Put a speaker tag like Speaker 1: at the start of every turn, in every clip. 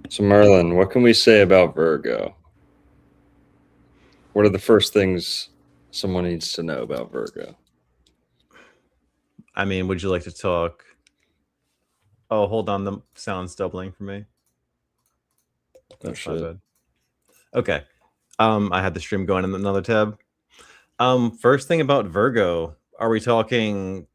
Speaker 1: So Merlin, what can we say about Virgo? What are the first things someone needs to know about Virgo?
Speaker 2: I mean, would you like to talk? Oh, hold on. The sound's doubling for me.
Speaker 1: Oh
Speaker 2: That's my
Speaker 1: shit.
Speaker 2: bad. Okay. I had the stream going in another tab. First thing about Virgo, are we talking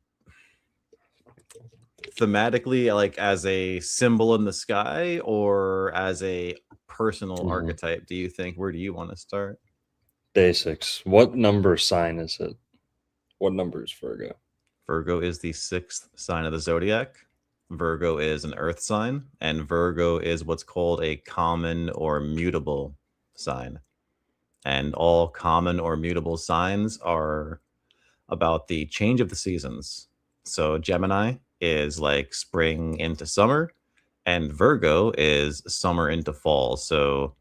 Speaker 2: thematically, like as a symbol in the sky, or as a personal
Speaker 1: Mhm.
Speaker 2: archetype? Do you think? Where do you want to start?
Speaker 1: Basics. What number sign is it? What number is Virgo?
Speaker 2: Virgo is the sixth sign of the zodiac. Virgo is an earth sign, and Virgo is what's called a common or mutable sign. And all common or mutable signs are about the change of the seasons. So Gemini is like spring into summer, and Virgo is summer into fall. So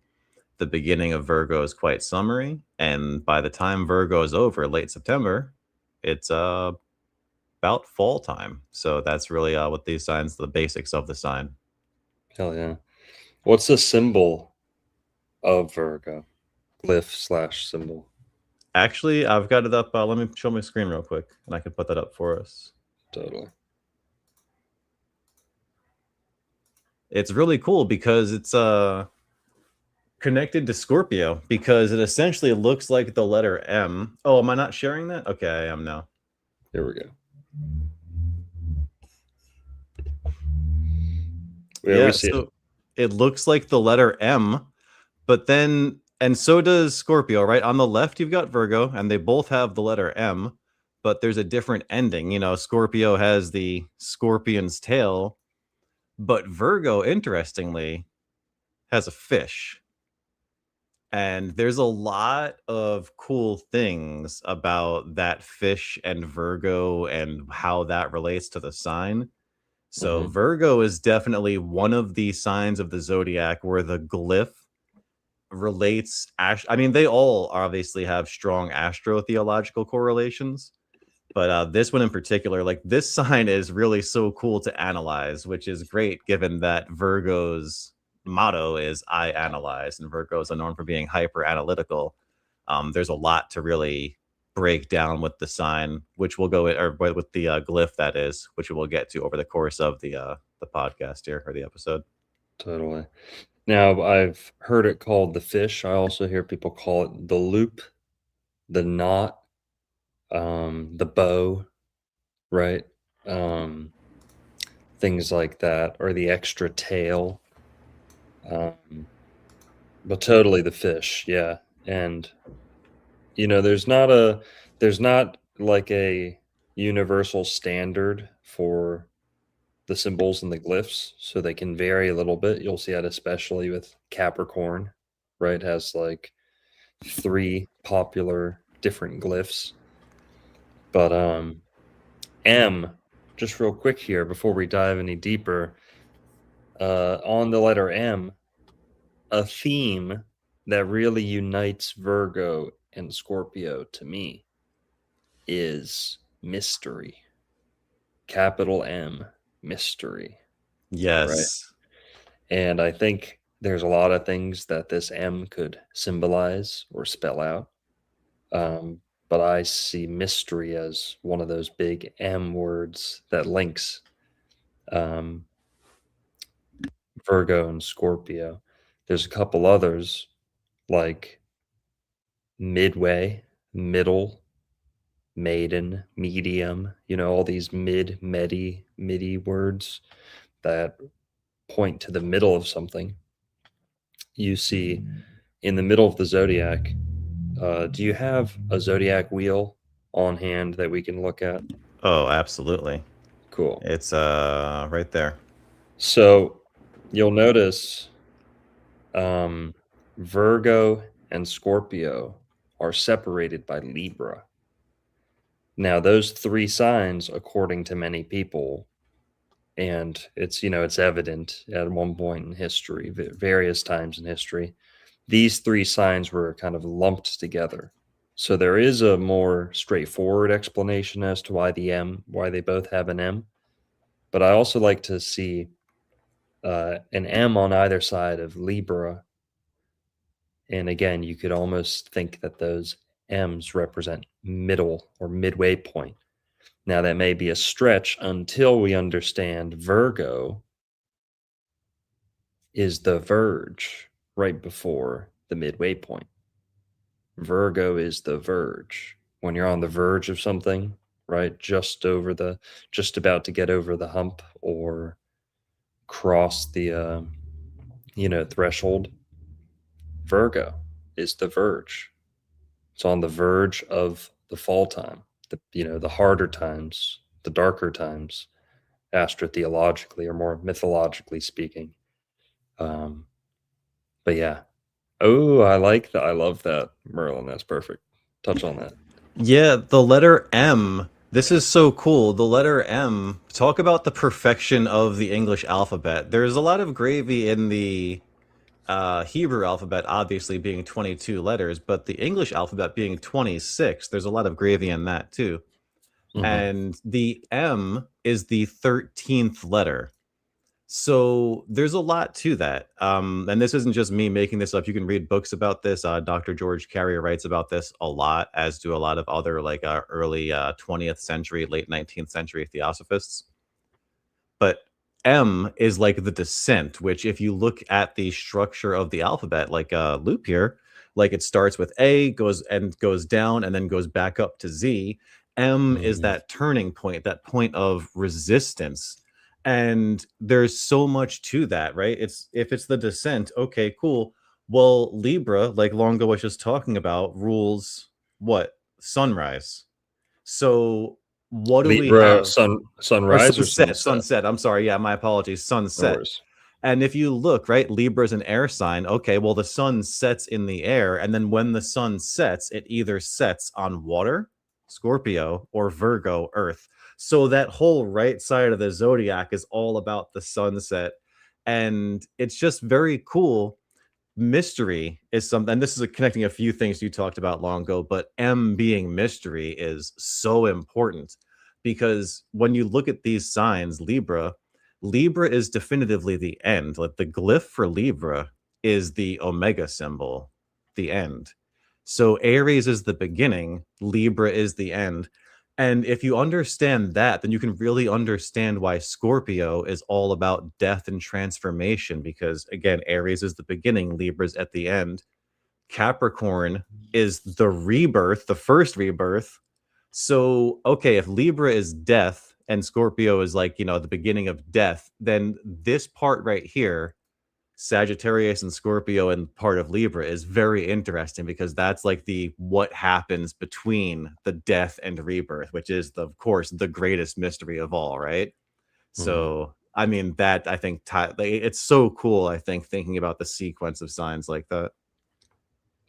Speaker 2: the beginning of Virgo is quite summery, and by the time Virgo is over, late September, it's about fall time. So that's really what these signs, the basics of the sign.
Speaker 1: Hell yeah. What's the symbol of Virgo? Glyph/symbol.
Speaker 2: Actually, I've got it up. Let me show my screen real quick, and I can put that up for us.
Speaker 1: Totally.
Speaker 2: It's really cool because it's connected to Scorpio because it essentially looks like the letter M. Oh, am I not sharing that? Okay, I am now.
Speaker 1: Here we go. Yeah, we
Speaker 2: Yeah,
Speaker 1: see it.
Speaker 2: so it looks like the letter M, but then, and so does Scorpio, right? On the left, you've got Virgo, and they both have the letter M, but there's a different ending. You know, Scorpio has the scorpion's tail, but Virgo, interestingly, has a fish. And there's a lot of cool things about that fish and Virgo and how that relates to the sign. So,
Speaker 1: Mhm.
Speaker 2: Virgo is definitely one of the signs of the zodiac where the glyph relates. I mean, they all obviously have strong astrotheological correlations, but this one in particular, like this sign is really so cool to analyze, which is great given that Virgo's motto is I analyze, and Virgos are known for being hyper analytical. There's a lot to really break down with the sign, which we'll go or with the glyph that is, which we will get to over the course of the podcast here or the episode.
Speaker 1: Totally. Now I've heard it called the fish. I also hear people call it the loop, the knot, the bow, right? Um, things like that, or the extra tail. Um, but totally the fish, yeah. And there's not like a universal standard for the symbols and the glyphs, so they can vary a little bit. You'll see that especially with Capricorn, right? It has like 3 popular different glyphs. But M, just real quick here before we dive any deeper, on the letter M, a theme that really unites Virgo and Scorpio to me is mystery. Capital M, mystery, right?
Speaker 2: Yes.
Speaker 1: And I think there's a lot of things that this M could symbolize or spell out. But I see mystery as one of those big M words that links um, Virgo and Scorpio. There's a couple others like midway, middle, maiden, medium, all these midi words that point to the middle of something. You see in the middle of the zodiac, do you have a zodiac wheel on hand that we can look at?
Speaker 2: Oh, absolutely.
Speaker 1: Cool.
Speaker 2: It's right there.
Speaker 1: So you'll notice um, Virgo and Scorpio are separated by Libra. Now, those 3 signs, according to many people, and it's evident at one point in history, various times in history, these 3 signs were kind of lumped together. So there is a more straightforward explanation as to why they both have an M. But I also like to see an M on either side of Libra. And again, you could almost think that those M's represent middle or midway point. Now, that may be a stretch until we understand Virgo is the verge right before the midway point. Virgo is the verge. When you're on the verge of something, right? Just about to get over the hump or cross the, threshold. Virgo is the verge. It's on the verge of the fall time, the harder times, the darker times, astrotheologically or more mythologically speaking. But yeah. Oh, I like that. I love that, Merlin. That's perfect. Touch on that.
Speaker 2: Yeah, the letter M. This is so cool. The letter M. Talk about the perfection of the English alphabet. There's a lot of gravy in the Hebrew alphabet, obviously being 22 letters, but the English alphabet being 26. There's a lot of gravy in that too.
Speaker 1: Mm-hmm.
Speaker 2: And the M is the 13th letter. So there's a lot to that. And this isn't just me making this up. You can read books about this. Dr. George Carrier writes about this a lot, as do a lot of other early 20th century, late 19th century theosophists. But M is like the descent, which if you look at the structure of the alphabet, like a loop here, like it starts with A, goes down, and then goes back up to Z. M is
Speaker 1: Mm-hmm.
Speaker 2: that turning point, that point of resistance. And there's so much to that, right? If it's the descent, okay, cool. Well, Libra, like Longo was just talking about, rules what? Sunrise. So what do we
Speaker 1: Libra
Speaker 2: have? Or
Speaker 1: sunrise or
Speaker 2: sunset,
Speaker 1: sunset?
Speaker 2: sunset. I'm sorry. Yeah, my apologies.
Speaker 1: No
Speaker 2: Sunset.
Speaker 1: worries.
Speaker 2: And if you look, right, Libra is an air sign. Okay, well, the sun sets in the air. And then when the sun sets, it either sets on water, Scorpio, or Virgo, Earth. So that whole right side of the zodiac is all about the sunset. And it's just very cool. Mystery is something, and this is connecting a few things you talked about long ago, but M being mystery is so important because when you look at these signs, Libra is definitively the end. Like the glyph for Libra is the Omega symbol, the end. So Aries is the beginning, Libra is the end. And if you understand that, then you can really understand why Scorpio is all about death and transformation. Because again, Aries is the beginning, Libra's at the end. Capricorn is the rebirth, the first rebirth. So, okay, if Libra is death and Scorpio is like, the beginning of death, then this part right here, Sagittarius and Scorpio and part of Libra is very interesting because that's like the what happens between the death and rebirth, which is of course the greatest mystery of all, right?
Speaker 1: Mm-hmm.
Speaker 2: So, I mean that I think it's so cool. I think thinking about the sequence of signs like that.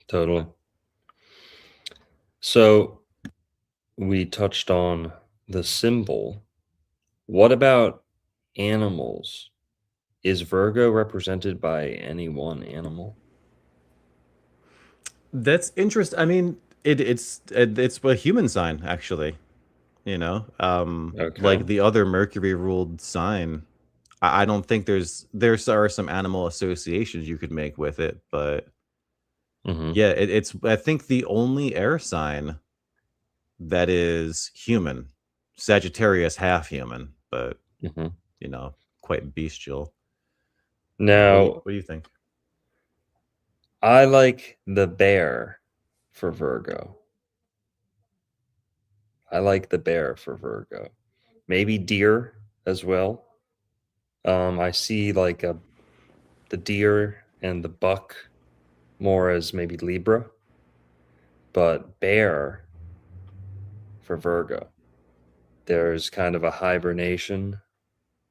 Speaker 1: Totally. So we touched on the symbol. What about animals? Is Virgo represented by any one animal?
Speaker 2: That's interesting. I mean, it's a human sign actually.
Speaker 1: Okay.
Speaker 2: Like the other Mercury ruled sign. I don't think there are some animal associations you could make with it, but
Speaker 1: Mm-hmm.
Speaker 2: yeah, it's I think the only air sign that is human. Sagittarius half human, but
Speaker 1: Mm-hmm.
Speaker 2: you know, quite bestial.
Speaker 1: Now,
Speaker 2: What do you think?
Speaker 1: I like the bear for Virgo. I like the bear for Virgo. Maybe deer as well. I see the deer and the buck more as maybe Libra, but bear for Virgo. There's kind of a hibernation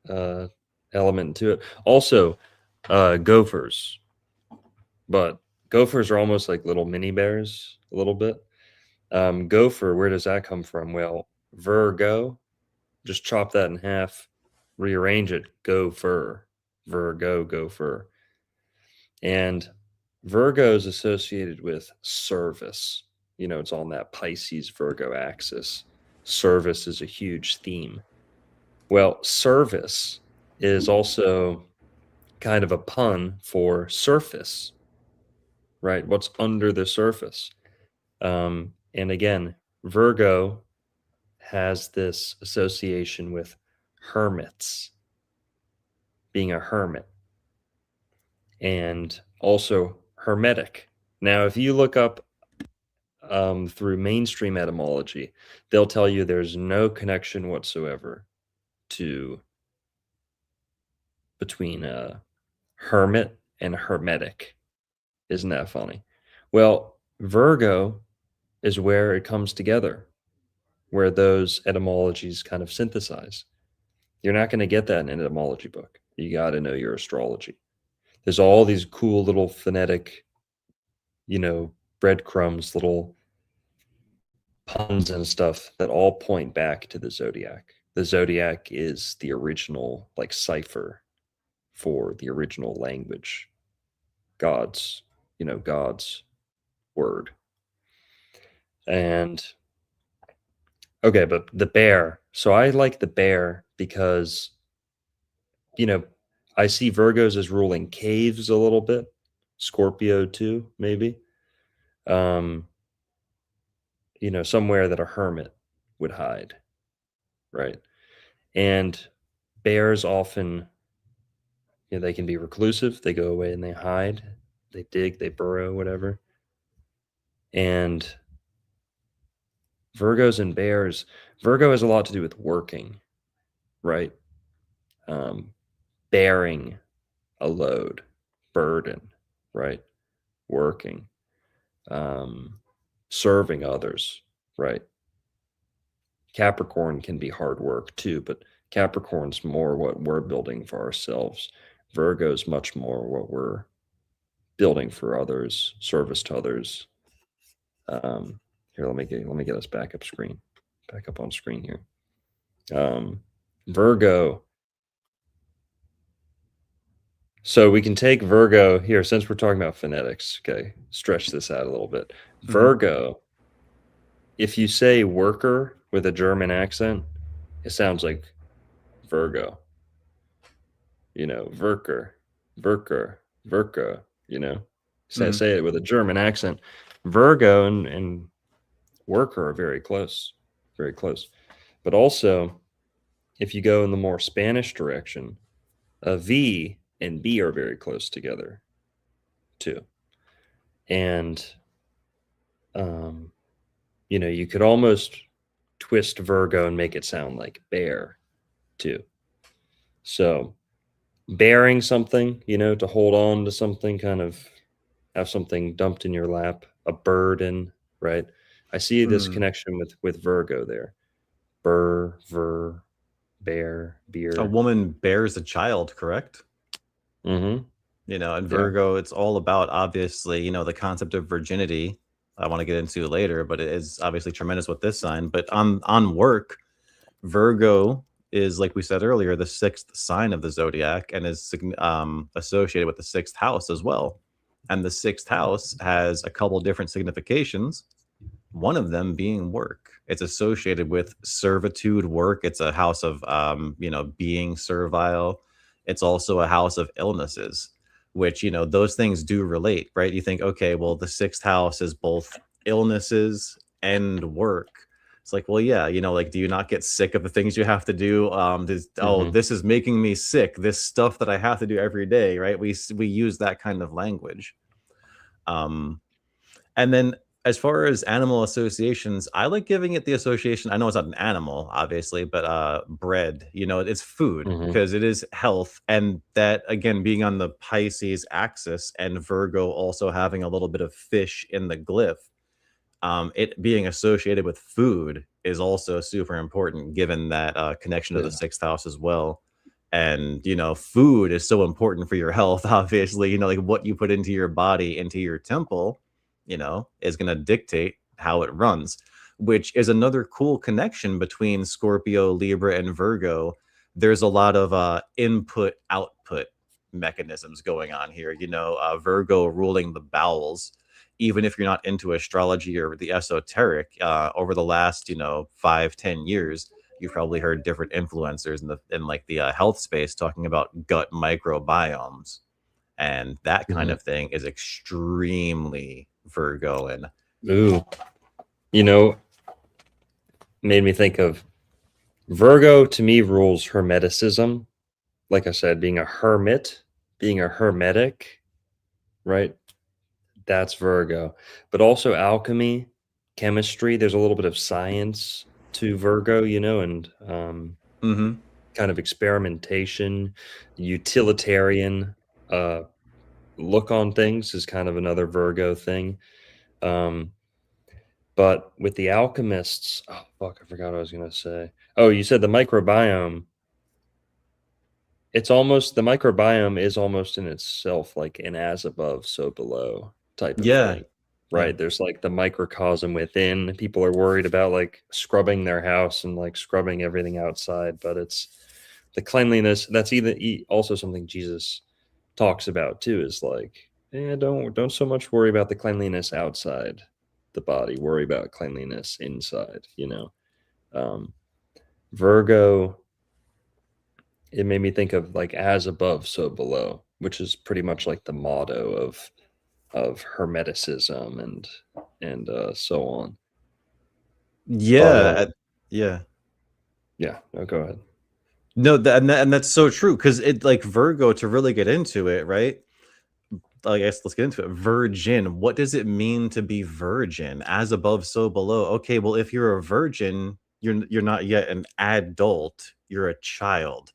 Speaker 1: uh, element to it. Also, gophers, but gophers are almost like little mini bears a little bit. Gopher, where does that come from? Well, Virgo, just chop that in half, rearrange it, gopher, Virgo, gopher. And Virgo is associated with service. It's on that Pisces Virgo axis. Service is a huge theme. Well, service is also kind of a pun for surface, right? What's under the surface. And again, Virgo has this association with hermits, being a hermit, and also hermetic. Now, if you look up through mainstream etymology, they'll tell you there's no connection whatsoever between hermit and hermetic. Isn't that funny? Well, Virgo is where it comes together, where those etymologies kind of synthesize. You're not going to get that in an etymology book. You got to know your astrology. There's all these cool little phonetic, breadcrumbs, little puns and stuff that all point back to the zodiac. The zodiac is the original cipher for the original language, God's word. And okay, but the bear. So I like the bear because I see Virgos as ruling caves a little bit, Scorpio too, maybe. Somewhere that a hermit would hide, right? And bears often, they can be reclusive. They go away and they hide. They dig, they burrow, whatever. And Virgos and bears, Virgo has a lot to do with working, right? Bearing a load, burden, right? Working, serving others, right? Capricorn can be hard work too, but Capricorn's more what we're building for ourselves. Virgo's much more what we're building for others, service to others. Here, let me get us back up on screen here. Virgo. So we can take Virgo here, since we're talking about phonetics. Okay, stretch this out a little bit. Virgo, if you say worker with a German accent, it sounds like Virgo. Werker, say it with a German accent. Virgo and worker are very close. But also, if you go in the more Spanish direction, a V and B are very close together too. And you could almost twist Virgo and make it sound like bear too. So bearing something, to hold on to something, kind of have something dumped in your lap, a burden, right? I see this connection with Virgo there. Bear, beer.
Speaker 2: A woman bears a child, correct?
Speaker 1: Mm-hmm.
Speaker 2: And Virgo, it's all about, obviously, the concept of virginity. I want to get into later, but it is obviously tremendous with this sign. But on work, Virgo is, like we said earlier, the 6th sign of the zodiac and is associated with the 6th house as well. And the 6th house has a couple different significations, one of them being work. It's associated with servitude work. It's a house of, being servile. It's also a house of illnesses, which, those things do relate, right? You think, okay, well, the 6th house is both illnesses and work. It's like, well, yeah, do you not get sick of the things you have to do? This is making me sick. This stuff that I have to do every day, right? We use that kind of language. And then as far as animal associations, I like giving it the association. I know it's not an animal, obviously, but bread, it's food because it is health. And that, again, being on the Pisces axis and Virgo also having a little bit of fish in the glyph, it being associated with food is also super important, given that connection to the 6th house as well. And, food is so important for your health, obviously, like what you put into your body, into your temple, is going to dictate how it runs, which is another cool connection between Scorpio, Libra, and Virgo. There's a lot of input output mechanisms going on here. Virgo ruling the bowels. Even if you're not into astrology or the esoteric, over the last 5-10 years, you've probably heard different influencers in like the health space talking about gut microbiomes, and that kind
Speaker 1: Mhm.
Speaker 2: of thing is extremely Virgoan.
Speaker 1: Ooh, you know, made me think of Virgo. To me, rules hermeticism. Like I said, being a hermit, being a hermetic, right? That's Virgo. But also alchemy, chemistry. There's a little bit of science to Virgo, and
Speaker 2: Mm-hmm.
Speaker 1: kind of experimentation, utilitarian look on things is kind of another Virgo thing. Um, but with the alchemists, oh fuck, I forgot what I was gonna say. Oh, you said the microbiome. It's almost the microbiome is almost in itself like an as above, so below type of
Speaker 2: Yeah,
Speaker 1: thing,
Speaker 2: yeah.
Speaker 1: right? There's like the microcosm within. People are worried about like scrubbing their house and like scrubbing everything outside, but it's the cleanliness. That's even also something Jesus talks about too. Is like, don't so much worry about the cleanliness outside the body. Worry about cleanliness inside. Um, Virgo, it made me think of like as above, so below, which is pretty much like the motto of hermeticism and so on. But
Speaker 2: Yeah, yeah.
Speaker 1: yeah, no, go ahead.
Speaker 2: No, and that's so true because it like Virgo to really get into it, right? I guess let's get into it. Virgin. What does it mean to be virgin? As above, so below. Okay, well, if you're a virgin, you're not yet an adult. You're a child.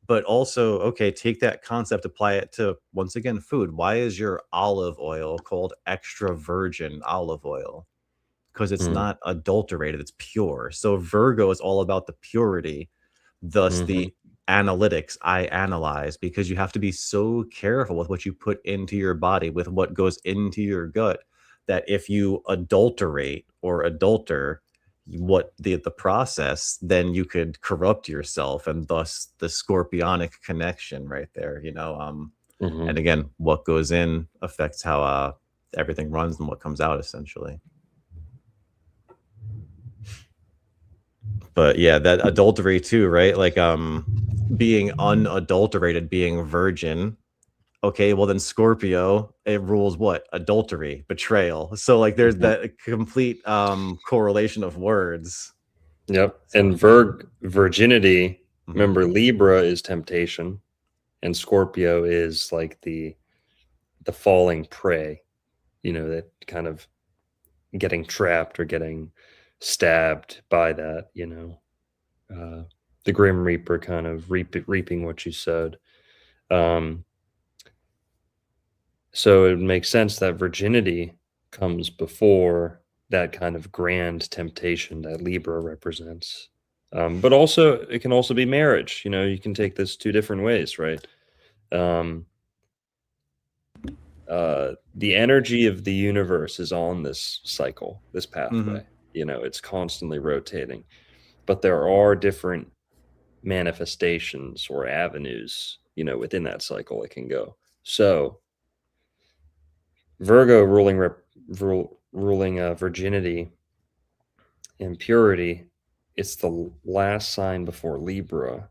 Speaker 2: But also, okay, take that concept, apply it to once again food. Why is your olive oil called extra virgin olive oil? Because it's
Speaker 1: Mm,
Speaker 2: not adulterated, it's pure. So Virgo is all about the purity, thus
Speaker 1: hmm.
Speaker 2: the analytics. I analyze because you have to be so careful with what you put into your body, with what goes into your gut, that if you adulterate or adulter what the process, then you could corrupt yourself, and thus the scorpionic connection right there, and
Speaker 1: Hmm.
Speaker 2: again, what goes in affects how everything runs and what comes out essentially. But yeah, that adultery too, right? Like being unadulterated, being virgin. Okay, well then Scorpio, it rules what? Adultery, betrayal. So like there's
Speaker 1: Hmm.
Speaker 2: that complete correlation of words.
Speaker 1: Yep. And
Speaker 2: So
Speaker 1: virginity,
Speaker 2: mhm.
Speaker 1: remember Libra is temptation and Scorpio is like the falling prey, that kind of getting trapped or getting stabbed by that, the Grim Reaper kind of reaping what you sowed. Um, so it makes sense that virginity comes before that kind of grand temptation that Libra represents. But also, it can also be marriage. You can take this two different ways, right? Um, the energy of the universe is on this cycle, this
Speaker 2: Mhm.
Speaker 1: pathway. It's constantly rotating, but there are different manifestations or avenues, within that cycle it can go. So Virgo ruling virginity and purity. It's the last sign before Libra,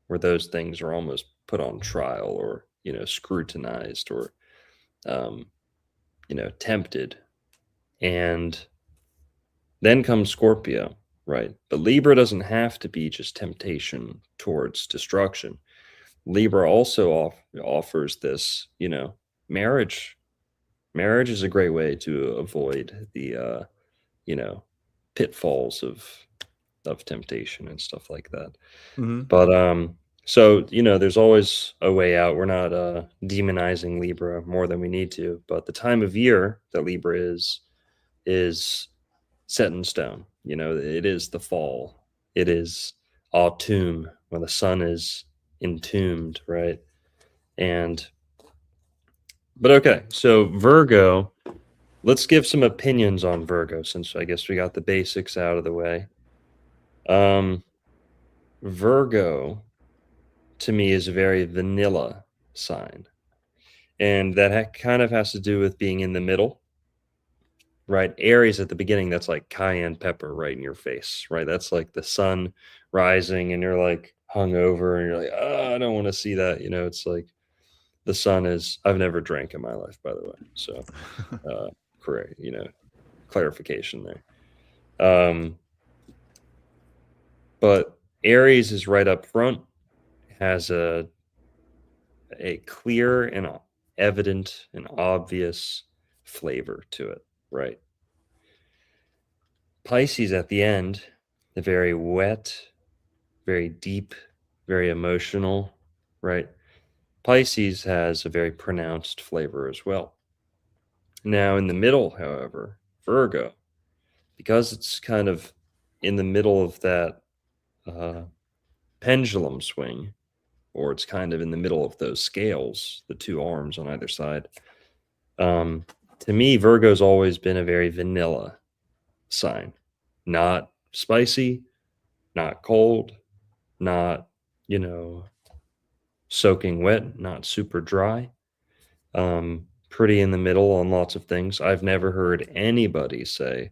Speaker 1: where those things are almost put on trial or scrutinized or um, tempted. And then comes Scorpio, right? But Libra doesn't have to be just temptation towards destruction. Libra also offers this, marriage. Marriage is a great way to avoid the, you know, pitfalls of temptation and stuff like that.
Speaker 2: Mhm.
Speaker 1: But so there's always a way out. We're not demonizing Libra more than we need to, but the time of year that Libra is set in stone. It is the fall. It is autumn when the sun is entombed, right? And but okay, so Virgo, let's give some opinions on Virgo since I guess we got the basics out of the way. Um Virgo to me is a very vanilla sign. And that kind of has to do with being in the middle, right? Aries at the beginning, that's like cayenne pepper right in your face, right? That's like the sun rising and you're like hungover and you're like, oh, I don't want to see that. It's like the sun is. I've never drank in my life, by the way. So, correct. Clarification there. But Aries is right up front, has a clear and evident and obvious flavor to it, right? Pisces at the end, the very wet, very deep, very emotional, right? Pisces has a very pronounced flavor as well. Now, in the middle, however, Virgo, because it's kind of in the middle of that pendulum swing, or it's kind of in the middle of those scales, the two arms on either side. To me, Virgo's always been a very vanilla sign, not spicy, not cold, not, soaking wet, not super dry. Pretty in the middle on lots of things. I've never heard anybody say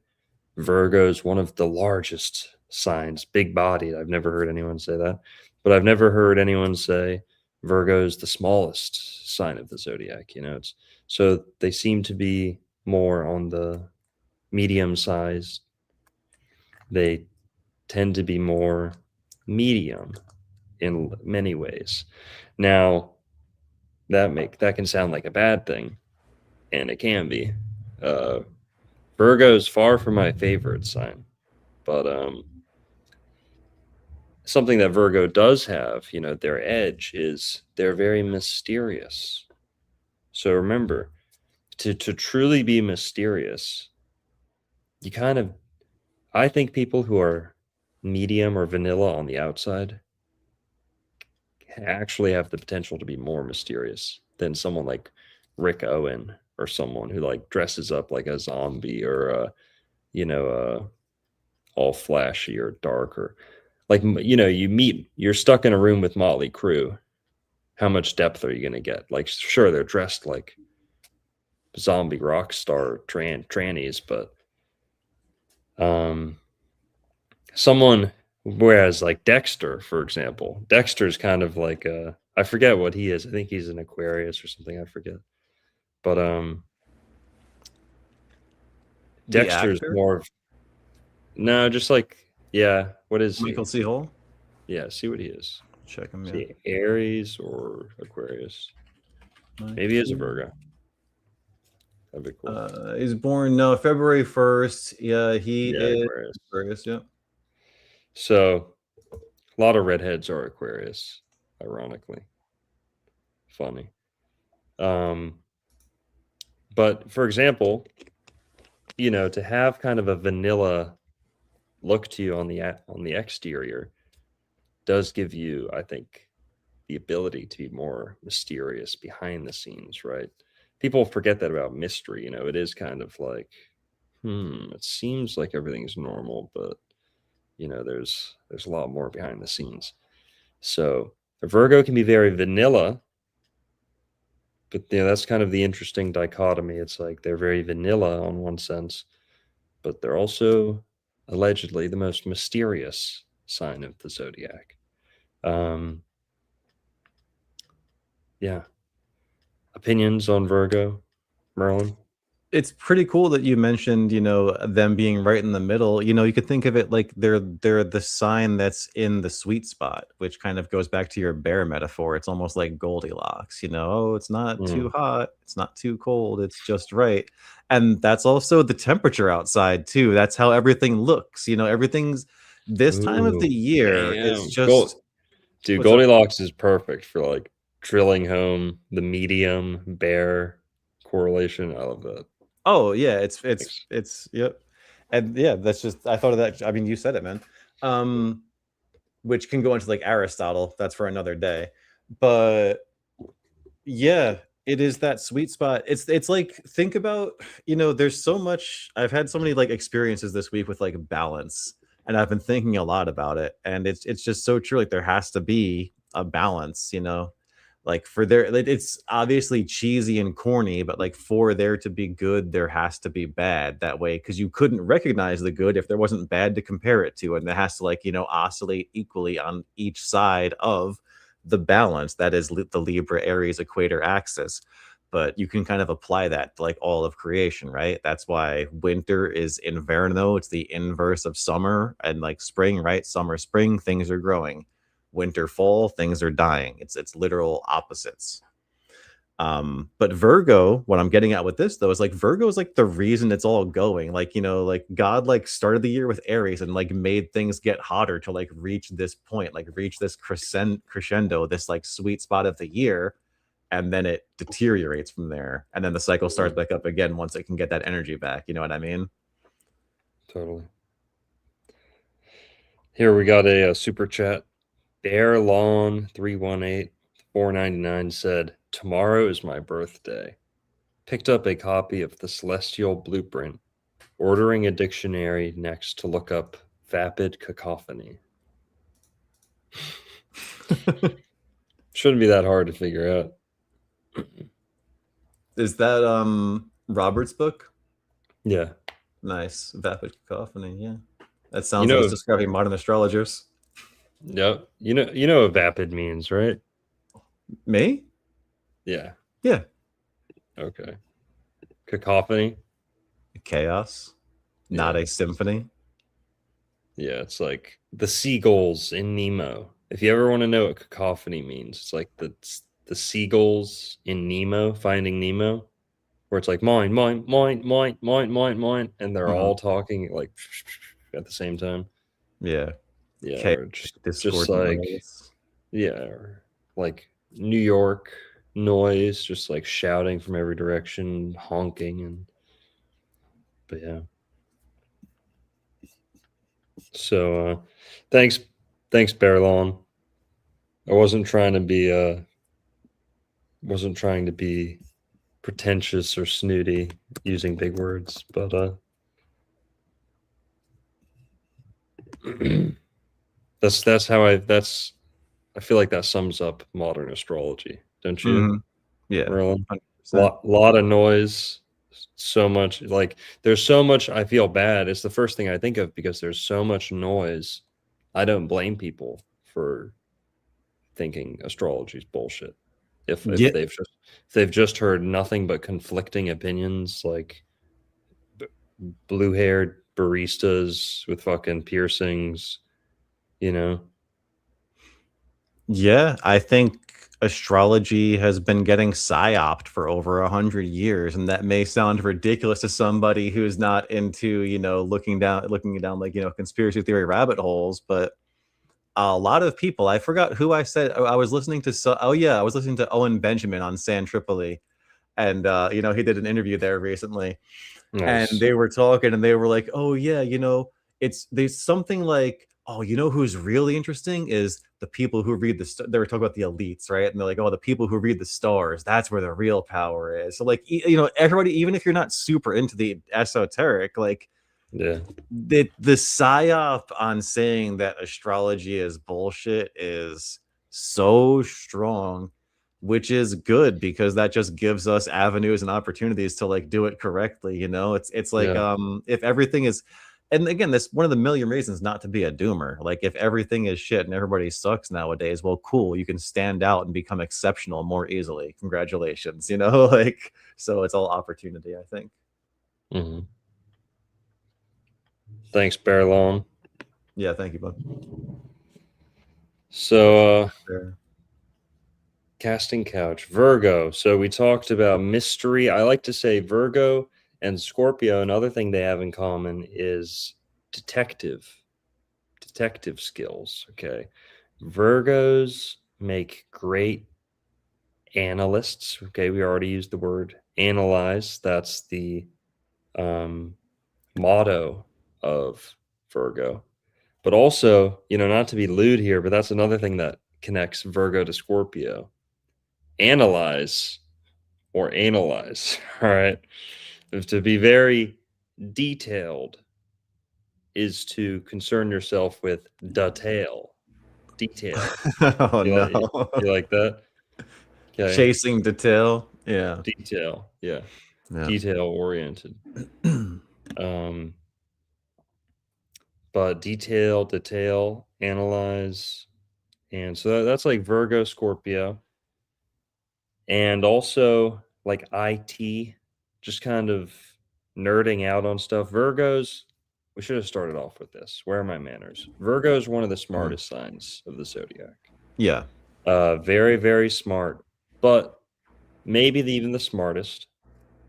Speaker 1: Virgo's one of the largest signs, big bodied. I've never heard anyone say that. But I've never heard anyone say Virgo's the smallest sign of the zodiac. So they seem to be more on the medium size. They tend to be more medium in many ways. Now, that can sound like a bad thing, and it can be. Virgo is far from my favorite sign, but something that Virgo does have, their edge is they're very mysterious. So remember, to truly be mysterious, you I think people who are medium or vanilla on the outside actually have the potential to be more mysterious than someone like Rick Owen, or someone who like dresses up like a zombie, or all flashy or dark, or like you're stuck in a room with Motley Crue. How much depth are you going to get? Like, sure, they're dressed like zombie rock star trannies, but someone, whereas like Dexter, for example, Dexter's kind of like I forget what he is. I think he's an Aquarius or something. I forget. But
Speaker 2: The
Speaker 1: Dexter's
Speaker 2: actor,
Speaker 1: more of, no, just like, yeah, what is
Speaker 2: Michael
Speaker 1: he?
Speaker 2: C. Hall.
Speaker 1: Yeah, see what he is.
Speaker 2: Check him. Yeah.
Speaker 1: See, Aries or Aquarius. Maybe he is a Virgo. That'd be cool.
Speaker 2: He's born February 1st. Yeah, he
Speaker 1: Yeah,
Speaker 2: is
Speaker 1: Aquarius.
Speaker 2: Aquarius. Yeah.
Speaker 1: So a lot of redheads are Aquarius, ironically. Funny. But for example, to have kind of a vanilla look to you on the exterior does give you, I think, the ability to be more mysterious behind the scenes, right? People forget that about mystery. It is kind of like, it seems like everything's normal, but there's a lot more behind the scenes. So a Virgo can be very vanilla, but that's kind of the interesting dichotomy. It's like they're very vanilla on one sense, but they're also allegedly the most mysterious sign of the zodiac. Yeah. Opinions on Virgo, Merlin?
Speaker 2: It's pretty cool that you mentioned, them being right in the middle. You could think of it like they're the sign that's in the sweet spot, which kind of goes back to your bear metaphor. It's almost like Goldilocks, oh, it's not too hot, it's not too cold, it's just right. And that's also the temperature outside too. That's how everything looks. Everything's this time of the year is just
Speaker 1: dude, Goldilocks is perfect for like drilling home the medium bear correlation. I love that.
Speaker 2: Oh yeah, it's yep. And yeah, that's just, I thought of that. I mean, you said it, man. Which can go into like Aristotle. That's for another day. But yeah, it is that sweet spot. It's like, think about, there's so much. I've had so many like experiences this week with like balance, and I've been thinking a lot about it. And it's just so true. Like there has to be a balance, Like for there, it's obviously cheesy and corny, but like for there to be good, there has to be bad that way, because you couldn't recognize the good if there wasn't bad to compare it to, and it has to like oscillate equally on each side of the balance that is the Libra Aries equator axis. But you can kind of apply that to like all of creation, right? That's why winter is inverno, it's the inverse of summer, and like spring, right? Summer, spring, things are growing. Winter, fall, things are dying. It's literal opposites. But Virgo, what I'm getting at with this though is like Virgo is like the reason it's all going. Like, like God like started the year with Aries and like made things get hotter to like reach this point, like reach this crescendo, this like sweet spot of the year, and then it deteriorates from there, and then the cycle starts back up again once it can get that energy back. You know what I mean?
Speaker 1: Totally. Here we got a super chat. Bear Lawn 318 499 said, "Tomorrow is my birthday. Picked up a copy of the Celestial Blueprint. Ordering a dictionary next to look up vapid cacophony." Shouldn't be that hard to figure out.
Speaker 2: Is that Robert's book?
Speaker 1: Yeah.
Speaker 2: Nice. Vapid cacophony. Yeah. That sounds like it's describing modern astrologers.
Speaker 1: Yep. You know what vapid means, right?
Speaker 2: Me?
Speaker 1: Yeah.
Speaker 2: Yeah.
Speaker 1: Okay. Cacophony?
Speaker 2: Chaos. Not a symphony.
Speaker 1: Yeah, it's like the seagulls in Nemo. If you ever want to know what cacophony means, it's like the seagulls in Nemo, Finding Nemo, where it's like mine, mine, mine, mine, mine, mine, mine, and they're all talking like at the same time.
Speaker 2: Yeah.
Speaker 1: Yeah,
Speaker 2: Chaos,
Speaker 1: or just
Speaker 2: discordant
Speaker 1: like
Speaker 2: noise.
Speaker 1: yeah, or like New York noise, just like shouting from every direction, honking, but yeah. So thanks Bearlawn. I wasn't trying to be pretentious or snooty using big words, but that's how I feel like that sums up modern astrology, don't you?
Speaker 2: Yeah.
Speaker 1: Merlin?
Speaker 2: 100%.
Speaker 1: Lot of noise, so much like there's so much. I feel bad. It's the first thing I think of because there's so much noise. I don't blame people for thinking astrology is bullshit. If
Speaker 2: Yeah.
Speaker 1: they've just heard nothing but conflicting opinions, like blue-haired baristas with fucking piercings, you know.
Speaker 2: Yeah, I think astrology has been getting psyoped for over 100 years, and that may sound ridiculous to somebody who's not into, looking down like, conspiracy theory rabbit holes, but a lot of people, I forgot who I said I was listening to. Oh yeah, I was listening to Owen Benjamin on San Tripoli, and he did an interview there recently, and
Speaker 1: Nice.
Speaker 2: they were talking, and they were like, "Oh yeah, there's something like, oh, who's really interesting is the people who read they were talking about the elites, right? And they're like, oh, the people who read the stars, that's where the real power is. So like, everybody, even if you're not super into the esoteric, like,
Speaker 1: Yeah.
Speaker 2: the psyop on saying that astrology is bullshit is so strong, which is good because that just gives us avenues and opportunities to like do it correctly. It's like
Speaker 1: Yeah.
Speaker 2: if everything is, and again, that's one of the million reasons not to be a doomer. Like if everything is shit and everybody sucks nowadays, well, cool, you can stand out and become exceptional more easily. Congratulations, like, so it's all opportunity, I think.
Speaker 1: Mm-hmm. Thanks, Bearlawn.
Speaker 2: Yeah, thank you, bud.
Speaker 1: So casting couch, Virgo. So we talked about mystery. I like to say Virgo and Scorpio. Another thing they have in common is detective skills. Okay. Virgos make great analysts. Okay. We already used the word analyze. That's the motto of Virgo. But also, not to be lewd here, but that's another thing that connects Virgo to Scorpio. Analyze or analyze. All right. To be very detailed is to concern yourself with detail.
Speaker 2: Oh
Speaker 1: You
Speaker 2: no.
Speaker 1: like, you like that? Okay.
Speaker 2: Chasing detail. Yeah.
Speaker 1: Detail. Yeah.
Speaker 2: Yeah.
Speaker 1: Detail oriented. Um, but detail, analyze. And so that's like Virgo, Scorpio. And also like IT, just kind of nerding out on stuff. Virgos, we should have started off with this. Where are my manners? Virgo is one of the
Speaker 2: Mhm.
Speaker 1: smartest signs of the zodiac.
Speaker 2: Yeah.
Speaker 1: Very, very smart, but maybe even the smartest,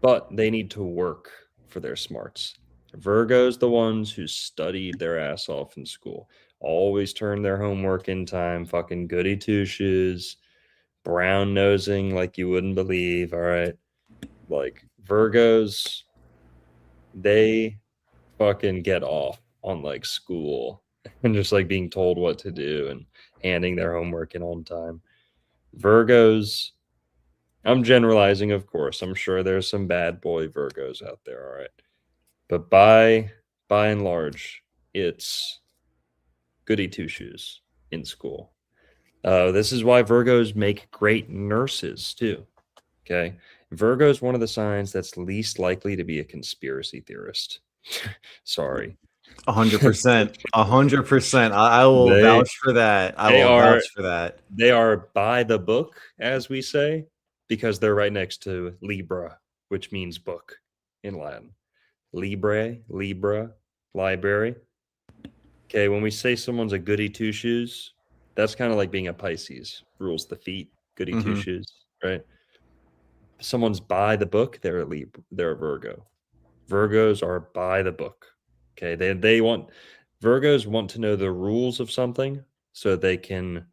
Speaker 1: but they need to work for their smarts. Virgos, the ones who studied their ass off in school, always turn their homework in time, fucking goody two shoes, brown nosing like you wouldn't believe. All right. Like Virgos, they fucking get off on like school and just like being told what to do and handing their homework in on time. Virgos, I'm generalizing, of course. I'm sure there's some bad boy Virgos out there, all right. But by and large, it's goody two shoes in school. This is why Virgos make great nurses too. Okay. Virgo is one of the signs that's least likely to be a conspiracy theorist. Sorry.
Speaker 2: 100%. 100%. I will
Speaker 1: they
Speaker 2: vouch for that. I
Speaker 1: they
Speaker 2: will
Speaker 1: are
Speaker 2: vouch for that.
Speaker 1: they are by the book, as we say, because they're right next to Libra, which means book in Latin. Libra, library. Okay, when we say someone's a goody two shoes, that's kind of like being a Pisces. Rules the feet, goody two
Speaker 2: Hmm.
Speaker 1: shoes, right? If someone's by the book, they're a Libra, they're a Virgo. Virgos are by the book. Okay, they want Virgos want to know the rules of something so they can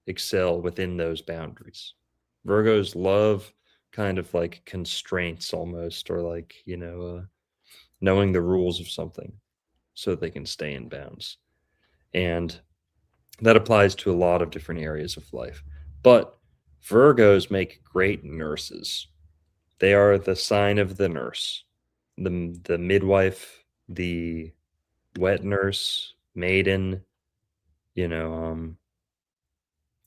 Speaker 1: excel within those boundaries. Virgos love kind of like constraints almost, or like knowing the rules of something so they can stay in bounds. And that applies to a lot of different areas of life. But Virgos make great nurses. They are the sign of the nurse, the midwife, the wet nurse, maiden, you know,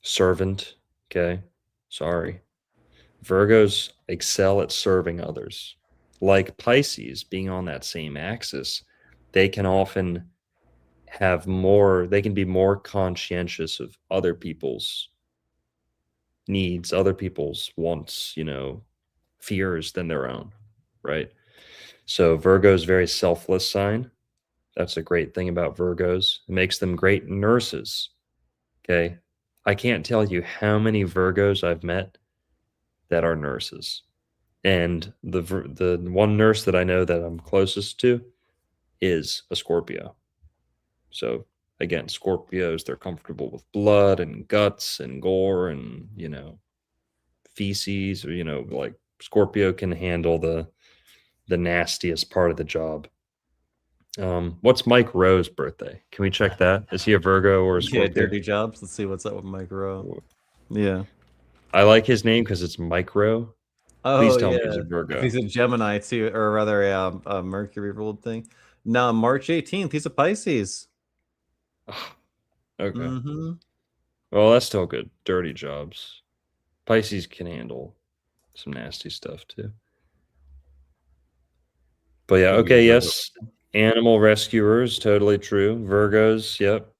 Speaker 1: servant. Okay. Sorry. Virgos excel at serving others. Like Pisces being on that same axis, they can often they can be more conscientious of other people's needs, other people's wants, fears than their own, right? So Virgo's very selfless sign. That's a great thing about Virgos. It makes them great nurses. Okay. I can't tell you how many Virgos I've met that are nurses. And the one nurse that I know that I'm closest to is a Scorpio. So again, Scorpios, they're comfortable with blood and guts and gore and, feces, or, like Scorpio can handle the nastiest part of the job. What's Mike Rowe's birthday? Can we check that? Is he a Virgo or a
Speaker 2: Yeah,
Speaker 1: Scorpio?
Speaker 2: dirty jobs. Let's see what's up with Mike Rowe. Yeah.
Speaker 1: I like his name because it's Micro. Please
Speaker 2: Oh
Speaker 1: tell me he's a
Speaker 2: yeah. If
Speaker 1: Virgo.
Speaker 2: he's a Gemini too, or rather a Mercury ruled thing. No, March 18th, he's a Pisces.
Speaker 1: Okay.
Speaker 2: Mm-hmm.
Speaker 1: Well, that's still good. Dirty jobs. Pisces can handle some nasty stuff too. But yeah,
Speaker 2: Maybe a
Speaker 1: okay,
Speaker 2: Virgo.
Speaker 1: yes. Animal rescuers, totally true. Virgos, yep.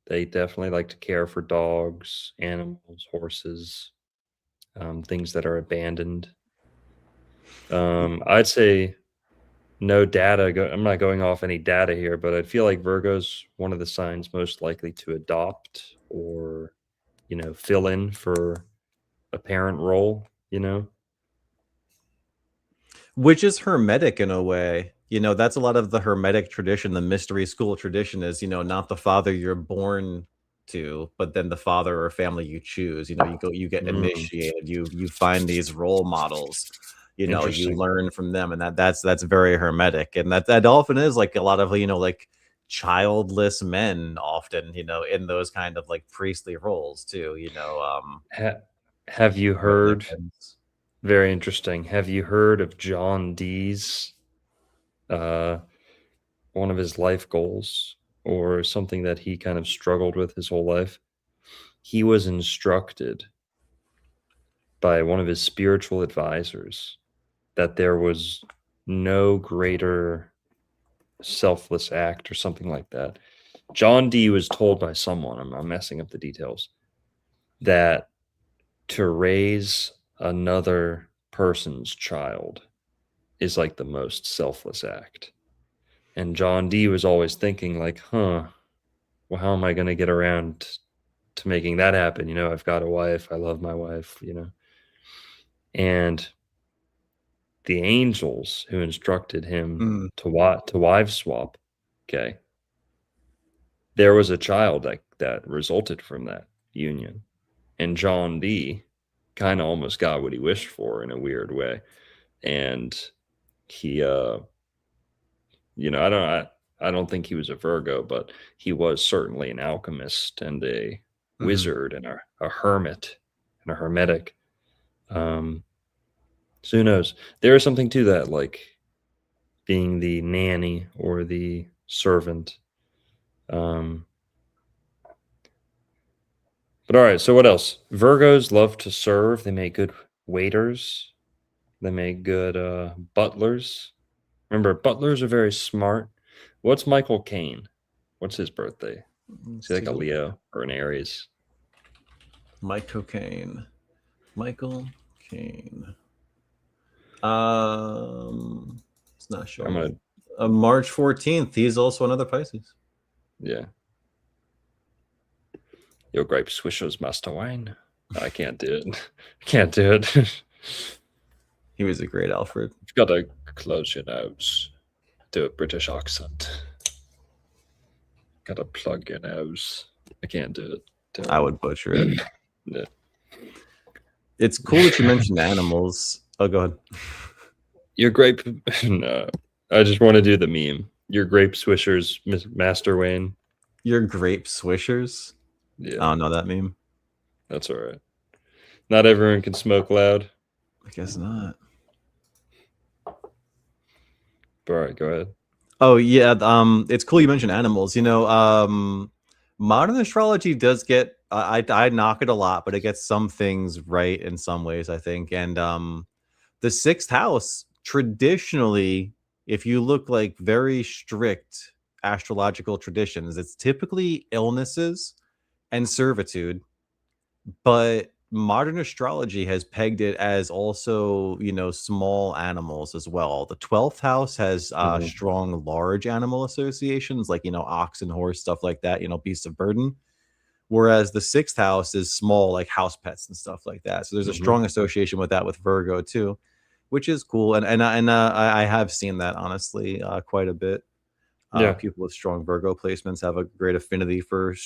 Speaker 1: They definitely like to care for dogs, animals, horses, things that are abandoned. I'd say no data. I'm not going off any data here, but I feel like Virgo's one of the signs most likely to adopt or, fill in for a parent role,
Speaker 2: Which is hermetic in a way. That's a lot of the hermetic tradition, the mystery school tradition is, not the father you're born to, but then the father or family you choose. You get
Speaker 1: Mm,
Speaker 2: initiated, you find these role models, you
Speaker 1: interesting.
Speaker 2: learn from them, and that's very hermetic. And that often is like a lot of, like childless men often, in those kind of like priestly roles too,
Speaker 1: Ha- have you heard?
Speaker 2: Dominicans.
Speaker 1: Very interesting. Have you heard of John Dee's uh, one of his life goals or something that he kind of struggled with his whole life? He was instructed by one of his spiritual advisors that there was no greater selfless act or something like that. John Dee was told by someone, I'm messing up the details, that to raise another person's child is like the most selfless act. And John Dee was always thinking like, well, how am I going to get around to making that happen? You know, I've got a wife. I love my wife, you know. And the angels who instructed him to wife swap, okay, there was a child that resulted from that union. And John Dee kind of almost got what he wished for in a weird way. And he you know, I don't think he was a Virgo, but he was certainly an alchemist and a wizard and a hermit and a hermetic. So who knows? There is something to that, like being the nanny or the servant. But all right, so what else? Virgos love to serve. They make good waiters. They make good butlers. Remember, butlers are very smart. What's Michael Caine? What's his birthday? Is he like a Leo or an Aries?
Speaker 2: Michael Caine. It's not showing. March 14th. He's also another Pisces.
Speaker 1: Yeah. Your grape swishers, Master Wayne. I can't do it. Can't do it.
Speaker 2: He was a great Alfred.
Speaker 1: You've got to close your nose. Do a British accent. Got to plug your nose. I can't do it.
Speaker 2: I would butcher it.
Speaker 1: Yeah.
Speaker 2: It's cool that you mentioned animals. Oh, go ahead.
Speaker 1: Your grape. No, I just want to do the meme. Your grape swishers, Master Wayne.
Speaker 2: Your grape swishers?
Speaker 1: Yeah.
Speaker 2: I don't know that meme.
Speaker 1: That's all right. Not everyone can smoke loud.
Speaker 2: I guess not.
Speaker 1: All right, go ahead.
Speaker 2: Oh yeah, it's cool you mentioned animals. You know, modern astrology does get I knock it a lot, but it gets some things right in some ways, I think. And the sixth house traditionally, if you look like very strict astrological traditions, it's typically illnesses and servitude, but modern astrology has pegged it as also, you know, small animals as well. The 12th house has strong large animal associations, like, you know, ox and horse, stuff like that, you know, beasts of burden, whereas the 6th house is small, like house pets and stuff like that. So there's a strong association with that with Virgo too, which is cool. And I have seen that, honestly, quite a bit. People with strong Virgo placements have a great affinity for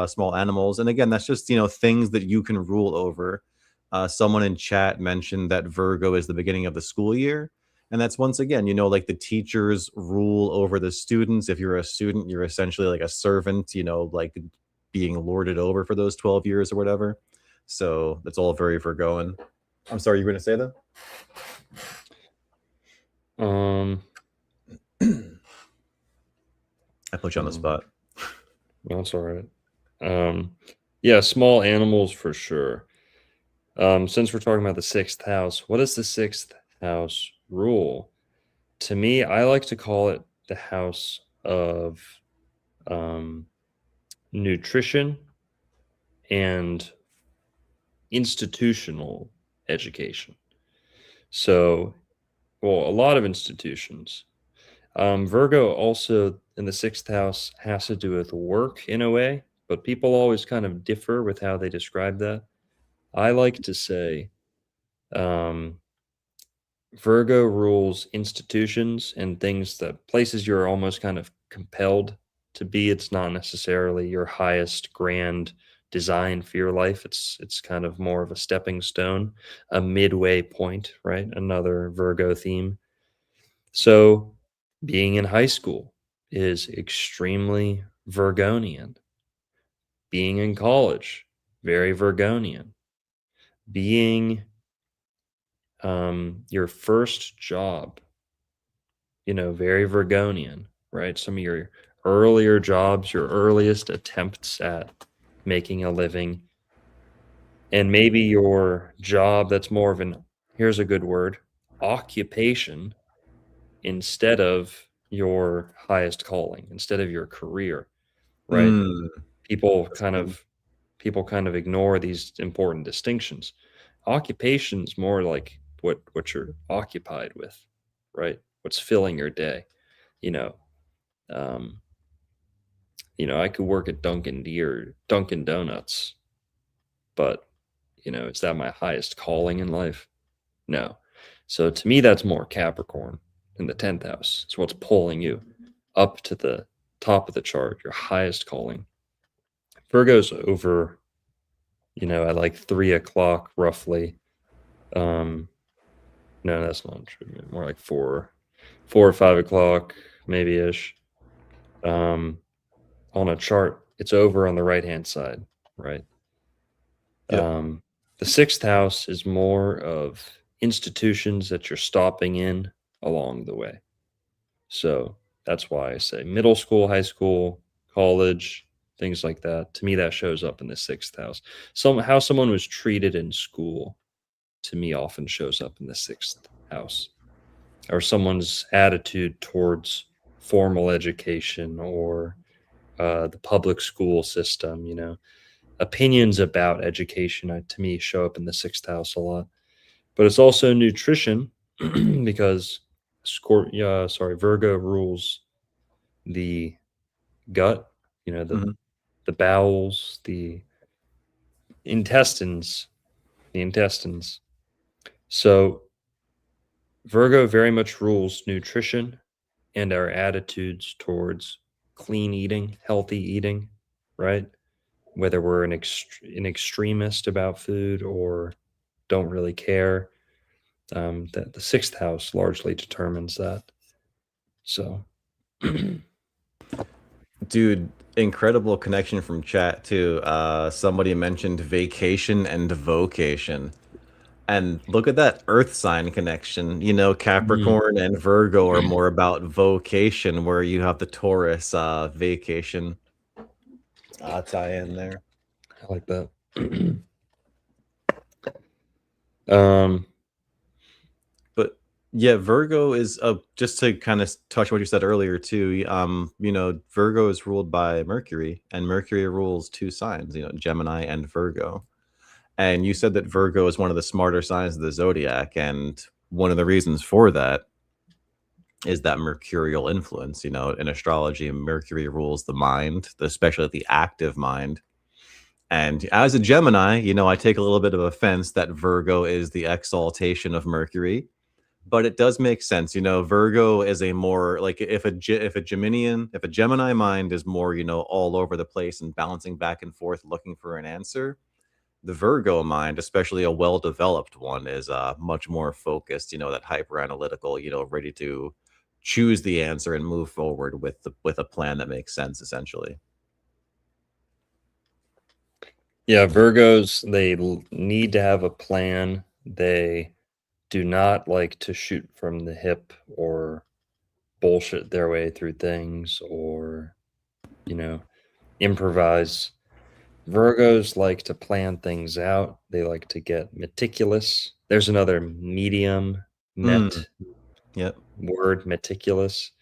Speaker 2: small animals. And again, that's just, you know, things that you can rule over. Someone in chat mentioned that Virgo is the beginning of the school year. And that's, once again, you know, like the teachers rule over the students. If you're a student, you're essentially like a servant, you know, like being lorded over for those 12 years or whatever. So that's all very Virgoan. I'm sorry, you were going to say that? I put you on the spot.
Speaker 1: That's all right. Yeah, small animals for sure. Since we're talking about the 6th house, what does the 6th house rule? To me, I like to call it the house of nutrition and institutional education. So, well, a lot of institutions. Virgo also in the 6th house has to do with work in a way, but people always kind of differ with how they describe that. I like to say Virgo rules institutions and things that places you're almost kind of compelled to be. It's not necessarily your highest grand design for your life. It's kind of more of a stepping stone, a midway point, right? Another Virgo theme. So being in high school is extremely Virgonian. Being in college, very Virgonian. Being your first job, you know, very Virgonian, right? Some of your earlier jobs, your earliest attempts at making a living, And maybe your job that's more of an, here's a good word, occupation, instead of your highest calling, instead of your career, right?
Speaker 2: Mm,
Speaker 1: People
Speaker 2: that's
Speaker 1: kind
Speaker 2: good.
Speaker 1: of people kind of ignore these important distinctions. Occupation's more like what you're occupied with, right? What's filling your day. You know, um, I could work at Dunkin' Donuts, but is that my highest calling in life? No. So to me, that's more Capricorn in the 10th house. It's what's pulling you up to the top of the chart, your highest calling. Virgo's over, at like 3 o'clock roughly. No, that's not true. More like 4 or 5 o'clock, maybe ish. On a chart, it's over on the right hand side, right?
Speaker 2: Yep.
Speaker 1: The 6th house is more of institutions that you're stopping in along the way. So that's why I say middle school, high school, college, things like that. To me, that shows up in the 6th house. How someone was treated in school, to me, often shows up in the 6th house, or someone's attitude towards formal education or the public school system. Opinions about education, to me, show up in the 6th house a lot. But it's also nutrition because Virgo rules the gut,
Speaker 2: Mhm.
Speaker 1: the bowels, intestines, the intestines. So Virgo very much rules nutrition and our attitudes towards clean eating, healthy eating, right? Whether we're an extremist about food or don't really care, that the 6th house largely determines that. So,
Speaker 2: Dude, incredible connection from chat too. Somebody mentioned vacation and vocation. And look at that earth sign connection.
Speaker 1: mm,
Speaker 2: Capricorn and Virgo are more about vocation, where you have the Taurus vacation tie in there.
Speaker 1: I like that. um,
Speaker 2: But yeah, Virgo is just to kind of touch what you said earlier too. Virgo is ruled by Mercury, and Mercury rules two signs, Gemini and Virgo. And you said that Virgo is one of the smarter signs of the zodiac, and one of the reasons for that is that mercurial influence. In astrology, Mercury rules the mind, especially the active mind. And as a Gemini, I take a little bit of offense that Virgo is the exaltation of Mercury, but it does make sense. Virgo is a more like if a Gemini mind is more, all over the place and bouncing back and forth looking for an answer. The Virgo mind, especially a well-developed one, is much more focused. That hyper analytical. Ready to choose the answer and move forward with a plan that makes sense. Essentially,
Speaker 1: yeah, Virgos, they need to have a plan. They do not like to shoot from the hip or bullshit their way through things or, you know, improvise. Virgos like to plan things out. They like to get meticulous. There's another medium
Speaker 2: mm,
Speaker 1: met
Speaker 2: yep.
Speaker 1: word, meticulous,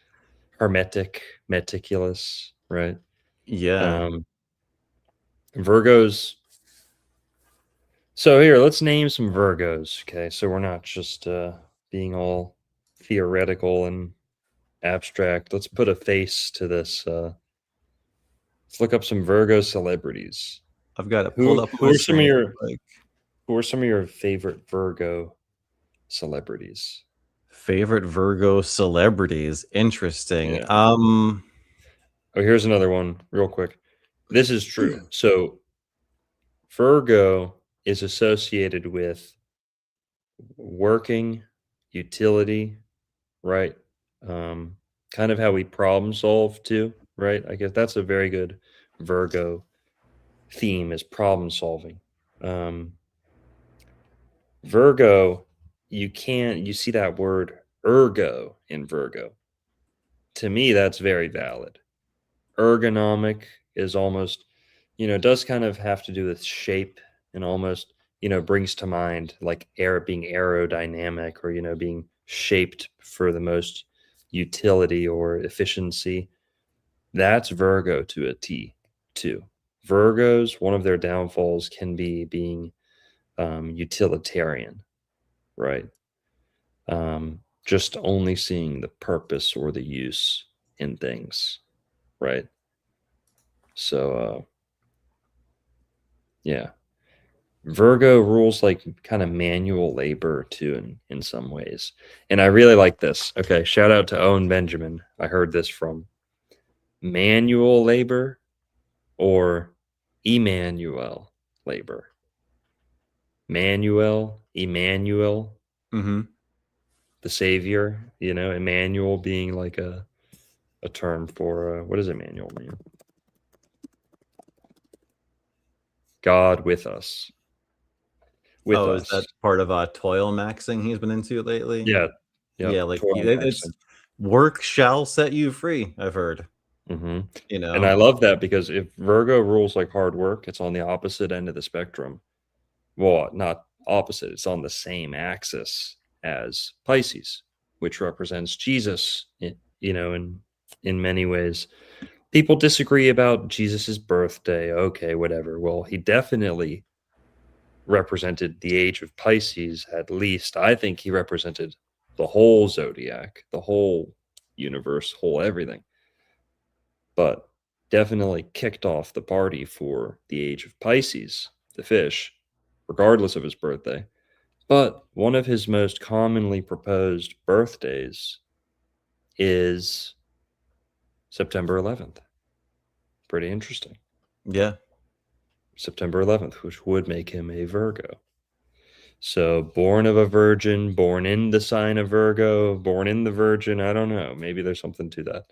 Speaker 1: hermetic, meticulous, right?
Speaker 2: Yeah,
Speaker 1: Um, Virgos. So here, let's name some Virgos. Okay, so we're not just being all theoretical and abstract. Let's put a face to this. Let's look up some Virgo celebrities.
Speaker 2: I've got it pulled
Speaker 1: Who
Speaker 2: up on
Speaker 1: who
Speaker 2: my
Speaker 1: are some of
Speaker 2: screen.
Speaker 1: your
Speaker 2: Like
Speaker 1: who are some of your favorite Virgo celebrities?
Speaker 2: favorite Virgo celebrities. Interesting.
Speaker 1: Yeah. Oh, here's another one, real quick. This is true. So Virgo is associated with working, utility, right? Um, Kind of how we problem solve too, right? I guess that's a very good Virgo theme is problem solving. Um, Virgo, you see that word ergo in Virgo. To me, that's very valid. Ergonomic is almost, does kind of have to do with shape and almost brings to mind like air being aerodynamic, or being shaped for the most utility or efficiency. That's Virgo to a T too. Virgos, one of their downfalls can be being utilitarian, right? Just only seeing the purpose or the use in things, right? So, yeah. Virgo rules like kind of manual labor too, in some ways. And I really like this. Okay, shout out to Owen Benjamin. I heard this from manual labor or Emmanuel labor. Emmanuel,
Speaker 2: Mm-hmm.
Speaker 1: the savior, Emmanuel being like a term for what does Emmanuel mean? God with us. With
Speaker 2: Oh, is
Speaker 1: us.
Speaker 2: that part of toil maxing he's been into lately?
Speaker 1: Yeah. Yep.
Speaker 2: Yeah, like
Speaker 1: Toil
Speaker 2: it's
Speaker 1: maxing.
Speaker 2: work shall set you free, I've heard.
Speaker 1: Mm-hmm.
Speaker 2: You
Speaker 1: And I
Speaker 2: know?
Speaker 1: love that, because if Virgo rules like hard work, it's on the opposite end of the spectrum. Well, not opposite, it's on the same axis as Pisces, which represents Jesus, in many ways. People disagree about Jesus's birthday. Okay, whatever. Well, he definitely represented the age of Pisces. At least I think he represented the whole zodiac, the whole universe, whole everything. But definitely kicked off the party for the age of Pisces, the fish, regardless of his birthday. But one of his most commonly proposed birthdays is September 11th. Pretty interesting.
Speaker 2: Yeah.
Speaker 1: September 11th, which would make him a Virgo. So, born of a virgin, born in the sign of Virgo, born in the Virgin. I don't know. Maybe there's something to that.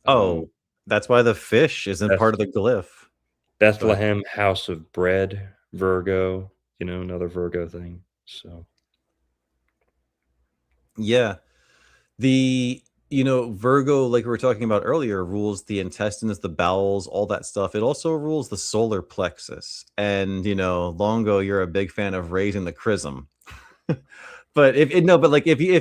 Speaker 2: Oh, that's why the fish isn't
Speaker 1: Beth-
Speaker 2: part of the glyph. But
Speaker 1: Bethlehem, house of bread, Virgo, another Virgo thing. So,
Speaker 2: yeah, Virgo, like we were talking about earlier, rules the intestines, the bowels, all that stuff. It also rules the solar plexus. And Longo, you're a big fan of raising the chrism. But if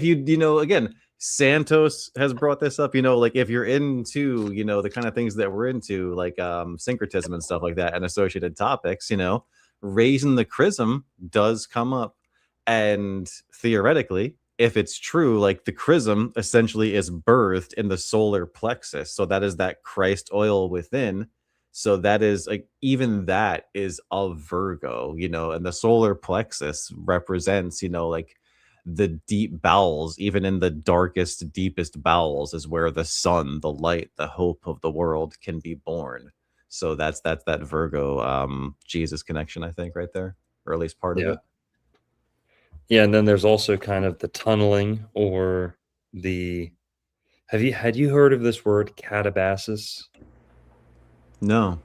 Speaker 2: you again, Santos has brought this up, like if you're into, the kind of things that we're into, like syncretism and stuff like that and associated topics, raising the chrism does come up. And theoretically, if it's true, like the chrism essentially is birthed in the solar plexus. So that is that Christ oil within. So that is like, even that is of Virgo, and the solar plexus represents, like the deep bowels. Even in the darkest, deepest bowels is where the sun, the light, the hope of the world can be born. So that's that Virgo Jesus connection, I think, right there, or at least part of
Speaker 1: yeah.
Speaker 2: it.
Speaker 1: Yeah, and then there's also kind of the tunneling, or the had you heard of this word catabasis?
Speaker 2: No.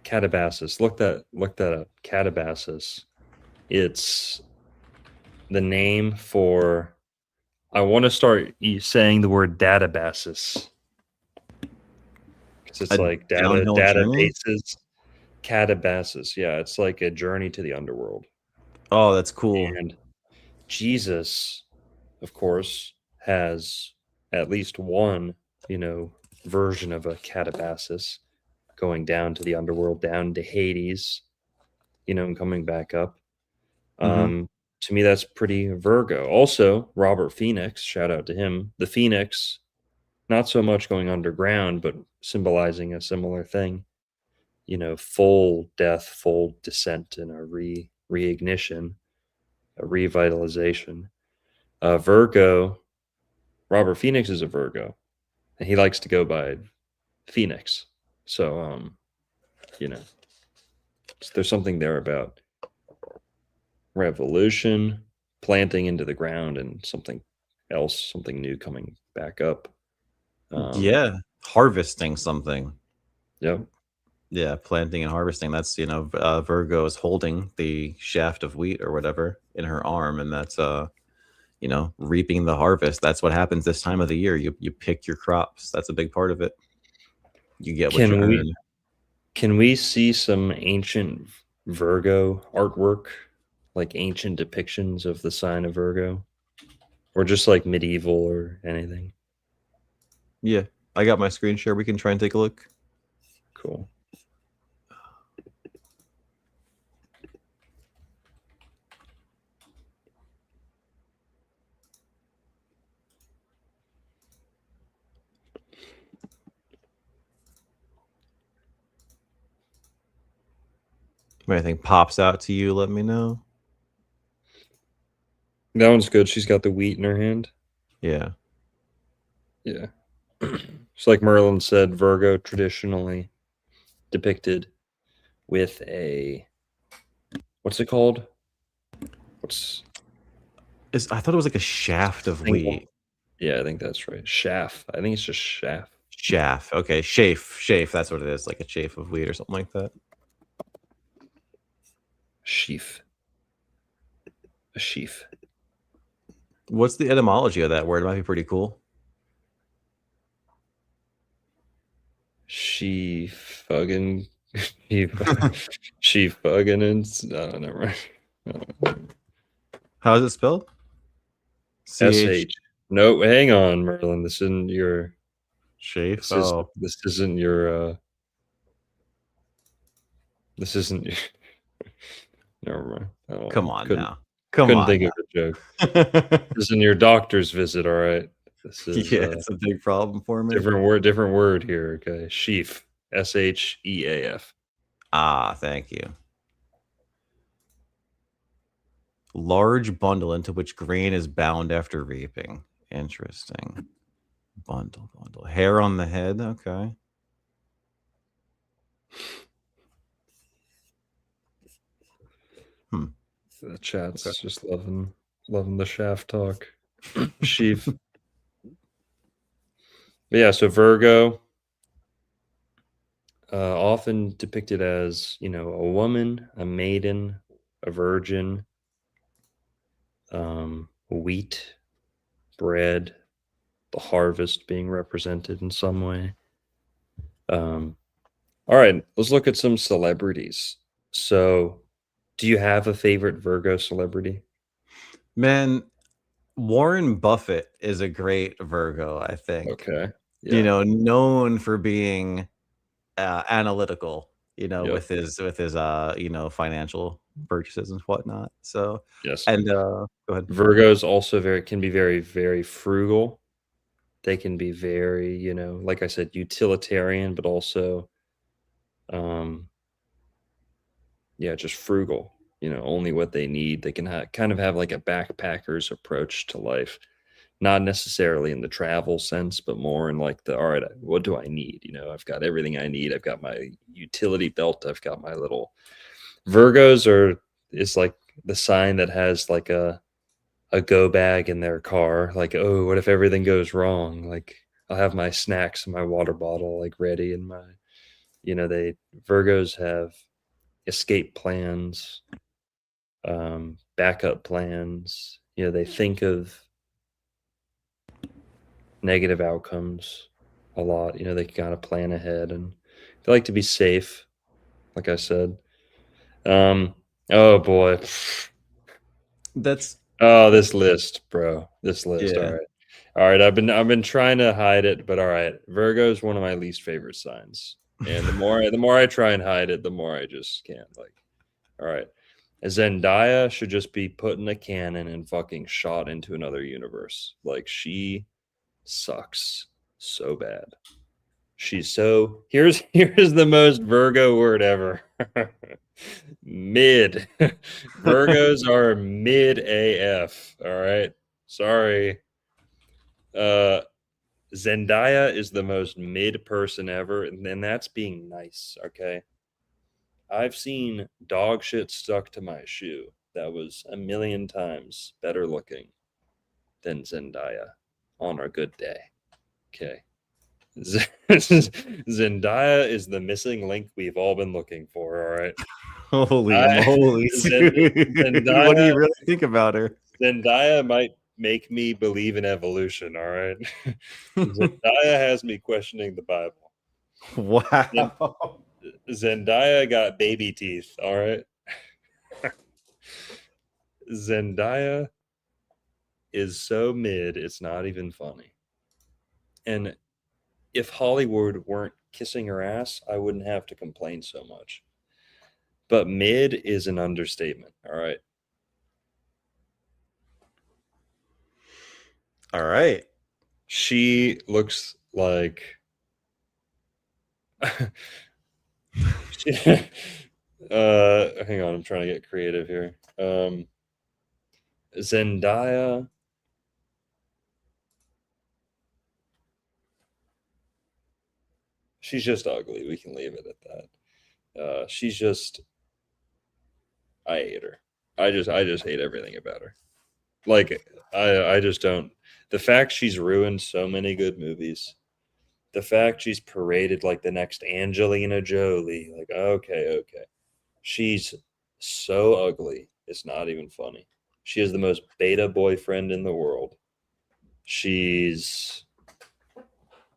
Speaker 1: Catabasis. Look that up. Catabasis. It's the name for, I want to start saying the word databasis, because it's
Speaker 2: A
Speaker 1: like
Speaker 2: downhill journey?
Speaker 1: databases. Catabasis. Yeah, it's like a journey to the underworld.
Speaker 2: Oh, that's cool.
Speaker 1: And Jesus, of course, has at least one, version of a catabasis, going down to the underworld, down to Hades, and coming back up.
Speaker 2: Mhm.
Speaker 1: To me, that's pretty Virgo. Also, Robert Phoenix, shout out to him. The Phoenix, not so much going underground, but symbolizing a similar thing. Full death, full descent, and a reignition, a revitalization. Virgo, Robert Phoenix is a Virgo, and he likes to go by Phoenix. So, there's something there about revolution, planting into the ground, and something else, something new coming back up.
Speaker 2: Yeah, harvesting something.
Speaker 1: Yep.
Speaker 2: Yeah, planting and harvesting. That's, Virgo is holding the shaft of wheat or whatever in her arm, and that's reaping the harvest. That's what happens this time of the year. You pick your crops. That's a big part of it. You get what you
Speaker 1: Can we
Speaker 2: earn.
Speaker 1: can we see some ancient Virgo artwork? like ancient depictions of the sign of Virgo, or just like medieval or anything?
Speaker 2: Yeah, I got my screen share. We can try and take a look.
Speaker 1: Cool.
Speaker 2: If anything pops out to you, let me know.
Speaker 1: That one's good. She's got the wheat in her hand.
Speaker 2: Yeah.
Speaker 1: Yeah. It's like Merlin said, Virgo traditionally depicted with a, what's it called? What's
Speaker 2: I thought it was like a shaft of
Speaker 1: single?
Speaker 2: wheat.
Speaker 1: Yeah, I think that's right. Shaft. I think it's just shaft.
Speaker 2: Shaft. Okay, chafe. That's what it is, like a chafe of wheat or something like that.
Speaker 1: Sheaf. A sheaf.
Speaker 2: What's the etymology of that word? It might be pretty cool.
Speaker 1: She fucking she fucking and no, never mind.
Speaker 2: How is it spelled? CH
Speaker 1: SH. No, hang on, Merlin. This isn't your
Speaker 2: chafe.
Speaker 1: this is
Speaker 2: Oh,
Speaker 1: this isn't your this isn't your never mind. I don't
Speaker 2: come
Speaker 1: know.
Speaker 2: on
Speaker 1: Couldn't
Speaker 2: now. Come
Speaker 1: couldn't
Speaker 2: on
Speaker 1: think
Speaker 2: now.
Speaker 1: of a joke. This isn't your doctor's visit, all right. This is
Speaker 2: Yeah, it's a big problem for me.
Speaker 1: different word here, okay. Sheaf. SHEAF.
Speaker 2: Ah, thank you. Large bundle into which grain is bound after reaping. Interesting. Bundle. Hair on the head. Okay. Hmm.
Speaker 1: The
Speaker 2: Okay.
Speaker 1: chat's just loving the shaft talk. Sheaf. But yeah, so Virgo, often depicted as, a woman, a maiden, a virgin, wheat, bread, the harvest being represented in some way. All right, let's look at some celebrities. So, do you have a favorite Virgo celebrity?
Speaker 2: Man, Warren Buffett is a great Virgo, I think.
Speaker 1: Okay. Yeah.
Speaker 2: Known for being analytical,
Speaker 1: Yep.
Speaker 2: with his financial purchases and whatnot. So,
Speaker 1: Yes.
Speaker 2: and go ahead.
Speaker 1: Virgos also can be very, very frugal. They can be very, like I said, utilitarian, but also, um, yeah, just frugal. Only what they need. They can kind of have like a backpacker's approach to life, not necessarily in the travel sense, but more in like all right, what do I need? I've got everything I need. I've got my utility belt. I've got my little Virgos is like the sign that has like a go bag in their car. Like, oh, what if everything goes wrong? Like, I'll have my snacks and my water bottle like ready, and they Virgos have escape plans, backup plans. They think of negative outcomes a lot. They kind of plan ahead, and they like to be safe, like I said. Oh boy.
Speaker 2: That's
Speaker 1: Oh, this list, bro. This list. All
Speaker 2: yeah.
Speaker 1: right. All right. I've been trying to hide it, but all right. Virgo is one of my least favorite signs. And the more I try and hide it, the more I just can't. Like, all right. Zendaya should just be put in a cannon and fucking shot into another universe. Like, she sucks so bad. Here's the most Virgo word ever. Mid. Virgos are mid AF. All right. Sorry. Uh Zendaya is the most mid person ever, and that's being nice, okay? I've seen dog shit stuck to my shoe that was a million times better looking than Zendaya on a good day. Okay. Zendaya is the missing link we've all been looking for. All right,
Speaker 2: Holy
Speaker 1: I,
Speaker 2: moly, dude. What do
Speaker 1: Zendaya
Speaker 2: you really think about her?
Speaker 1: Zendaya might make me believe in evolution. All right, Zendaya has me questioning the Bible. Zen-
Speaker 2: Wow.
Speaker 1: Zendaya got baby teeth. All right, Zendaya is so mid, it's not even funny. And if Hollywood weren't kissing her ass, I wouldn't have to complain so much. But mid is an understatement. All right.
Speaker 2: All right.
Speaker 1: She looks like hang on, I'm trying to get creative here. Zendaya. She's just ugly. We can leave it at that. She's just I hate her. I just hate everything about her. Like I just don't. The fact she's ruined so many good movies. The fact she's paraded like the next Angelina Jolie. Like okay. She's so ugly. It's not even funny. She is the most beta boyfriend in the world. She's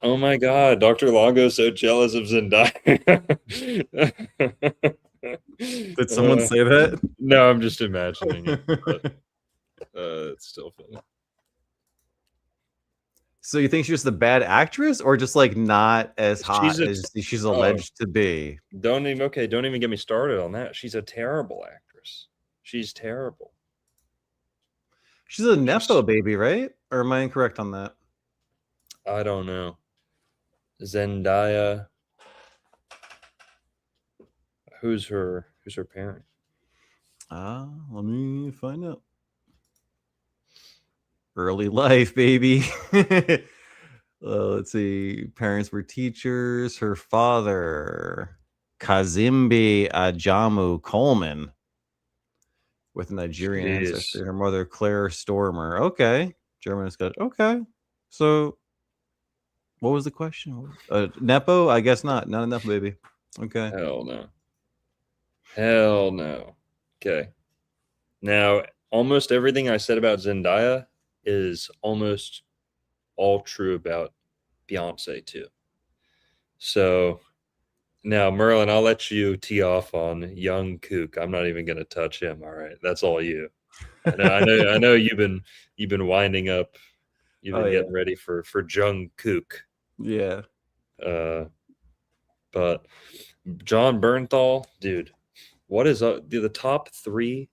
Speaker 1: oh my god, Dr. Longo's so jealous of Zendaya.
Speaker 2: Did someone say that?
Speaker 1: No, I'm just imagining it. But, it's still funny.
Speaker 2: So you think she's just a bad actress, or just like not as hot
Speaker 1: She's a
Speaker 2: as she's alleged to be?
Speaker 1: don't even get me started on that. She's a terrible actress. She's terrible.
Speaker 2: She's a nepo baby, right? Or am I incorrect on that?
Speaker 1: I don't know. Zendaya. Who's her parent?
Speaker 2: Let me find out. Early life, baby. Let's see. Parents were teachers. Her father, Kazimbi Ajamu Coleman, with a Nigerian ancestry. Her mother, Claire Stormer. Okay. German Scottish. Okay. So, what was the question? Nepo? I guess not. Not enough, baby. Okay.
Speaker 1: Hell no. Hell no. Okay. Now, almost everything I said about Zendaya is almost all true about Beyonce too. So now, Merlin, I'll let you tee off on young Kook. I'm not even going to touch him. All right, that's all you. I know you've been winding up. You've been getting ready for Jung Kook.
Speaker 2: Yeah.
Speaker 1: But John Bernthal, dude, what is up? The top 3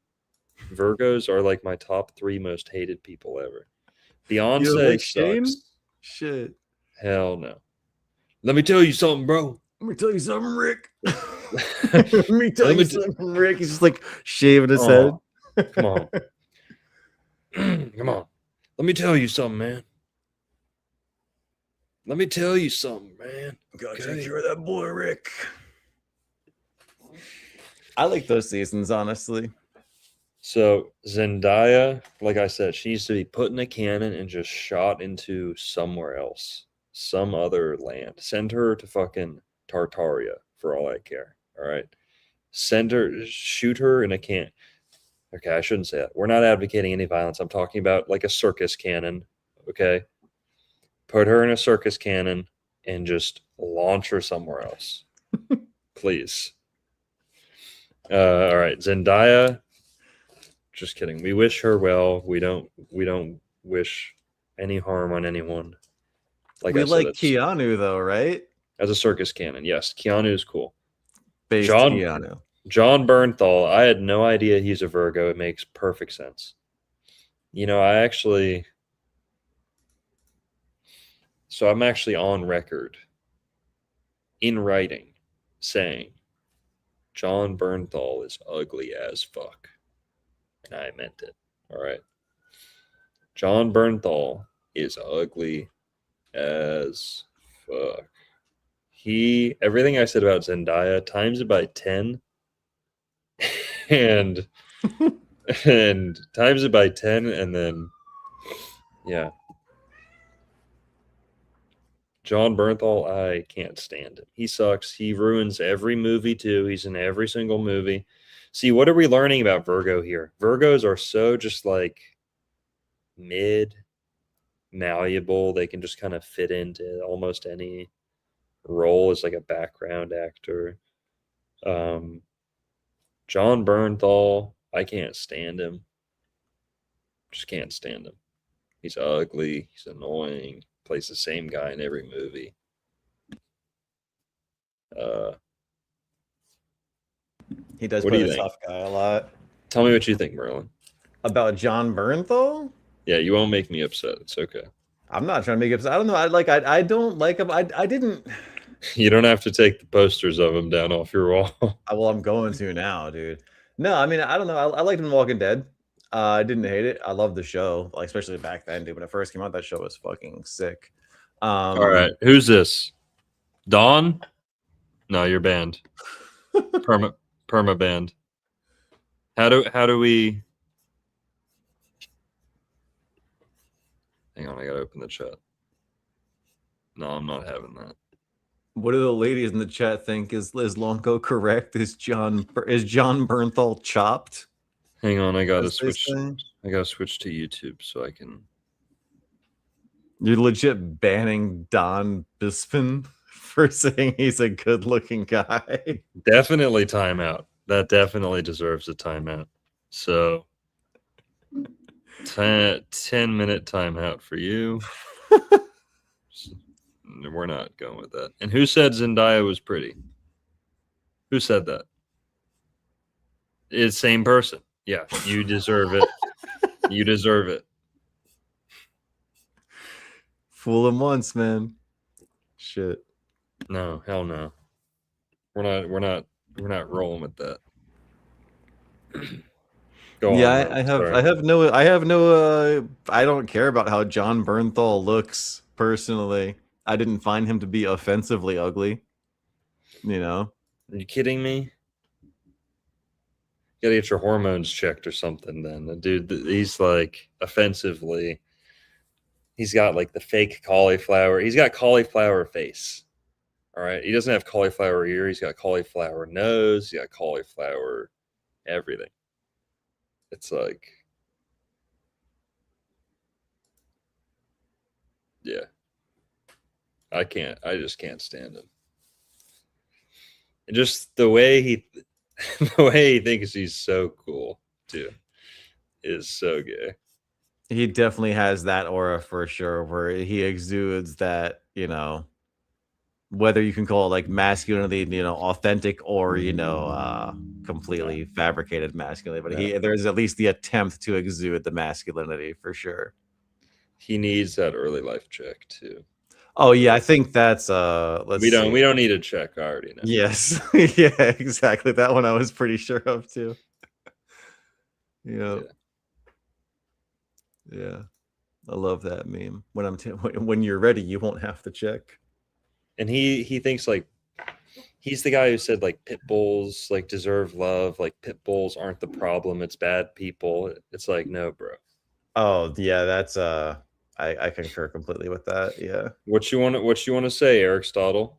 Speaker 1: Virgos are like my top 3 most hated people ever. Beyonce sucks.
Speaker 2: Shit.
Speaker 1: Hell no. Let me tell you something, bro.
Speaker 2: Let me tell you something, Rick. Let me tell you something, Rick. He's just like shaving his head.
Speaker 1: Come on. Come on. Let me tell you something, man. Let me tell you something, man.
Speaker 2: Gotta take care of that boy, Rick. I like those seasons, honestly.
Speaker 1: So Zendaya, like I said, she needs to be put in a cannon and just shot into somewhere else, some other land. Send her to fucking Tartaria for all I care. All right, shoot her in a can. Okay, I shouldn't say that. We're not advocating any violence. I'm talking about like a circus cannon. Okay, put her in a circus cannon and just launch her somewhere else, please. All right, Zendaya. Just kidding. We wish her well. We don't wish any harm on anyone.
Speaker 2: Like we like Keanu though, right?
Speaker 1: As a circus cannon, yes. Keanu is cool.
Speaker 2: Keanu.
Speaker 1: John Bernthal. I had no idea he's a Virgo. It makes perfect sense. You know, I'm actually on record in writing saying John Bernthal is ugly as fuck. And I meant it. All right. John Bernthal is ugly as fuck. Everything I said about Zendaya times it by 10 and times it by 10 and then yeah. John Bernthal, I can't stand him. He sucks. He ruins every movie too. He's in every single movie. See, what are we learning about Virgo here? Virgos are so just like mid, malleable. They can just kind of fit into almost any role as like a background actor. John Bernthal, I can't stand him. Just can't stand him. He's ugly. He's annoying. Plays the same guy in every movie.
Speaker 2: He does
Speaker 1: What do
Speaker 2: play
Speaker 1: you
Speaker 2: the
Speaker 1: think?
Speaker 2: tough guy a lot.
Speaker 1: Tell me what you think, Merlin.
Speaker 2: About John Bernthal?
Speaker 1: Yeah, you won't make me upset. It's okay.
Speaker 2: I'm not trying to make it. I don't know. I don't like him. I didn't.
Speaker 1: You don't have to take the posters of him down off your wall.
Speaker 2: Well, I'm going to now, dude. No, I mean, I don't know. I liked him in Walking Dead. I didn't hate it. I loved the show, like especially back then, dude. When it first came out, that show was fucking sick.
Speaker 1: All right, who's this? Dawn? No, you're banned. Perma banned. How do we? Hang on, I gotta open the chat. No, I'm not having that.
Speaker 2: What do the ladies in the chat think? Is Longo correct? Is John Bernthal chopped?
Speaker 1: Hang on, I gotta switch. I gotta switch to YouTube so I can.
Speaker 2: You're legit banning Don Bispin for saying he's a good-looking guy.
Speaker 1: Definitely timeout. That definitely deserves a timeout. So 10-minute timeout for you. We're not going with that. And who said Zendaya was pretty? Who said that? It's same person. Yeah, you deserve it. You deserve it.
Speaker 2: Fool him once, man. Shit.
Speaker 1: No, hell no. We're not rolling with that. Go
Speaker 2: yeah,
Speaker 1: on,
Speaker 2: I have no I don't care about how John Bernthal looks personally. I didn't find him to be offensively ugly. You know?
Speaker 1: Are you kidding me? You gotta get your hormones checked or something then. The dude, he's like offensively. He's got like the fake cauliflower. He's got cauliflower face. All right. He doesn't have cauliflower ear. He's got cauliflower nose. He got cauliflower everything. It's like, yeah. I just can't stand him. And just the way he thinks he's so cool too is so gay.
Speaker 2: He definitely has that aura for sure, where he exudes that, you know, whether you can call it like masculinity, you know, authentic or, you know, completely fabricated masculinity. But there's at least the attempt to exude the masculinity for sure.
Speaker 1: He needs that early life check too.
Speaker 2: Oh yeah, I think that's
Speaker 1: we don't need a check. I already know.
Speaker 2: Yes. Yeah, exactly. That one I was pretty sure of too. Yeah. I love that meme. When you're ready, you won't have to check.
Speaker 1: And he thinks like he's the guy who said like pit bulls like deserve love, like pit bulls aren't the problem, it's bad people. It's like, no, bro.
Speaker 2: Oh yeah, that's I concur completely with that. Yeah.
Speaker 1: What you want to say, Aristotle?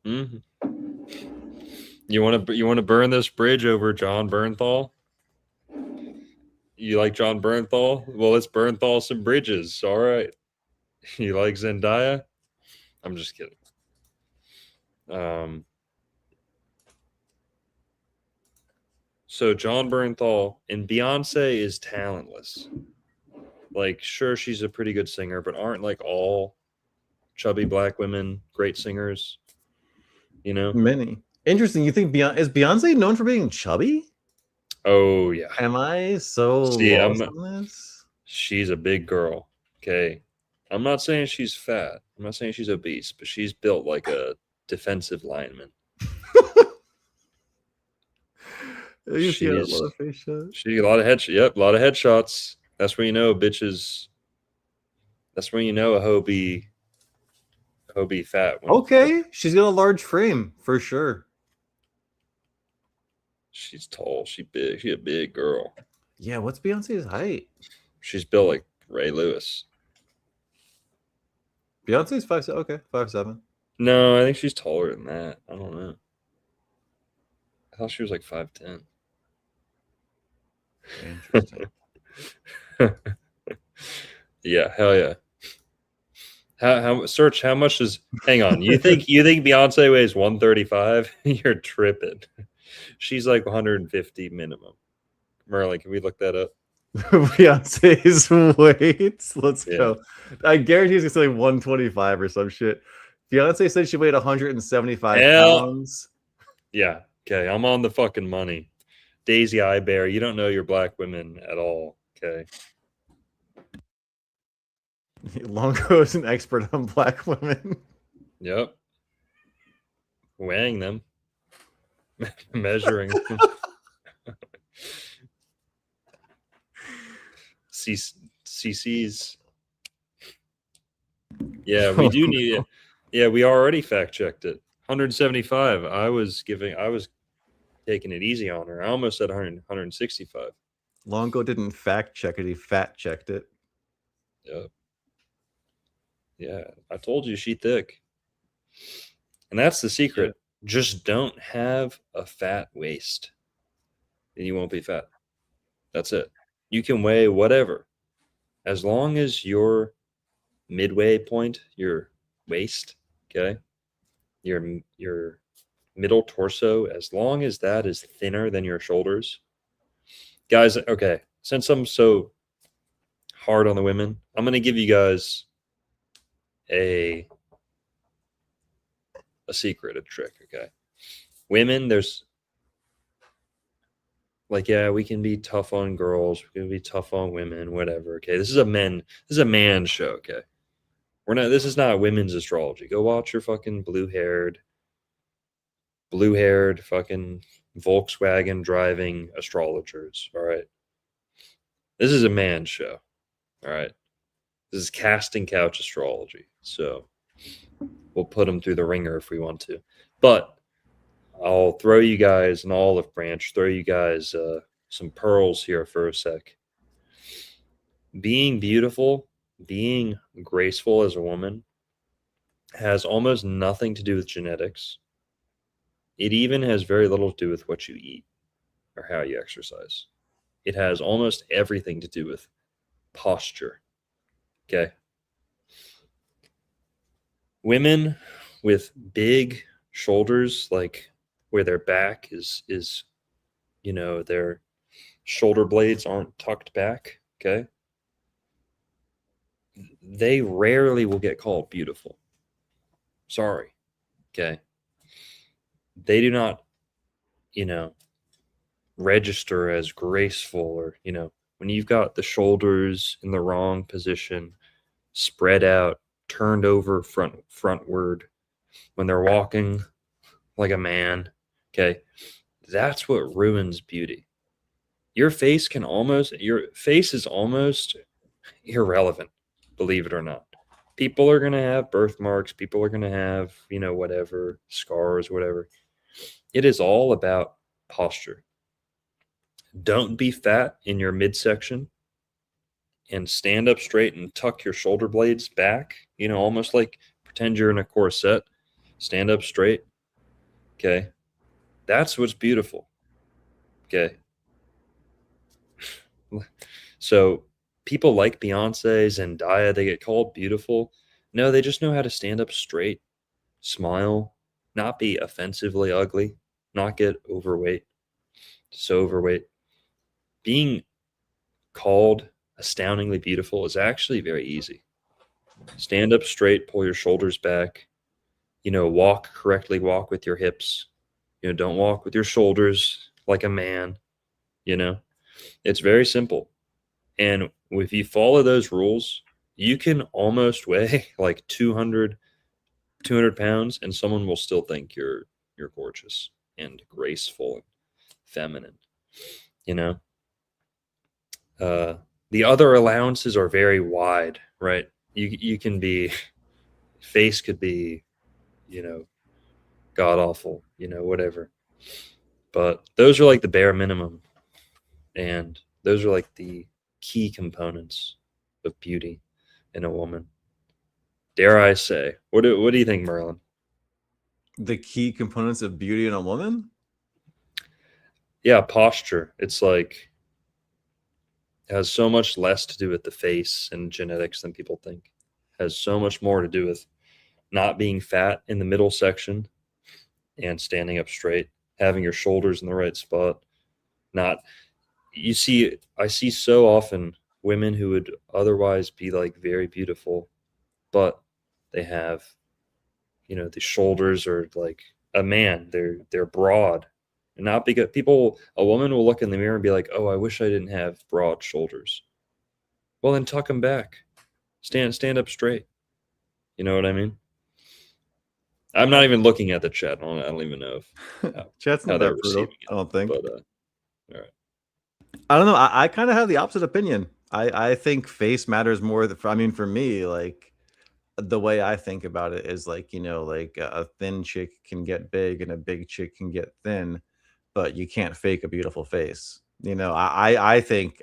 Speaker 1: Mm-hmm. You want to burn this bridge over John Bernthal? You like John Bernthal? Well, let's Bernthal some bridges. All right. You like Zendaya? I'm just kidding. So John Bernthal and Beyonce is talentless. Like, sure, she's a pretty good singer, but aren't like all chubby black women great singers? You know,
Speaker 2: many. Interesting. You think is Beyonce known for being chubby?
Speaker 1: Oh yeah.
Speaker 2: Am I so lost on this?
Speaker 1: She's a big girl. Okay, I'm not saying she's fat. I'm not saying she's obese, but she's built like a defensive lineman.
Speaker 2: She got a lot of face shots.
Speaker 1: She got a lot of headshots. Yep, a lot of headshots. That's when you know bitches. That's when you know a hoe be fat.
Speaker 2: Okay, she's got a large frame for sure.
Speaker 1: She's tall. She's big. She's a big girl.
Speaker 2: Yeah, what's Beyonce's height?
Speaker 1: She's built like Ray Lewis.
Speaker 2: Beyonce's 5'7". Okay, 5'7".
Speaker 1: No, I think she's taller than that. I don't know. I thought she was like 5'10".
Speaker 2: Interesting.
Speaker 1: Yeah, hell yeah. How search how much is hang on. You think Beyonce weighs 135? You're tripping. She's like 150 minimum. Merlin, can we look that up?
Speaker 2: Beyonce's weight. Let's
Speaker 1: Yeah.
Speaker 2: go. I guarantee it's gonna say 125 or some shit. Beyonce said she weighed 175
Speaker 1: Hell
Speaker 2: pounds.
Speaker 1: yeah. Okay, I'm on the fucking money. Daisy Eye Bear, you don't know your black women at all. Okay.
Speaker 2: Longo is an expert on black women.
Speaker 1: Yep. Weighing them, measuring them. CCs. Yeah, we do need it. Yeah, we already fact checked it. 175. I was taking it easy on her. I almost said 100, 165.
Speaker 2: Longo didn't fact check it, he fat checked it.
Speaker 1: Yep. Yeah, I told you she thick. And that's the secret. Just don't have a fat waist. And you won't be fat. That's it. You can weigh whatever. As long as your midway point, your waist, okay? Your middle torso, as long as that is thinner than your shoulders. Guys, okay, since I'm so hard on the women, I'm going to give you guys a secret, a trick, okay? Women, there's like, yeah, we can be tough on girls, we can be tough on women, whatever. Okay, this is a man show. Okay, we're not. This is not women's astrology. Go watch your fucking blue haired fucking Volkswagen driving astrologers. All right, this is a man show. All right, this is casting couch astrology. So we'll put them through the ringer if we want to, but I'll throw you guys an olive branch. Throw you guys some pearls here for a sec. Being beautiful, being graceful as a woman has almost nothing to do with genetics. It even has very little to do with what you eat or how you exercise. It has almost everything to do with posture. Okay. Women with big shoulders, like where their back is their shoulder blades aren't tucked back, okay? They rarely will get called beautiful. Sorry. Okay. They do not, you know, register as graceful or, when you've got the shoulders in the wrong position, spread out, turned over frontward, when they're walking like a man, okay? That's what ruins beauty. Your face is almost irrelevant, believe it or not. People are going to have birthmarks, people are going to have, whatever, scars, whatever. It is all about posture. Don't be fat in your midsection and stand up straight and tuck your shoulder blades back, almost like pretend you're in a corset. Stand up straight. Okay. That's what's beautiful. Okay. So people like Beyonce, Zendaya, they get called beautiful. No, they just know how to stand up straight, smile, not be offensively ugly, not get overweight, so overweight. Being called astoundingly beautiful is actually very easy. Stand up straight, pull your shoulders back, walk correctly, walk with your hips, don't walk with your shoulders like a man, you know, it's very simple. And if you follow those rules, you can almost weigh like 200 pounds and someone will still think you're gorgeous and graceful and feminine, you know. The other allowances are very wide, right? You can be face could be, god awful, whatever. But those are like the bare minimum, and those are like the key components of beauty in a woman. Dare I say? What do you think, Merlin?
Speaker 2: The key components of beauty in a woman?
Speaker 1: Yeah, posture. It's like it has so much less to do with the face and genetics than people think. It has so much more to do with not being fat in the middle section and standing up straight, having your shoulders in the right spot, not I see so often women who would otherwise be like very beautiful, but they have, the shoulders are like a man. They're broad. And not because a woman will look in the mirror and be like, "Oh, I wish I didn't have broad shoulders." Well, then tuck them back. Stand up straight. You know what I mean? I'm not even looking at the chat. I don't even know how,
Speaker 2: Chat's
Speaker 1: how
Speaker 2: not
Speaker 1: they're
Speaker 2: that brutal,
Speaker 1: receiving
Speaker 2: I
Speaker 1: it.
Speaker 2: don't think.
Speaker 1: But all right.
Speaker 2: I don't know. I kind of have the opposite opinion. I think face matters more. I mean, for me, like the way I think about it is like, like a thin chick can get big and a big chick can get thin, but you can't fake a beautiful face. I think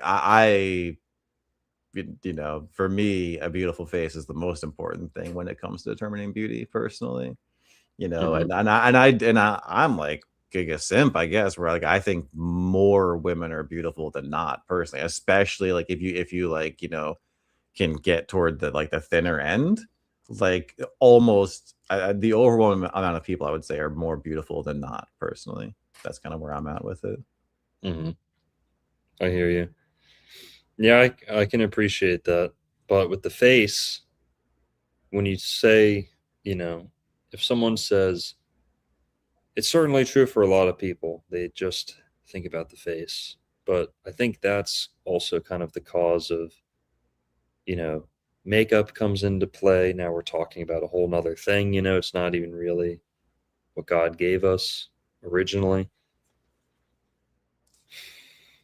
Speaker 2: for me, a beautiful face is the most important thing when it comes to determining beauty personally.
Speaker 1: Mhm.
Speaker 2: I'm like giga simp, I guess, where like I think more women are beautiful than not personally, especially like if you like, can get toward the thinner end, like almost the overwhelming amount of people I would say are more beautiful than not personally. That's kind of where I'm at with it.
Speaker 1: Mhm. I hear you. Yeah, I can appreciate that. But with the face, when you say, you know, if someone says, it's certainly true for a lot of people, they just think about the face. But I think that's also kind of the cause of, you know, makeup comes into play. Now we're talking about a whole nother thing, it's not even really what God gave us originally.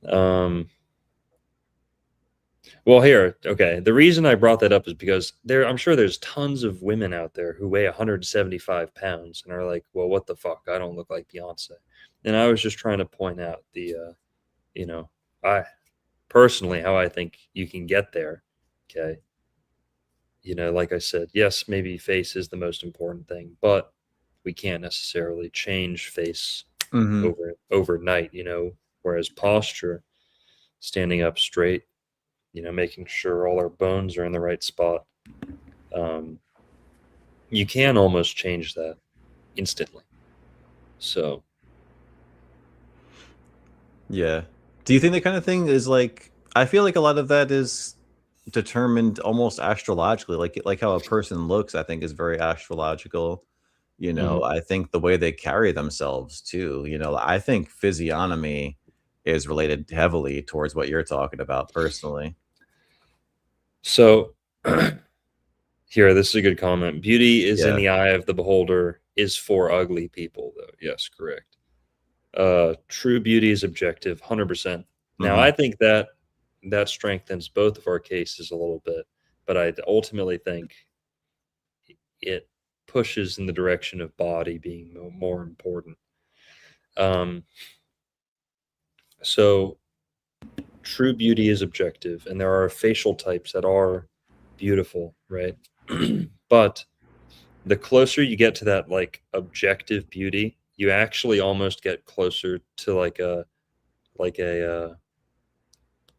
Speaker 1: Um, Well, here, okay. The reason I brought that up is because I'm sure there's tons of women out there who weigh 175 pounds and are like, "Well, what the fuck? I don't look like Beyonce." And I was just trying to point out you know, I personally how I think you can get there. Okay, like I said, yes, maybe face is the most important thing, but we can't necessarily change face
Speaker 2: Hmm.
Speaker 1: overnight. Whereas posture, standing up straight, making sure all our bones are in the right spot. Um, you can almost change that instantly. So,
Speaker 2: Yeah. Do you think that kind of thing is like? I feel like a lot of that is determined almost astrologically, like how a person looks. I think is very astrological.
Speaker 1: mhm.
Speaker 2: I think the way they carry themselves too. I think physiognomy is related heavily towards what you're talking about personally.
Speaker 1: So here, this is a good comment. Beauty is in
Speaker 2: Yeah.
Speaker 1: the eye of the beholder, is for ugly people, though. Yes, correct. True beauty is objective, 100%. Now,
Speaker 2: Hmm.
Speaker 1: I think that strengthens both of our cases a little bit, but I ultimately think it pushes in the direction of body being more important. Um, so true beauty is objective, and there are facial types that are beautiful, right? But the closer you get to that like objective beauty, you actually almost get closer to like a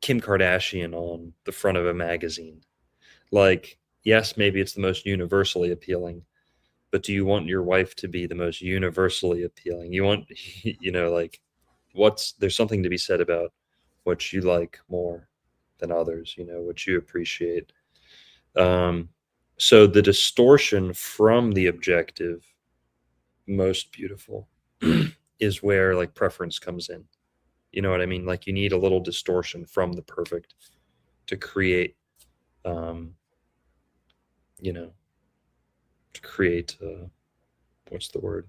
Speaker 1: Kim Kardashian on the front of a magazine. Like, yes, maybe it's the most universally appealing, but do you want your wife to be the most universally appealing? You want, like, there's something to be said about what you like more than others, what you appreciate. Um, so the distortion from the objective, most beautiful, is where like preference comes in. You know what I mean? Like you need a little distortion from the perfect to create, um, you know, to create, what's the word?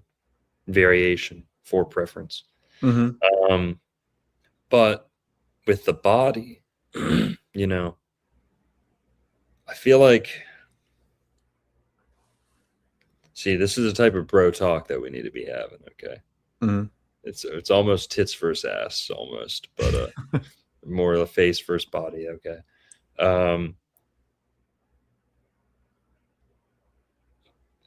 Speaker 1: Variation for preference.
Speaker 2: Hmm.
Speaker 1: Um, but with the body, you know, I feel like, see, this is a type of bro talk that we need to be having. Okay,
Speaker 2: Hmm.
Speaker 1: it's almost tits versus ass, almost, but more of a face versus body. Okay, um,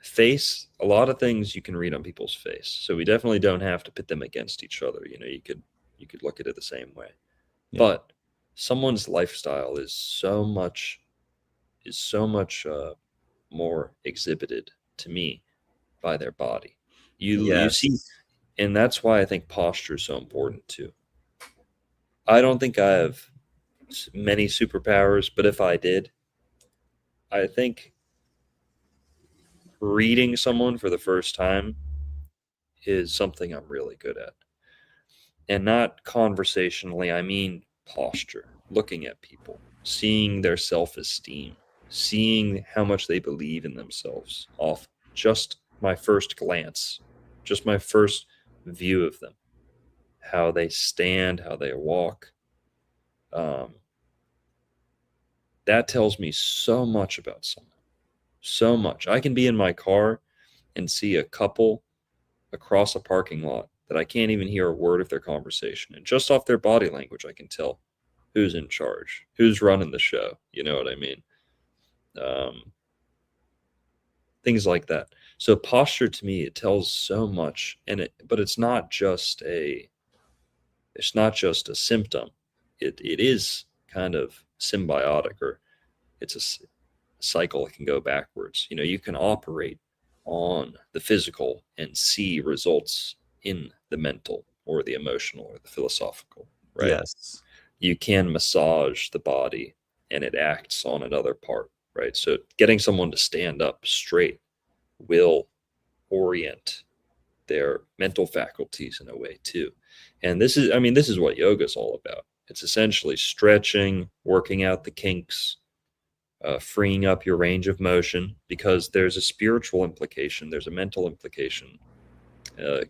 Speaker 1: face. A lot of things you can read on people's face, so we definitely don't have to pit them against each other. You could look at it the same way,
Speaker 2: Yeah.
Speaker 1: but someone's lifestyle is so much more exhibited to me by their body. You see,
Speaker 2: Yes.
Speaker 1: and that's why I think posture is so important too. I don't think I have many superpowers, but if I did, I think reading someone for the first time is something I'm really good at. And not conversationally, I mean posture, looking at people, seeing their self esteem, seeing how much they believe in themselves off just my first glance, just my first view of them, how they stand, how they walk. Um, that tells me so much about someone. So much. I can be in my car and see a couple across a parking lot that I can't even hear a word of their conversation. And just off their body language, I can tell who's in charge, who's running the show. You know what I mean? Um, things like that. So posture to me, it tells so much, but it's not just a symptom. It is kind of symbiotic, or it's a cycle that can go backwards. You know, you can operate on the physical and see results in the mental or the emotional or the philosophical, right?
Speaker 2: Yes.
Speaker 1: You can massage the body and it acts on another part, right? So getting someone to stand up straight will orient their mental faculties in a way too. And this is what yoga is all about. It's essentially stretching, working out the kinks, freeing up your range of motion, because there's a spiritual implication, there's a mental implication, uh,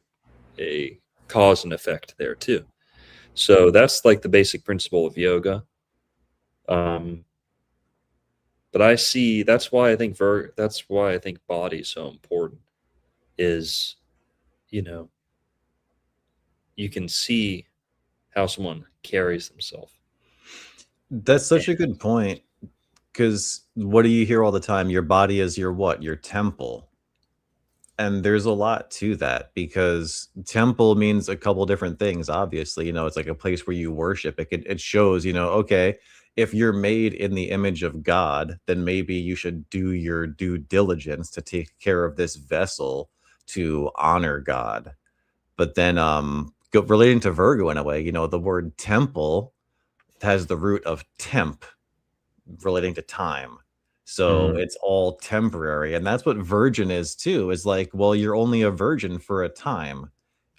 Speaker 1: a cause and effect there too. So that's like the basic principle of yoga. Um, but I see that's why I think body is so important. Is, you know, you can see how someone carries themselves.
Speaker 2: That's such a good point. Because what do you hear all the time? Your body is your what? Your temple. And there's a lot to that because temple means a couple different things. Obviously, it's like a place where you worship. It shows, okay, if you're made in the image of God, then maybe you should do your due diligence to take care of this vessel to honor God. But then, relating to Virgo in a way, the word temple has the root of temp, relating to time. So
Speaker 1: Mm.
Speaker 2: it's all temporary. And that's what virgin is too, is like, well, you're only a virgin for a time.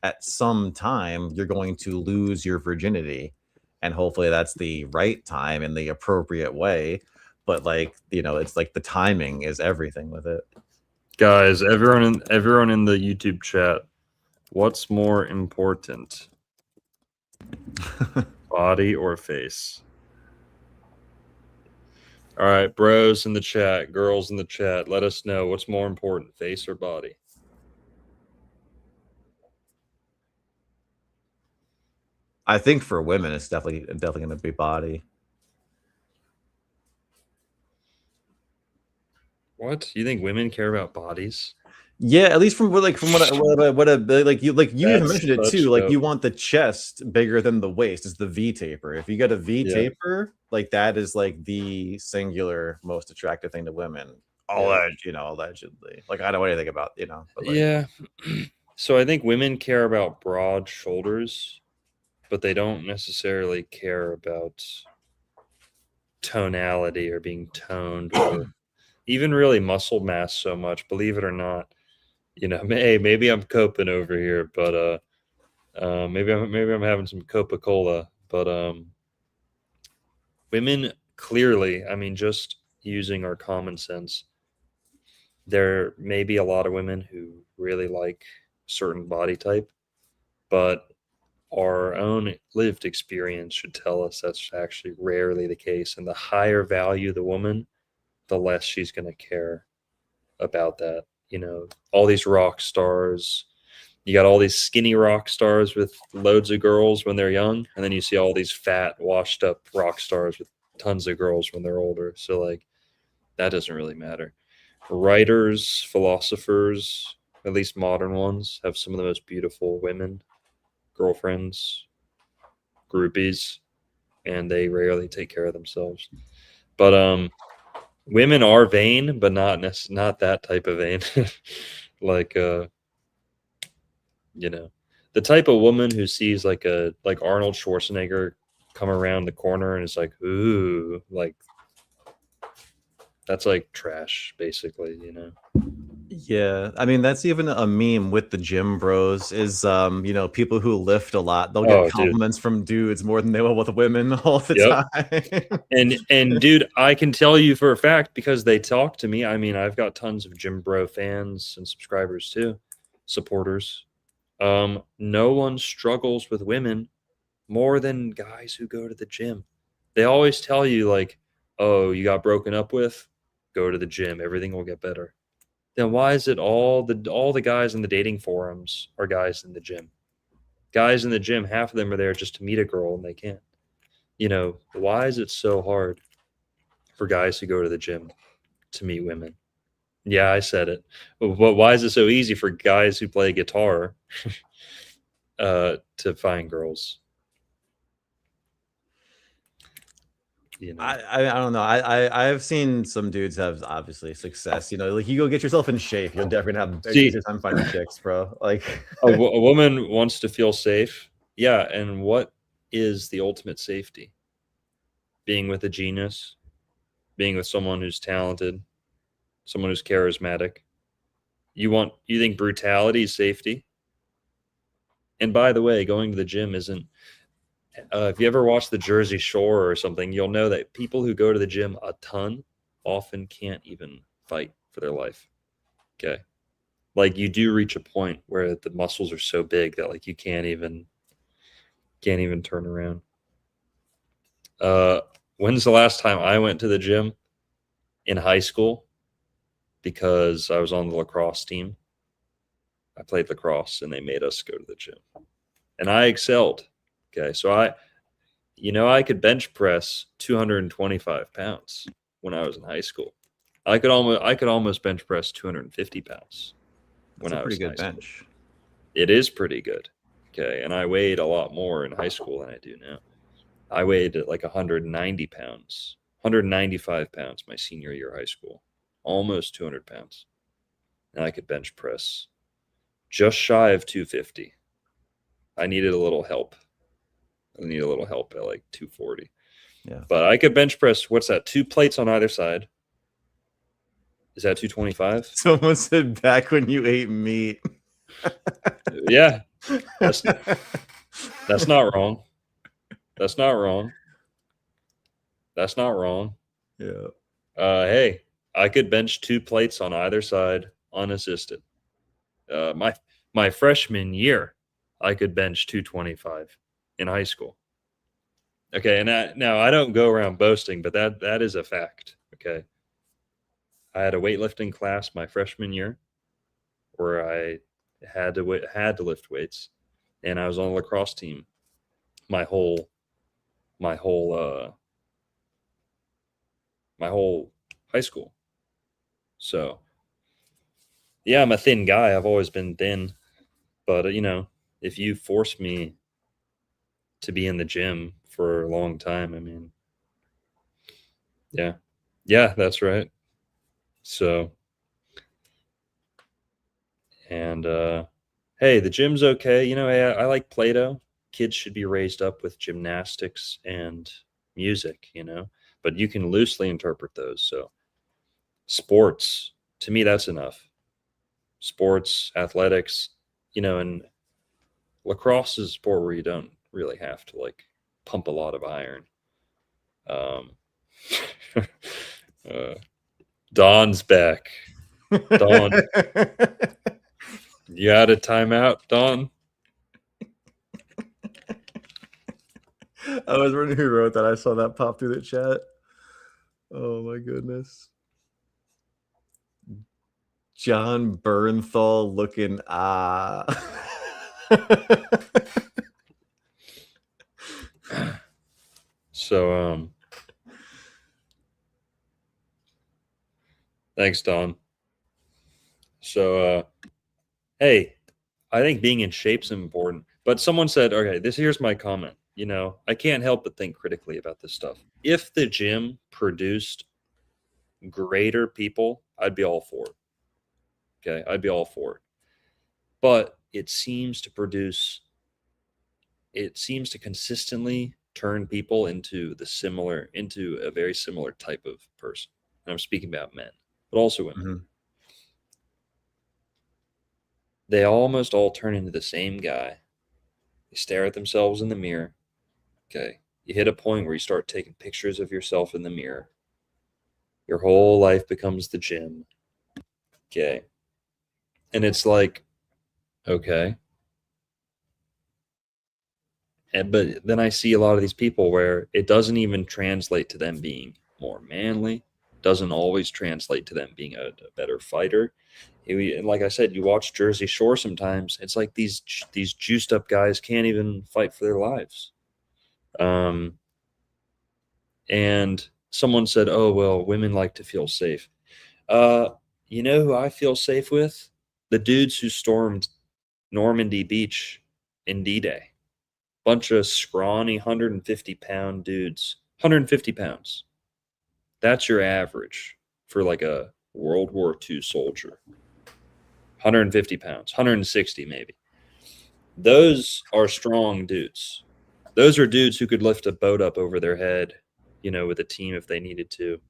Speaker 2: At some time, you're going to lose your virginity. And hopefully that's the right time in the appropriate way. But like, it's like the timing is everything with it.
Speaker 1: Guys, everyone in the YouTube chat, what's more important, body or face? All right, bros in the chat, girls in the chat, let us know what's more important, face or body.
Speaker 2: I think for women, it's definitely going to be body.
Speaker 1: What? You think women care about bodies?
Speaker 2: Yeah, at least from like you even
Speaker 1: That's
Speaker 2: mentioned it too.
Speaker 1: such
Speaker 2: Like
Speaker 1: a
Speaker 2: you want the chest bigger than the waist. It's the V taper. If you get a V
Speaker 1: yeah,
Speaker 2: taper, like that is like the singular most attractive thing to women.
Speaker 1: yeah.
Speaker 2: Allegedly. Like I don't know anything about, but like
Speaker 1: Yeah. So I think women care about broad shoulders, but they don't necessarily care about tonality or being toned or even really muscle mass so much, believe it or not. You know, hey, maybe I'm coping over here, but maybe I'm having some Coca-Cola, but women clearly, I mean, just using our common sense, there may be a lot of women who really like certain body type, but our own lived experience should tell us that's actually rarely the case. And the higher value the woman, the less she's going to care about that. You know, all these rock stars, you got all these skinny rock stars with loads of girls when they're young, and then you see all these fat, washed up rock stars with tons of girls when they're older. So, like, that doesn't really matter. Writers, philosophers, at least modern ones, have some of the most beautiful women, girlfriends, groupies, and they rarely take care of themselves. But women are vain, but not that type of vain. like you know, the type of woman who sees like Arnold Schwarzenegger come around the corner and it's like, ooh, like that's like trash, basically, you know.
Speaker 2: Yeah, I mean that's even a meme with the gym bros is people who lift a lot, they'll get
Speaker 1: Oh, dude.
Speaker 2: compliments from dudes more than they will with women all the
Speaker 1: Yep.
Speaker 2: time.
Speaker 1: And dude, I can tell you for a fact because they talk to me. I mean, I've got tons of Gym Bro fans and subscribers too, supporters. No one struggles with women more than guys who go to the gym. They always tell you like, "Oh, you got broken up with? Go to the gym. Everything will get better." Then why is it all the guys in the dating forums are guys in the gym? Guys in the gym, half of them are there just to meet a girl and they can't. You know, why is it so hard for guys who go to the gym to meet women? Yeah, I said it. But why is it so easy for guys who play guitar to find girls? You know.
Speaker 2: I don't know. I've seen some dudes have obviously success. Like you go get yourself in shape, you'll definitely have an
Speaker 1: See,
Speaker 2: easier time finding chicks, bro. Like
Speaker 1: a woman wants to feel safe. Yeah, and what is the ultimate safety? Being with a genius, being with someone who's talented, someone who's charismatic. You think brutality is safety? And by the way, going to the gym isn't. If you ever watch the Jersey Shore or something, you'll know that people who go to the gym a ton often can't even fight for their life. Okay, like you do reach a point where the muscles are so big that like you can't even turn around. When's the last time I went to the gym? In high school, because I was on the lacrosse team. I played lacrosse and they made us go to the gym. And I excelled. Okay. So I could bench press 225 pounds when I was in high school. I could almost bench press 250 pounds
Speaker 2: that's
Speaker 1: when
Speaker 2: a
Speaker 1: I
Speaker 2: pretty
Speaker 1: was in
Speaker 2: good
Speaker 1: high school.
Speaker 2: bench.
Speaker 1: It is pretty good. Okay. And I weighed a lot more in high school than I do now. I weighed like 190 pounds, 195 pounds my senior year of high school, almost 200 pounds. And I could bench press just shy of 250. I needed a little help. I need a little help at like 240.
Speaker 2: Yeah.
Speaker 1: But I could bench press, what's that? 2 plates on either side. Is that 225?
Speaker 2: Someone said back when you ate meat.
Speaker 1: Yeah. That's not wrong. That's not wrong. That's not wrong.
Speaker 2: Yeah.
Speaker 1: Hey, I could bench 2 plates on either side unassisted. My freshman year, I could bench 225 in high school. Okay, and now I don't go around boasting, but that is a fact. Okay, I had a weightlifting class my freshman year where I had to lift weights, and I was on the lacrosse team my whole my whole my whole high school. So yeah, I'm a thin guy. I've always been thin, but if you force me to be in the gym for a long time, I mean, yeah, yeah, that's right. So and hey, the gym's okay. Hey, I like Play-Doh. Kids should be raised up with gymnastics and music, but you can loosely interpret those. So sports, to me, that's enough. Sports, athletics, and lacrosse is a sport where you don't really have to like pump a lot of iron. Um, uh, Don's back. Don, you had a timeout, Don?
Speaker 2: I was wondering who wrote that. I saw that pop through the chat. Oh my goodness. John Bernthal looking
Speaker 1: So thanks, Don. So hey, I think being in shape's important. But someone said, okay, here's my comment. I can't help but think critically about this stuff. If the gym produced greater people, I'd be all for it. Okay, I'd be all for it. But it seems to consistently turn people into a very similar type of person. And I'm speaking about men, but also women.
Speaker 2: Mhm.
Speaker 1: They almost all turn into the same guy. They stare at themselves in the mirror. Okay. You hit a point where you start taking pictures of yourself in the mirror. Your whole life becomes the gym. Okay. And it's like, okay. But then I see a lot of these people where it doesn't even translate to them being more manly, doesn't always translate to them being a better fighter. And like I said, you watch Jersey Shore sometimes. It's like these juiced up guys can't even fight for their lives. Um, and someone said, "Oh well, women like to feel safe." Uh, you know who I feel safe with? The dudes who stormed Normandy Beach in D-Day. Bunch of scrawny 150-pound dudes. 150 pounds. That's your average for like a World War II soldier. 150 pounds, 160 maybe. Those are strong dudes. Those are dudes who could lift a boat up over their head, with a team if they needed to,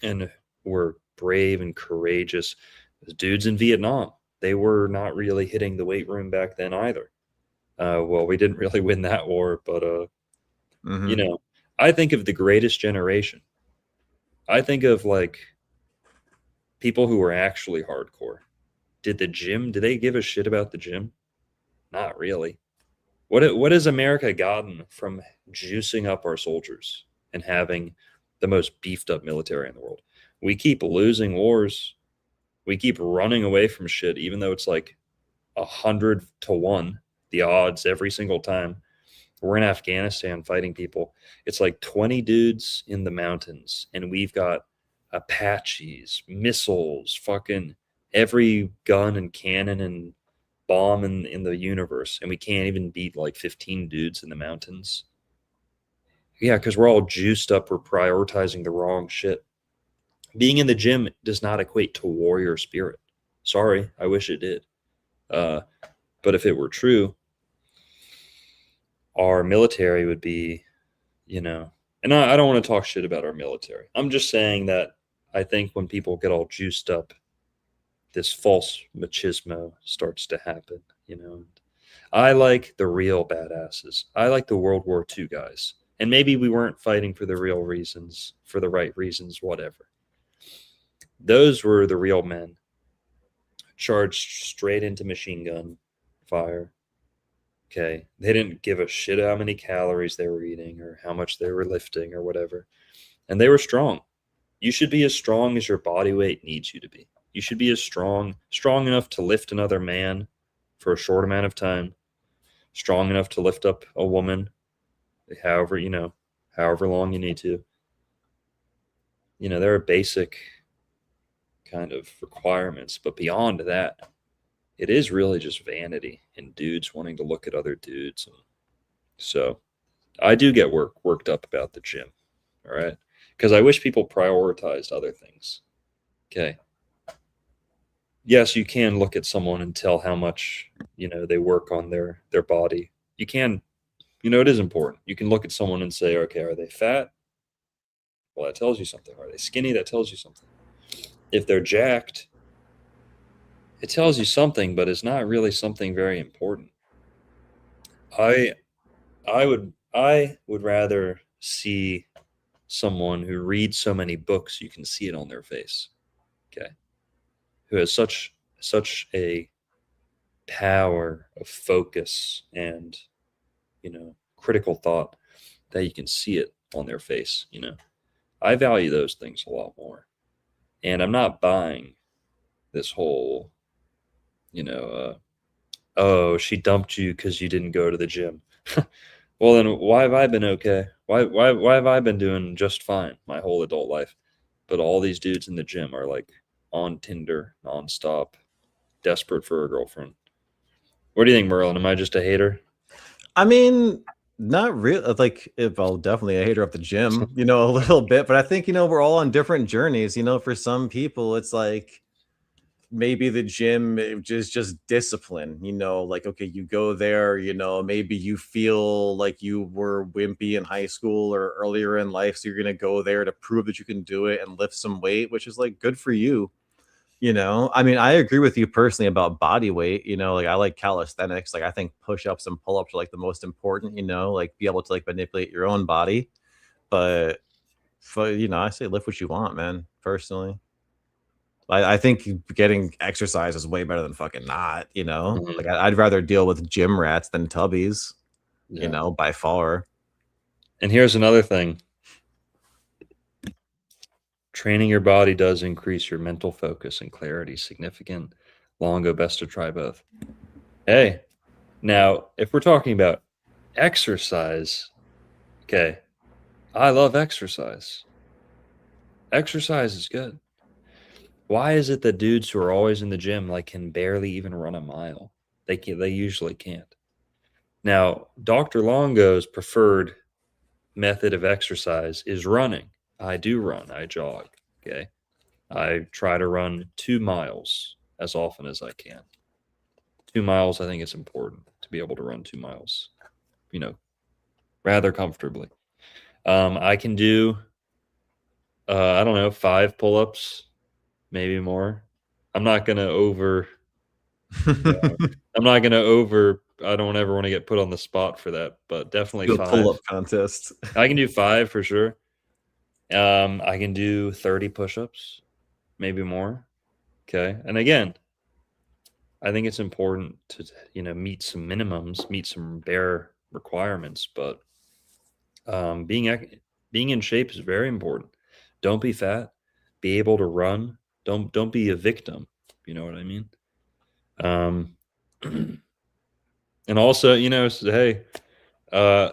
Speaker 1: and were brave and courageous. Those dudes in Vietnam, they were not really hitting the weight room back then either. Well, we didn't really win that war, but you
Speaker 2: Mhm.
Speaker 1: know, I think of the greatest generation. I think of like people who were actually hardcore. Did they give a shit about the gym? Not really. What has America gotten from juicing up our soldiers and having the most beefed up military in the world? We keep losing wars. We keep running away from shit, even though it's like 100 to 1, the odds every single time. We're in Afghanistan fighting people. It's like 20 dudes in the mountains, and we've got Apaches, missiles, fucking every gun and cannon and bomb in the universe, and we can't even beat like 15 dudes in the mountains. Yeah, because we're all juiced up. We're prioritizing the wrong shit. Being in the gym does not equate to warrior spirit. Sorry, I wish it did. Uh, but if it were true, our military would be, you know, and I don't want to talk shit about our military. I'm just saying that I think when people get all juiced up, this false machismo starts to happen. I like the real badasses. I like the World War II guys. And maybe we weren't fighting for the real reasons, for the right reasons, whatever. Those were the real men, charged straight into machine gun fire. Okay. They didn't give a shit how many calories they were eating or how much they were lifting or whatever. And they were strong. You should be as strong as your body weight needs you to be. You should be as strong enough to lift another man for a short amount of time, strong enough to lift up a woman, however long you need to. There are basic kind of requirements, but beyond that, it is really just vanity and dudes wanting to look at other dudes. And so I do get worked up about the gym. All right. Because I wish people prioritized other things. Okay. Yes, you can look at someone and tell how much, they work on their body. You can, it is important. You can look at someone and say, okay, are they fat? Well, that tells you something. Are they skinny? That tells you something. If they're jacked, it tells you something, but it's not really something very important. I I would rather see someone who reads so many books you can see it on their face. Okay. Who has such a power of focus and, critical thought that you can see it on their face. I value those things a lot more. And I'm not buying this whole, you know, oh, she dumped you because you didn't go to the gym. Well, then why have I been okay? Why have I been doing just fine my whole adult life? But all these dudes in the gym are like on Tinder nonstop, desperate for a girlfriend. What do you think, Merlin? Am I just a hater?
Speaker 2: I mean, not real. Like, if I'll definitely a hater of the gym, a little bit. But I think we're all on different journeys. For some people, it's like maybe the gym is just discipline, like, okay, you go there, maybe you feel like you were wimpy in high school or earlier in life, so you're going to go there to prove that you can do it and lift some weight, which is like good for you. I mean, I agree with you personally about body weight. Like, I like calisthenics. Like, I think push-ups and pull-ups are like the most important, like be able to like manipulate your own body. But I say lift what you want, man, personally. I think getting exercise is way better than fucking not,
Speaker 1: Mhm.
Speaker 2: like I'd rather deal with gym rats than tubbies,
Speaker 1: Yeah.
Speaker 2: by far.
Speaker 1: And here's another thing. Training your body does increase your mental focus and clarity significant. Long ago, best to try both. Hey, now if we're talking about exercise, okay, I love exercise. Exercise is good. Why is it that dudes who are always in the gym like can barely even run a mile? They usually can't. Now, Dr. Longo's preferred method of exercise is running. I do run, I jog, okay? I try to run 2 miles as often as I can. 2 miles, I think it's important to be able to run 2 miles, you know, rather comfortably. I can do, I don't know, 5 pull-ups, maybe more. I'm not gonna over, I'm not gonna over. I don't ever want to get put on the spot for that, but definitely
Speaker 2: Do a pull-up
Speaker 1: 5.
Speaker 2: contest.
Speaker 1: I can do 5 for sure. I can do 30 push-ups, maybe more. Okay, and again, I think it's important to meet some minimums, meet some bare requirements, but being in shape is very important. Don't be fat. Be able to run. Don't be a victim. You know what I mean? Um, and also, hey, uh,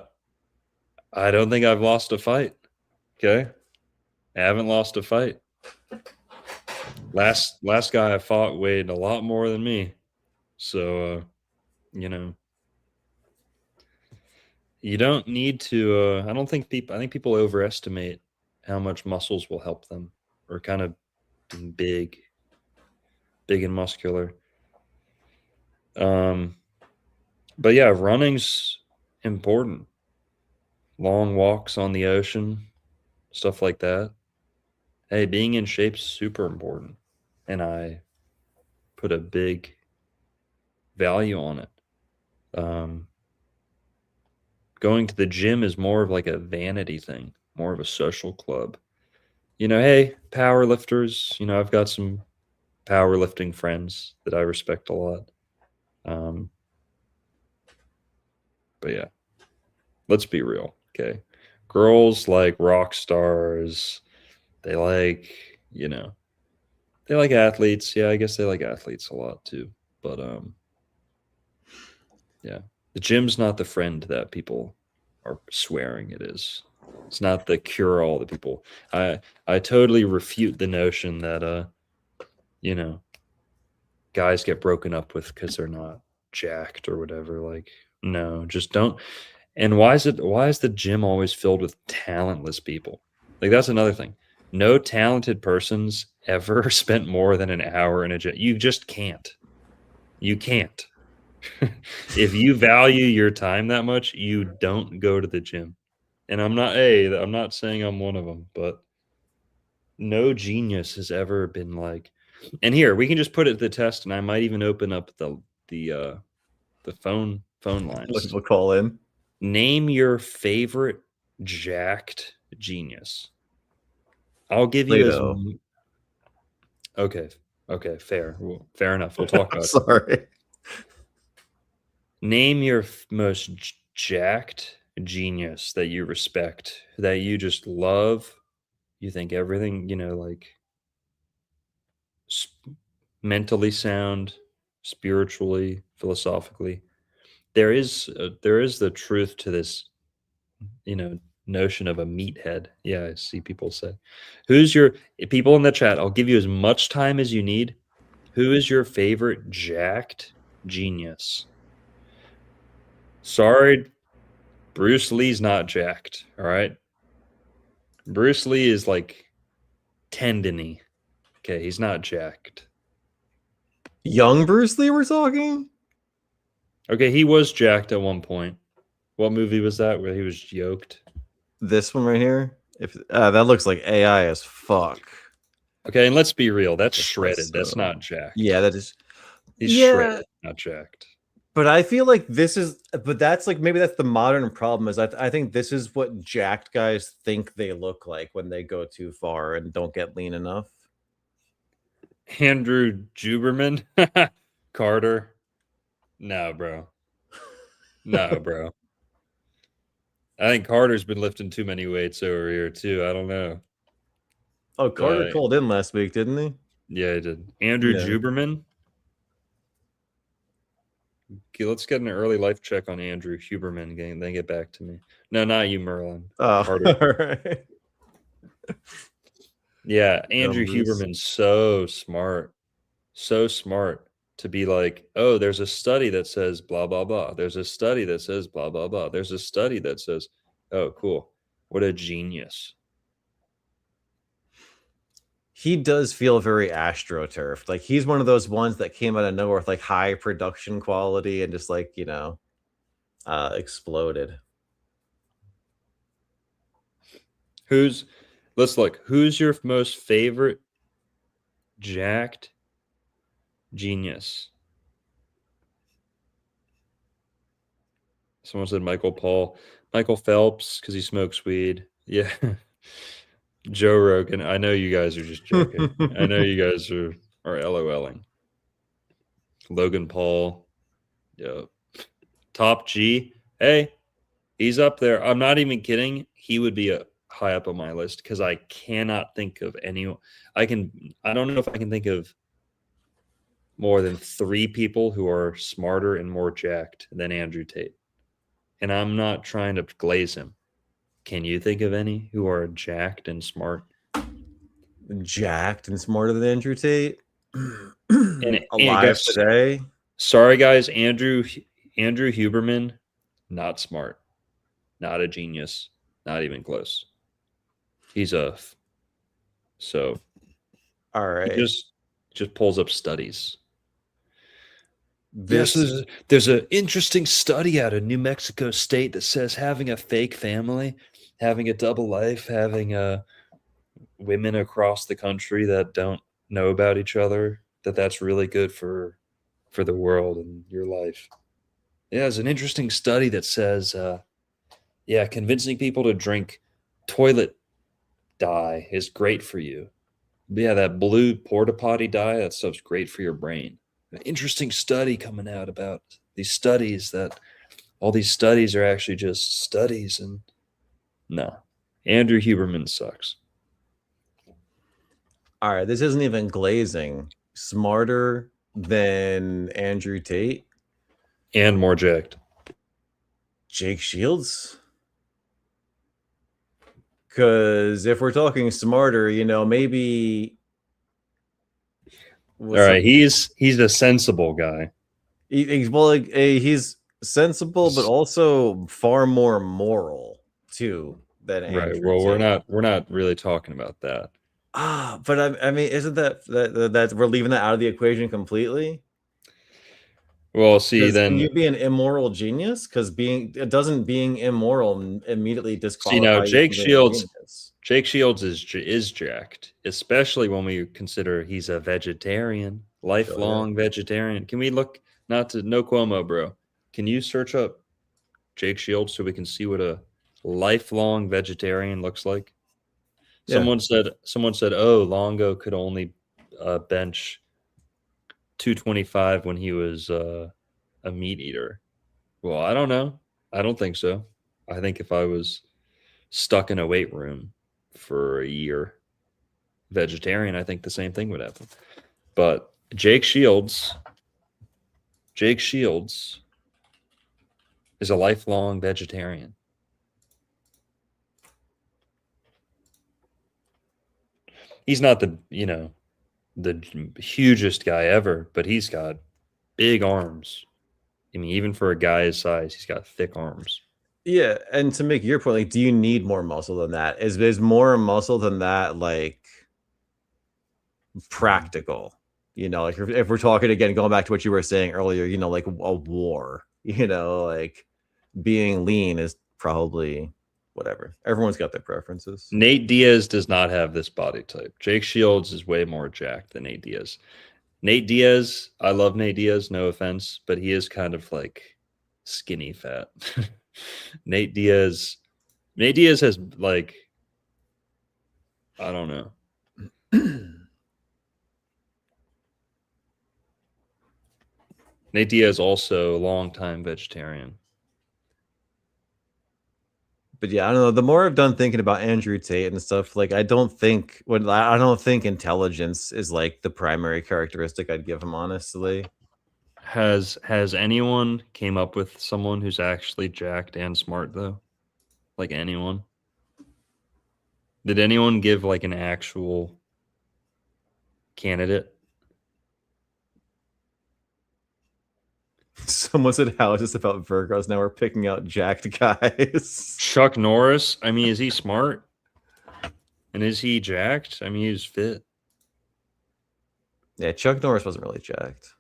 Speaker 1: I don't think I've lost a fight. Okay, I haven't lost a fight. Last guy I fought weighed a lot more than me, so you know you don't need to. I don't think people. I think people overestimate how much muscles will help them, or kind of being big and muscular. Um, but yeah, running's important. Long walks on the ocean, stuff like that. Hey, being in shape's super important, and I put a big value on it. Um, Going to the gym is more of like a vanity thing, more of a social club. Hey, power lifters. I've got some powerlifting friends that I respect a lot. Um, but yeah, let's be real. Okay. Girls like rock stars. They like, they like athletes. Yeah, I guess they like athletes a lot too. But yeah, the gym's not the friend that people are swearing it is. It's not the cure all that people. I totally refute the notion that you know, guys get broken up with because they're not jacked or whatever. Like, no, just don't. And why is the gym always filled with talentless people? Like, that's another thing. No talented person's ever spent more than an hour in a gym. You just can't. You can't. If you value your time that much, you don't go to the gym. And I'm not saying I'm one of them, but no genius has ever been like, and here we can just put it to the test, and I might even open up the phone
Speaker 2: Let
Speaker 1: lines.
Speaker 2: people call in.
Speaker 1: Name your favorite jacked genius. I'll give you as
Speaker 2: Plato.
Speaker 1: okay, okay, fair, fair enough. We'll talk
Speaker 2: I'm
Speaker 1: about it.
Speaker 2: sorry.
Speaker 1: Name your most jacked genius that you respect, that you just love. You think everything, like mentally sound, spiritually, philosophically. There is the truth to this, you know, notion of a meathead. Yeah, I see people say. Who's your people in the chat? I'll give you as much time as you need. Who is your favorite jacked genius? Sorry, Bruce Lee's not jacked. All right. Bruce Lee is like tendony. Okay, he's not jacked.
Speaker 2: Young Bruce Lee, we're talking?
Speaker 1: Okay, he was jacked at one point. What movie was that where he was yoked?
Speaker 2: This one right here? If that looks like AI as fuck.
Speaker 1: Okay, and let's be real. That's
Speaker 2: This was
Speaker 1: shredded. That's
Speaker 2: so.
Speaker 1: not jacked.
Speaker 2: Yeah, that is.
Speaker 1: He's
Speaker 2: Yeah,
Speaker 1: shredded, not jacked.
Speaker 2: but I feel like this is. But that's like maybe that's the modern problem. Is I think this is what jacked guys think they look like when they go too far and don't get lean enough.
Speaker 1: Andrew Juberman, Carter. No, bro. No, bro. I think Carter's been lifting too many weights over here too. I don't know.
Speaker 2: Oh, Carter
Speaker 1: But
Speaker 2: called in last week, didn't he?
Speaker 1: yeah, he did. Andrew
Speaker 2: Yeah.
Speaker 1: Juberman. Okay, let's get an early life check on Andrew Huberman. Then get back to me. No, not you, Merlin.
Speaker 2: Oh,
Speaker 1: Carter.
Speaker 2: all right.
Speaker 1: Yeah, Andrew
Speaker 2: Numbers.
Speaker 1: Huberman's so smart. So smart to be like, oh, there's a study that says blah, blah, blah. There's a study that says blah, blah, blah. There's a study that says, oh, cool. What a genius.
Speaker 2: He does feel very astroturfed. Like he's one of those ones that came out of nowhere with like high production quality and just like, exploded.
Speaker 1: Let's look. Who's your most favorite jacked genius? Someone said Michael Paul. Michael Phelps, because he smokes weed. Yeah. Joe Rogan. I know you guys are just joking. I know you guys are LOLing. Logan Paul. Yep. Top G. Hey, he's up there. I'm not even kidding. He would be high up on my list because I cannot think of any. I don't know if I can think of more than 3 people who are smarter and more jacked than Andrew Tate. And I'm not trying to glaze him. Can you think of any who are jacked and smart?
Speaker 2: Jacked and smarter than Andrew Tate.
Speaker 1: And
Speaker 2: Alive
Speaker 1: guys,
Speaker 2: today.
Speaker 1: sorry guys, Andrew Huberman, not smart, not a genius, not even close. He's so
Speaker 2: All
Speaker 1: he
Speaker 2: right.
Speaker 1: just pulls up studies.
Speaker 2: This
Speaker 1: Yes, there's an interesting study out of New Mexico State that says having a fake family, having a double life, having women across the country that don't know about each other, that's really good for the world and your life. Yeah, there's an interesting study that says, yeah, convincing people to drink toilet dye is great for you. But yeah, that blue porta potty dye, that stuff's great for your brain. An interesting study coming out about these studies that all these studies are actually just studies. And no, Andrew Huberman sucks.
Speaker 2: all right. This isn't even glazing. Smarter than Andrew Tate.
Speaker 1: And more jacked.
Speaker 2: Jake Shields. Because if we're talking smarter, maybe.
Speaker 1: All right, he's a sensible guy.
Speaker 2: He's sensible, but also far more moral too than
Speaker 1: Right.
Speaker 2: Andrew
Speaker 1: Well,
Speaker 2: Tate.
Speaker 1: we're not really talking about that.
Speaker 2: But I mean, isn't that we're leaving that out of the equation completely?
Speaker 1: Well, see,
Speaker 2: Because can
Speaker 1: then
Speaker 2: you be an immoral genius? Because being immoral immediately
Speaker 1: see now
Speaker 2: disqualify you from being a genius.
Speaker 1: Jake Shields is jacked, especially when we consider he's a vegetarian, lifelong vegetarian. Can we look no Cuomo, bro? Can you search up Jake Shields so we can see what a lifelong vegetarian looks like?
Speaker 2: Yeah.
Speaker 1: Someone said, oh, Longo could only bench 225 when he was a meat eater. Well, I don't know. I don't think so. I think if I was stuck in a weight room for a year, vegetarian, I think the same thing would happen. But Jake Shields is a lifelong vegetarian. He's not the hugest guy ever, but he's got big arms. I mean, even for a guy his size, he's got thick arms.
Speaker 2: Yeah, and to make your point, like, do you need more muscle than that? Is more muscle than that like practical? You know, like if we're talking again, going back to what you were saying earlier, you know, like a war, you know, like being lean is probably whatever. Everyone's got their preferences.
Speaker 1: Nate Diaz does not have this body type. Jake Shields is way more jacked than Nate Diaz. Nate Diaz, I love Nate Diaz, no offense, but he is kind of like skinny fat. Nate Diaz has like, I don't know. Nate Diaz also a long-time vegetarian.
Speaker 2: But yeah, I don't know. The more I've done thinking about Andrew Tate and stuff, like I don't think intelligence is like the primary characteristic I'd give him, honestly.
Speaker 1: Has anyone came up with someone who's actually jacked and smart though? Like anyone? Did anyone give like an actual candidate?
Speaker 2: Someone said, "How is this about Virgos?" Now we're picking out jacked guys.
Speaker 1: Chuck Norris. I mean, is he smart? And is he jacked? I mean, he's fit.
Speaker 2: Yeah, Chuck Norris wasn't really jacked.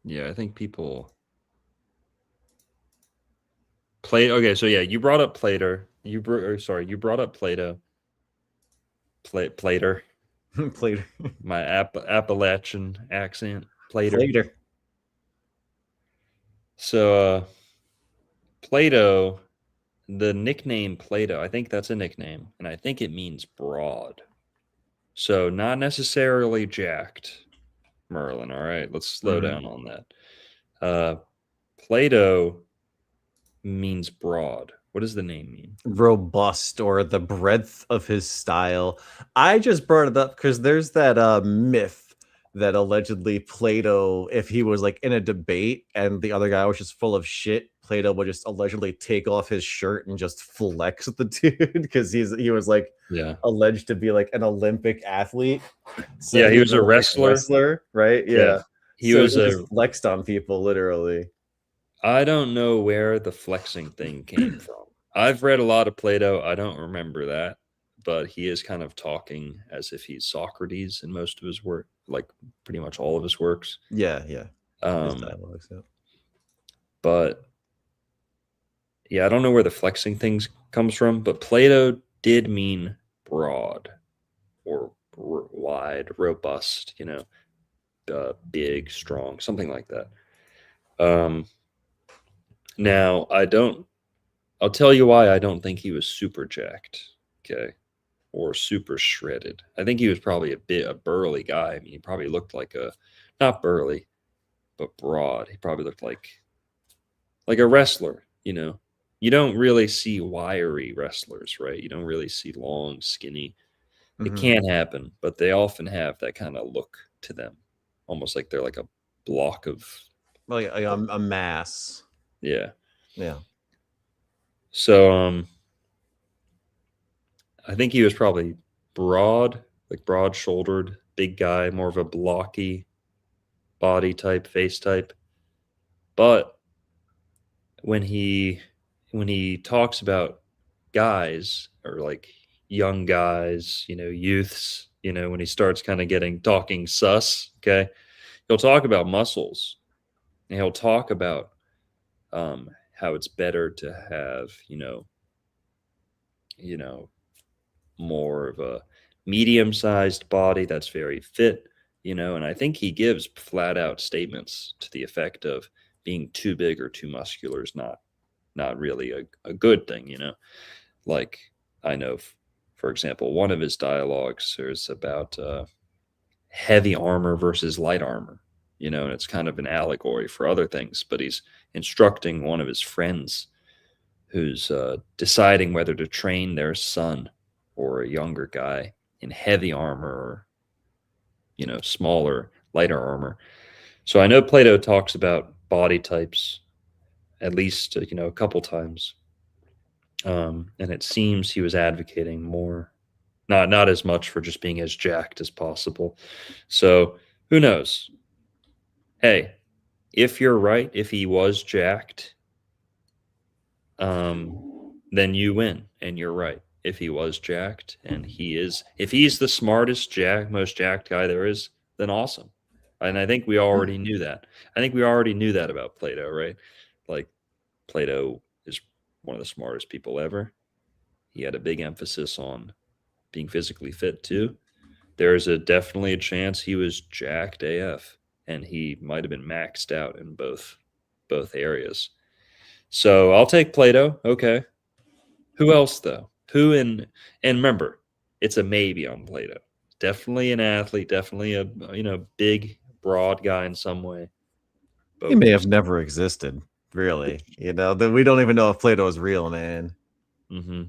Speaker 1: Yeah, I think people play. Okay, so yeah, you brought up Plato. You brought up Plato. Plater.
Speaker 2: Plater.
Speaker 1: My Appalachian accent. Plater.
Speaker 2: Plater.
Speaker 1: So Plato, the nickname Plato, I think that's a nickname, and I think it means broad. So not necessarily jacked, Merlin. All right, let's slow down on that. Plato means broad. What does the name mean?
Speaker 2: Robust, or the breadth of his style. I just brought it up because there's that myth that allegedly Plato, if he was like in a debate and the other guy was just full of shit, Plato would just allegedly take off his shirt and just flex at the dude because he was like alleged to be like an Olympic athlete.
Speaker 1: So yeah, he was a wrestler.
Speaker 2: Wrestler, right? Yeah.
Speaker 1: He was
Speaker 2: just flexed on people, literally.
Speaker 1: I don't know where the flexing thing came from. I've read a lot of Plato. I don't remember that, but he is kind of talking as if he's Socrates in most of his work, like pretty much all of his works.
Speaker 2: Yeah, yeah. His dialogues, yeah.
Speaker 1: But yeah, I don't know where the flexing thing comes from, but Plato did mean broad or wide, robust, you know, big, strong, something like that. Now, I'll tell you why I don't think he was super jacked, okay, or super shredded. I think he was probably a burly guy. I mean, he probably looked like not burly, but broad. He probably looked like a wrestler, you know. You don't really see wiry wrestlers, right? You don't really see long, skinny. It can happen, but they often have that kind of look to them, almost like they're like a block of
Speaker 2: like a mass.
Speaker 1: Yeah.
Speaker 2: Yeah.
Speaker 1: So I think he was probably broad-shouldered, big guy, more of a blocky body type, face type. But when he talks about guys or like young guys, you know, youths, you know, when he starts kind of talking sus, okay, he'll talk about muscles and he'll talk about how it's better to have, you know, more of a medium-sized body that's very fit, you know, and I think he gives flat out statements to the effect of being too big or too muscular is not really a good thing, you know. Like I know, for example, one of his dialogues is about heavy armor versus light armor, you know, and it's kind of an allegory for other things, but he's instructing one of his friends who's deciding whether to train their son or a younger guy in heavy armor or, you know, smaller, lighter armor. So I know Plato talks about body types at least, you know, a couple times. And it seems he was advocating more, not as much for just being as jacked as possible. So who knows? Hey, if you're right, if he was jacked, then you win and you're right. if he was jacked, and he is. If he's the smartest most jacked guy there is, then awesome. And I think we already knew that. I think we already knew that about Plato, right? Like Plato is one of the smartest people ever. He had a big emphasis on being physically fit too. There's definitely a chance he was jacked AF, and he might have been maxed out in both areas. So I'll take Plato. Okay. Who else though? Who in and remember, it's a maybe on Plato. Definitely an athlete, definitely a big, broad guy in some way.
Speaker 2: He
Speaker 1: But
Speaker 2: may
Speaker 1: we'll
Speaker 2: have
Speaker 1: see.
Speaker 2: never existed, really. We don't even know if Plato is real, man.
Speaker 1: Mm-hmm.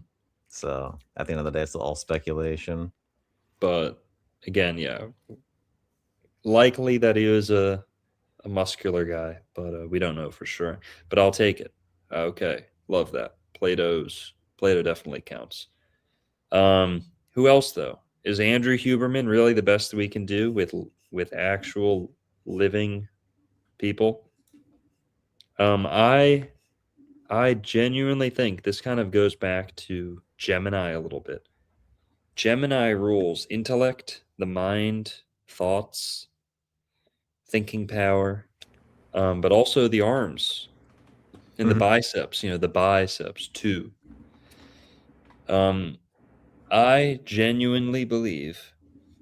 Speaker 2: So at the end of the day, it's all speculation.
Speaker 1: But again, yeah, likely that he was a muscular guy, but we don't know for sure. But I'll take it. Okay, love that. Plato definitely counts. Who else though? Is Andrew Huberman really the best we can do with actual living people? I genuinely think this kind of goes back to Gemini a little bit. Gemini rules intellect, the mind, thoughts, thinking power, but also the arms and the biceps. The biceps too. Um, I genuinely believe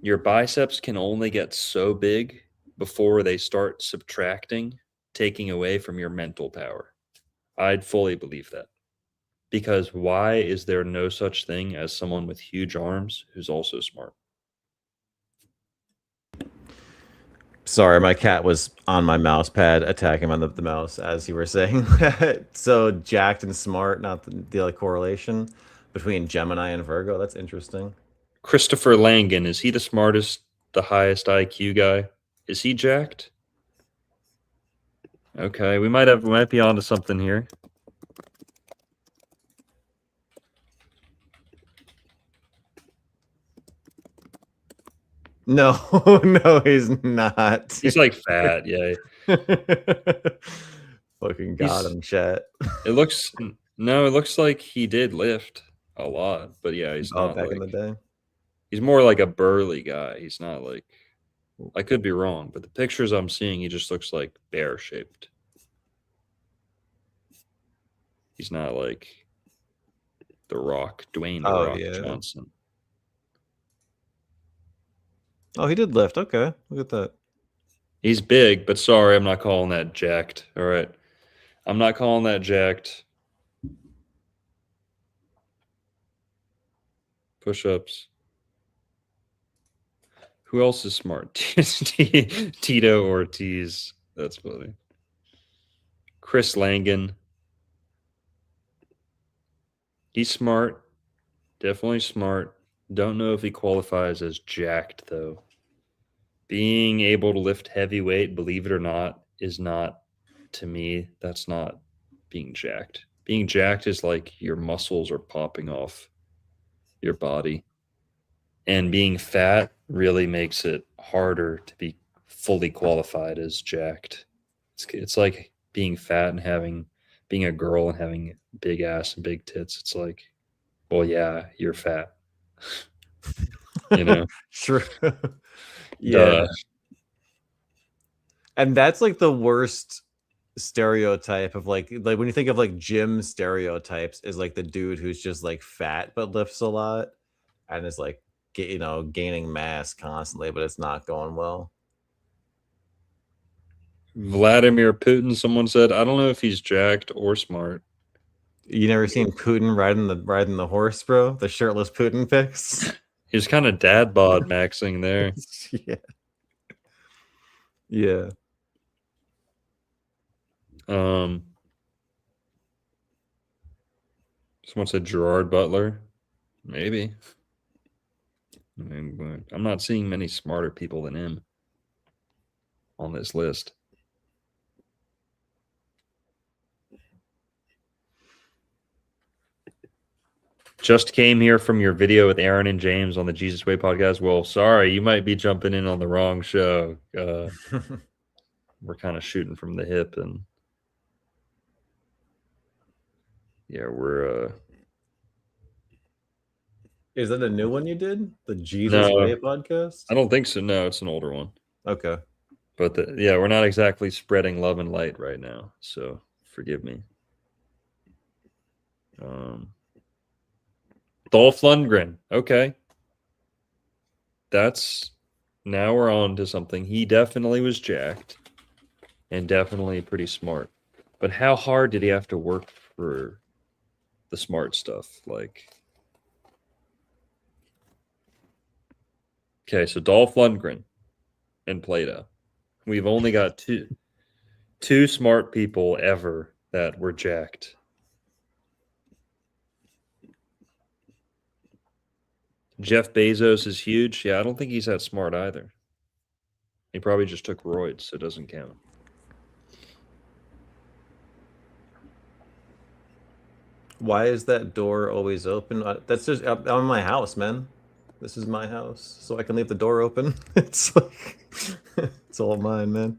Speaker 1: your biceps can only get so big before they start subtracting, taking away from your mental power. I'd fully believe that. Because why is there no such thing as someone with huge arms who's also smart?
Speaker 2: Sorry, my cat was on my mouse pad attacking on the mouse as you were saying. So jacked and smart, not the correlation between Gemini and Virgo. That's interesting.
Speaker 1: Christopher Langan, is he the smartest, the highest IQ guy? Is he jacked? Okay, we might be onto something here.
Speaker 2: No, no, he's not.
Speaker 1: He's like fat, yeah.
Speaker 2: Fucking got
Speaker 1: He's
Speaker 2: him, chat.
Speaker 1: it looks no, it looks like he did lift a lot, but yeah, he's
Speaker 2: Oh,
Speaker 1: not
Speaker 2: back in
Speaker 1: like
Speaker 2: the day.
Speaker 1: he's more like a burly guy. He's not like I could be wrong, but the pictures I'm seeing, he just looks like bear shaped. He's not like the Rock, Dwayne the
Speaker 2: Oh
Speaker 1: Rock
Speaker 2: yeah.
Speaker 1: Johnson.
Speaker 2: Oh, he did lift. Okay, look at that.
Speaker 1: He's big, but sorry, I'm not calling that jacked. All right. I'm not calling that jacked. Push ups. Who else is smart? Tito Ortiz. That's funny. Chris Langan. He's smart. Definitely smart. Don't know if he qualifies as jacked, though. Being able to lift heavy weight, believe it or not, is not, to me, that's not being jacked. Being jacked is like your muscles are popping off your body. And being fat really makes it harder to be fully qualified as jacked. It's like being fat and being a girl and having big ass and big tits. It's like, well, yeah, you're fat. You know,
Speaker 2: True. Yeah.
Speaker 1: duh.
Speaker 2: And that's like the worst stereotype of like when you think of like gym stereotypes is like the dude who's just like fat but lifts a lot and is like gaining mass constantly, but it's not going well.
Speaker 1: Vladimir Putin. Someone said, I don't know if he's jacked or smart.
Speaker 2: You never seen Putin riding the horse, bro? The shirtless Putin pics.
Speaker 1: He's kind of dad bod maxing there.
Speaker 2: Yeah. Yeah.
Speaker 1: Um, Someone said Gerard Butler. Maybe. I mean, I'm not seeing many smarter people than him on this list. Just came here from your video with Aaron and James on the Jesus Way podcast. Well, sorry, you might be jumping in on the wrong show. We're kind of shooting from the hip, and yeah, we're
Speaker 2: Is that a new one you did? The Jesus
Speaker 1: No,
Speaker 2: Way podcast?
Speaker 1: I don't think so. No, it's an older one.
Speaker 2: Okay.
Speaker 1: But yeah, we're not exactly spreading love and light right now, so forgive me. Dolph Lundgren. Okay. Now we're on to something. He definitely was jacked and definitely pretty smart. But how hard did he have to work for the smart stuff? Like, okay, so Dolph Lundgren and Plato. We've only got two smart people ever that were jacked. Jeff Bezos is huge. Yeah, I don't think he's that smart either. He probably just took roids, so it doesn't count.
Speaker 2: Why is that door always open? That's just I'm in my house, man. This is my house, so I can leave the door open. It's like it's all mine, man.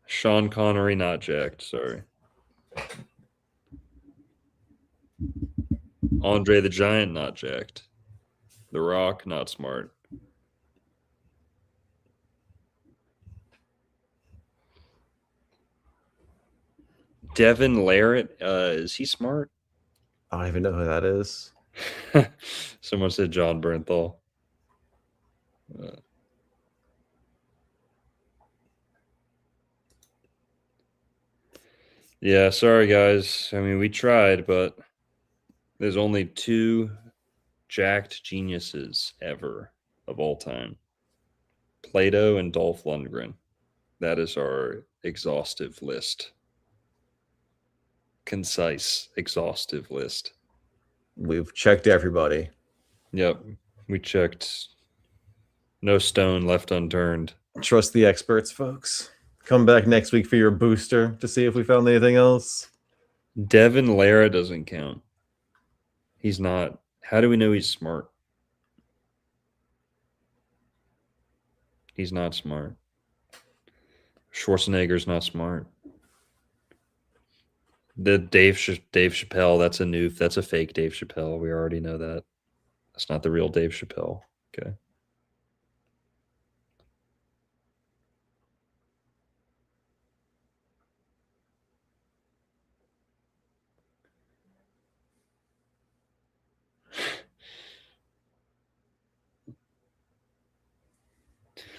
Speaker 1: Sean Connery not jacked. Sorry. Andre the Giant not jacked. The Rock not smart. Devin Larratt, is he smart?
Speaker 2: I don't even know who that is.
Speaker 1: Someone said John Bernthal. Yeah, sorry guys. I mean, we tried, but there's only two jacked geniuses ever of all time. Plato and Dolph Lundgren. That is our exhaustive list. Concise, exhaustive list.
Speaker 2: We've checked everybody.
Speaker 1: Yep. We checked. No stone left unturned.
Speaker 2: Trust the experts, folks. Come back next week for your booster to see if we found anything else.
Speaker 1: Devin Lara doesn't count. He's not. How do we know he's smart? He's not smart. Schwarzenegger's not smart. The Dave Chappelle, that's a fake Dave Chappelle. We already know that. That's not the real Dave Chappelle. Okay.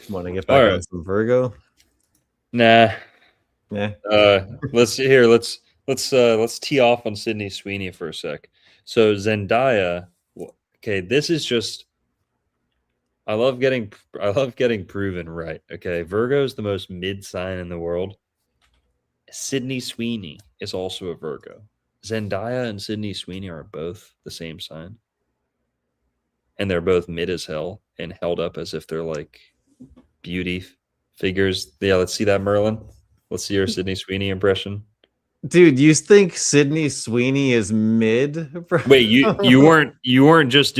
Speaker 2: Want to get back on some Virgo?
Speaker 1: Nah.
Speaker 2: Yeah.
Speaker 1: Let's tee off on Sydney Sweeney for a sec. So Zendaya, okay, this is just I love getting proven right. Okay, Virgo is the most mid sign in the world. Sydney Sweeney is also a Virgo. Zendaya and Sydney Sweeney are both the same sign. And they're both mid as hell and held up as if they're like beauty figures. Yeah, let's see that, Merlin. Let's see your Sydney Sweeney impression.
Speaker 2: Dude, you think Sydney Sweeney is mid?
Speaker 1: Wait, you weren't just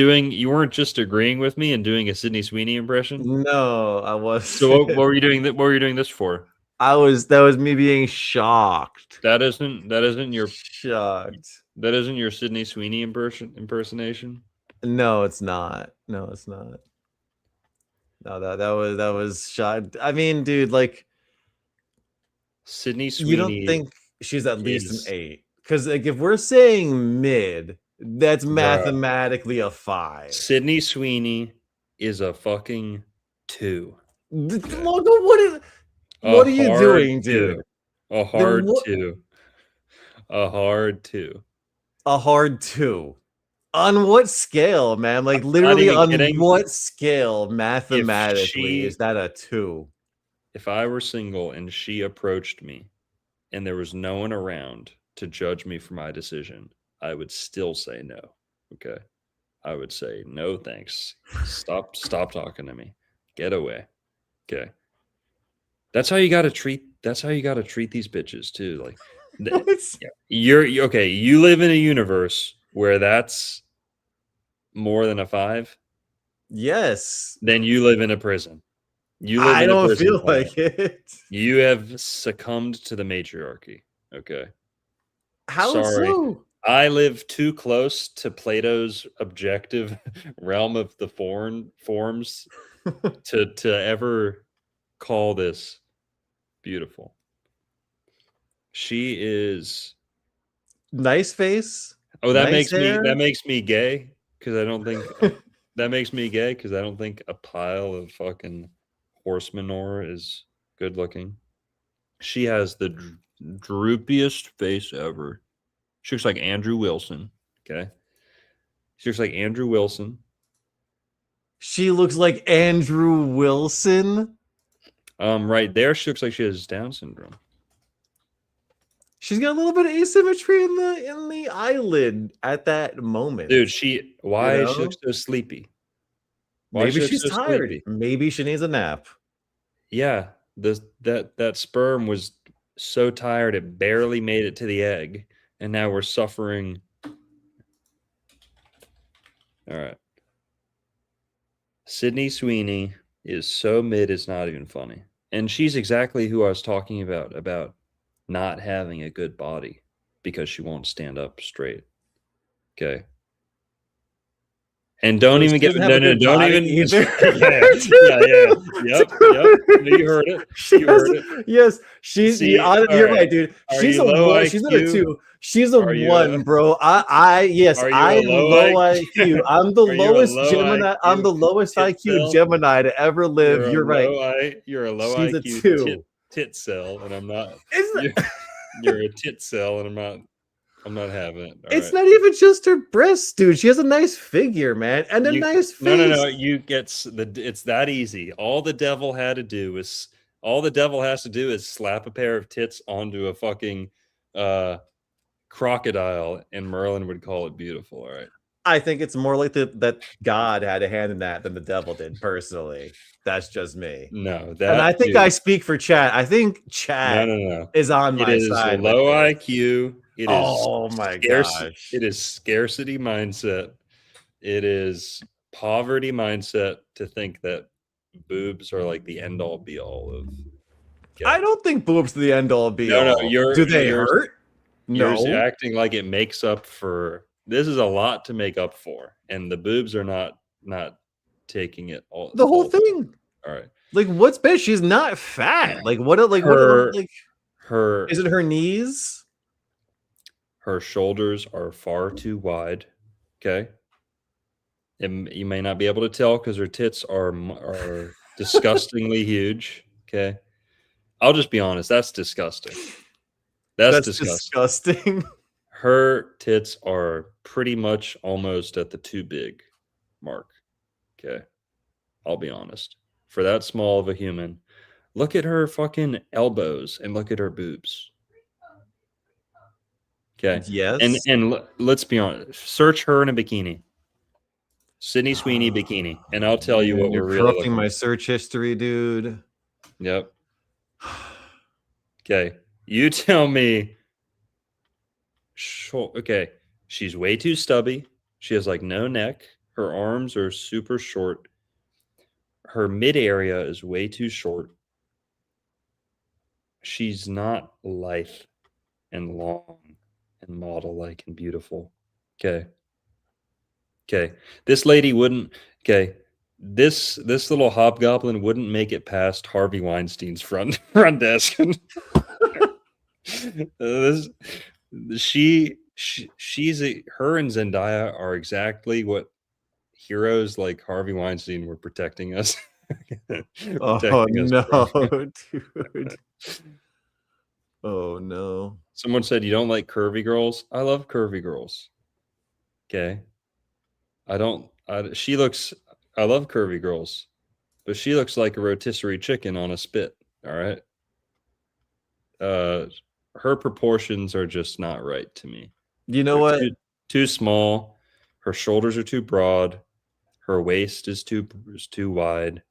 Speaker 1: agreeing with me and doing a Sydney Sweeney impression?
Speaker 2: No, I was.
Speaker 1: So what were you doing? What were you doing this for?
Speaker 2: That was me being shocked.
Speaker 1: That isn't your
Speaker 2: shocked.
Speaker 1: That isn't your Sydney Sweeney impersonation?
Speaker 2: No, it's not. No, it's not. No, that was shocked. I mean, dude, like
Speaker 1: Sydney Sweeney.
Speaker 2: You don't think she's at least an 8? Because like if we're saying mid, that's mathematically a 5.
Speaker 1: Sydney Sweeney is a fucking 2.
Speaker 2: What are you doing, dude?
Speaker 1: A hard 2. A hard 2.
Speaker 2: A hard 2. On what scale, man? Like literally on what scale mathematically is that a 2?
Speaker 1: If I were single and she approached me and there was no one around to judge me for my decision, I would still say no. Okay. I would say no thanks. Stop talking to me. Get away. Okay. That's how you gotta treat these bitches too. Like you're okay, you live in a universe where that's more than a 5.
Speaker 2: Yes.
Speaker 1: Then you live in a prison.
Speaker 2: I don't feel like it.
Speaker 1: You have succumbed to the matriarchy. Okay.
Speaker 2: How so?
Speaker 1: I live too close to Plato's objective realm of the forms to ever call this beautiful. She is.
Speaker 2: Nice face.
Speaker 1: Oh,
Speaker 2: Nice hair.
Speaker 1: that makes me gay because I don't think that makes me gay because I don't think a pile of fucking horse manure is good looking. She has the droopiest face ever. She looks like Andrew Wilson. Okay, she looks like Andrew Wilson.
Speaker 2: She looks like Andrew Wilson.
Speaker 1: Right there, she looks like she has Down syndrome.
Speaker 2: She's got a little bit of asymmetry in the eyelid at that moment.
Speaker 1: Dude, why she looks so sleepy? Why
Speaker 2: Maybe
Speaker 1: she looks
Speaker 2: she's
Speaker 1: so
Speaker 2: tired.
Speaker 1: sleepy?
Speaker 2: Maybe she needs a nap.
Speaker 1: Yeah, that sperm was so tired it barely made it to the egg, and now we're suffering. All right. Sydney Sweeney is so mid it's not even funny. And she's exactly who I was talking about not having a good body because she won't stand up straight. Okay. And don't
Speaker 2: So
Speaker 1: even
Speaker 2: she
Speaker 1: get
Speaker 2: doesn't have a good
Speaker 1: don't
Speaker 2: body
Speaker 1: even
Speaker 2: either.
Speaker 1: Yep. You heard it. You heard it.
Speaker 2: Yes, she's
Speaker 1: See,
Speaker 2: you're
Speaker 1: right.
Speaker 2: right, dude.
Speaker 1: Are
Speaker 2: She's
Speaker 1: you
Speaker 2: a
Speaker 1: low
Speaker 2: 1. She's not a
Speaker 1: IQ?
Speaker 2: 2. She's a
Speaker 1: Are you
Speaker 2: 1, bro. Yes,
Speaker 1: are you
Speaker 2: I
Speaker 1: a
Speaker 2: am
Speaker 1: low
Speaker 2: low
Speaker 1: IQ?
Speaker 2: IQ. I'm the
Speaker 1: Are you a
Speaker 2: lowest
Speaker 1: low
Speaker 2: Gemini. I'm
Speaker 1: IQ
Speaker 2: the lowest
Speaker 1: tit
Speaker 2: IQ
Speaker 1: cell?
Speaker 2: Gemini to ever live. You're right.
Speaker 1: You're a low
Speaker 2: She's a
Speaker 1: IQ
Speaker 2: 2.
Speaker 1: tit cell, and I'm not.
Speaker 2: It's
Speaker 1: You're a tit cell, and I'm not having it. All
Speaker 2: it's
Speaker 1: right.
Speaker 2: not even just her breasts, dude. She has a nice figure, man, and a nice face.
Speaker 1: No. It's that easy. All the devil has to do is slap a pair of tits onto a fucking crocodile, and Merlin would call it beautiful. All right.
Speaker 2: I think it's more like that God had a hand in that than the devil did, personally. That's just me.
Speaker 1: No,
Speaker 2: And I think I speak for chat. I think chat
Speaker 1: no.
Speaker 2: is on
Speaker 1: It
Speaker 2: my
Speaker 1: is
Speaker 2: side.
Speaker 1: low IQ. It is
Speaker 2: oh my gosh.
Speaker 1: It is scarcity mindset. It is poverty mindset to think that boobs are like the end all be all of.
Speaker 2: I don't think boobs are the end all be all. Do they hurt?
Speaker 1: You're
Speaker 2: No.
Speaker 1: acting like it makes up for. This is a lot to make up for, and the boobs are not taking it all.
Speaker 2: The whole thing.
Speaker 1: All right.
Speaker 2: Like, what's bad? She's not fat. Like, what? Like,
Speaker 1: her,
Speaker 2: what? Like,
Speaker 1: her.
Speaker 2: Is it her knees?
Speaker 1: Her shoulders are far too wide. Okay. And you may not be able to tell because her tits are disgustingly huge. Okay. I'll just be honest. That's disgusting. That's
Speaker 2: disgusting.
Speaker 1: Her tits are pretty much almost at the too big mark. Okay. I'll be honest. For that small of a human, look at her fucking elbows and look at her boobs. Okay.
Speaker 2: Yes.
Speaker 1: And let's be honest. Search her in a bikini. Sydney Sweeney bikini, and I'll tell you what we're really
Speaker 2: corrupting my search history, dude.
Speaker 1: Yep. Okay, you tell me. Okay, she's way too stubby. She has like no neck. Her arms are super short. Her mid area is way too short. She's not lithe and long and model-like and beautiful. Okay. This lady wouldn't. Okay. This little hobgoblin wouldn't make it past Harvey Weinstein's front desk. Her and Zendaya are exactly what heroes like Harvey Weinstein were protecting us.
Speaker 2: Protecting us from. Dude. Oh no.
Speaker 1: Someone said you don't like curvy girls. I love curvy girls. Okay. I love curvy girls, but she looks like a rotisserie chicken on a spit. All right. Her proportions are just not right to me.
Speaker 2: You know what?
Speaker 1: Too small. Her shoulders are too broad. Her waist is too wide.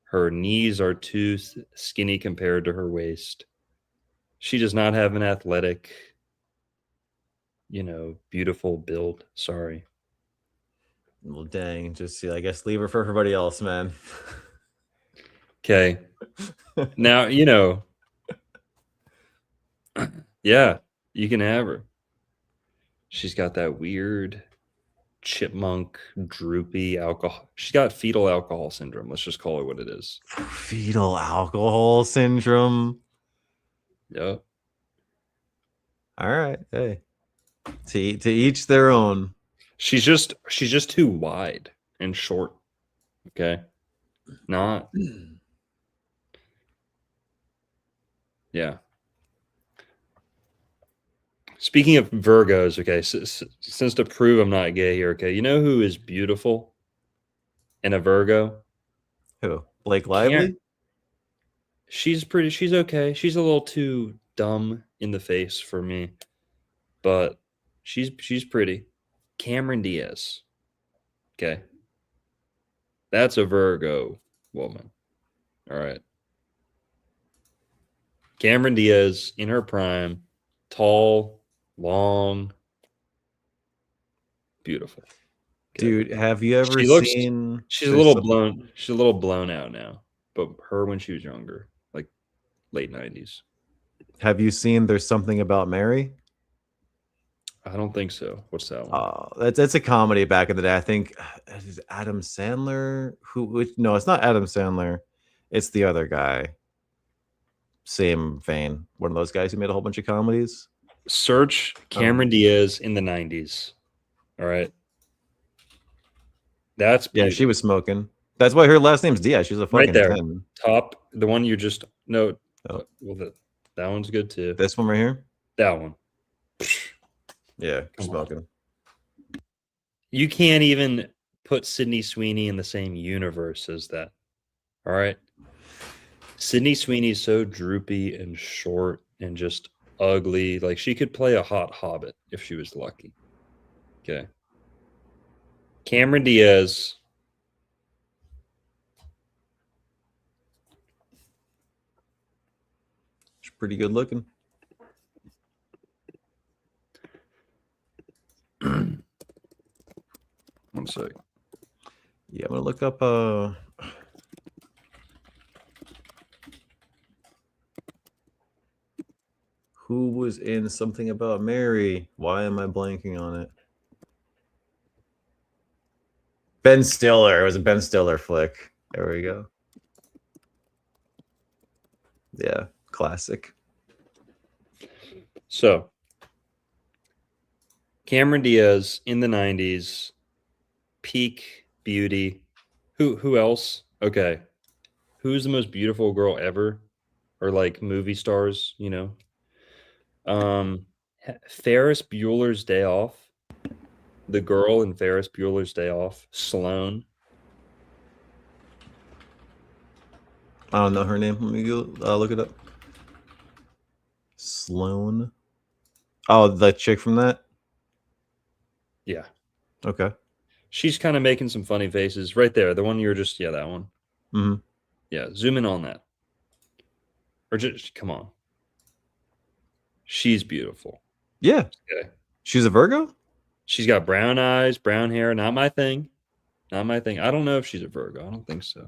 Speaker 1: Her knees are too skinny compared to her waist. She does not have an athletic, beautiful build. Sorry.
Speaker 2: Well, dang. Just I guess leave her for everybody else, man.
Speaker 1: Okay. Now, yeah, you can have her. She's got that weird chipmunk, droopy alcohol. She's got fetal alcohol syndrome. Let's just call it what it is.
Speaker 2: Fetal alcohol syndrome.
Speaker 1: Yep.
Speaker 2: All right. Hey. To each their own.
Speaker 1: She's just too wide and short. Okay. Not. Yeah. Speaking of Virgos, okay, since to prove I'm not gay here, okay, you know who is beautiful in a Virgo?
Speaker 2: Who? Blake
Speaker 1: Can't.
Speaker 2: Lively?
Speaker 1: She's okay. She's a little too dumb in the face for me, but she's pretty. Cameron Diaz. Okay. That's a Virgo woman. All right. Cameron Diaz in her prime, tall, long, beautiful. Okay.
Speaker 2: Dude, have you ever
Speaker 1: She looks
Speaker 2: seen
Speaker 1: she's a
Speaker 2: there's
Speaker 1: little
Speaker 2: some-
Speaker 1: blown. She's a little blown out now. But her when she was younger, like late 90s.
Speaker 2: have you seen There's Something About Mary?
Speaker 1: I don't think so. What's that one?
Speaker 2: That's a comedy back in the day. I think is it Adam Sandler. No, it's not Adam Sandler. It's the other guy. Same vein. One of those guys who made a whole bunch of comedies.
Speaker 1: Search Cameron Diaz in the 90s. All right. That's
Speaker 2: Yeah,
Speaker 1: beautiful.
Speaker 2: she was smoking. That's why her last name's Diaz. She's a fucking
Speaker 1: Right there.
Speaker 2: 10.
Speaker 1: Top, the one you just no.
Speaker 2: Oh.
Speaker 1: Well, that one's good too.
Speaker 2: This one right here?
Speaker 1: That one.
Speaker 2: Yeah,
Speaker 1: Come
Speaker 2: smoking.
Speaker 1: You can't even put Sydney Sweeney in the same universe as that. All right. Sydney Sweeney's so droopy and short and just ugly. Like she could play a hot hobbit if she was lucky. Okay. Cameron Diaz.
Speaker 2: She's pretty good looking.
Speaker 1: One sec.
Speaker 2: Yeah, I'm gonna look up who was in Something About Mary. Why am I blanking on it? Ben Stiller. It was a Ben Stiller flick. There we go. Yeah, classic.
Speaker 1: So Cameron Diaz in the 90s, peak beauty. Who else? Okay. Who's the most beautiful girl ever? Or like movie stars, you know? Ferris Bueller's Day Off. The girl in Ferris Bueller's Day Off, Sloane.
Speaker 2: I don't know her name. Let me go look it up. Sloane. Oh, the chick from that?
Speaker 1: Yeah.
Speaker 2: Okay.
Speaker 1: She's kind of making some funny faces right there. The one you're just, yeah, that one.
Speaker 2: Mm-hmm.
Speaker 1: Yeah, zoom in on that. Or just, come on. She's beautiful.
Speaker 2: Yeah.
Speaker 1: Okay.
Speaker 2: She's a Virgo?
Speaker 1: She's got brown eyes, brown hair. Not my thing. Not my thing. I don't know if she's a Virgo. I don't think so.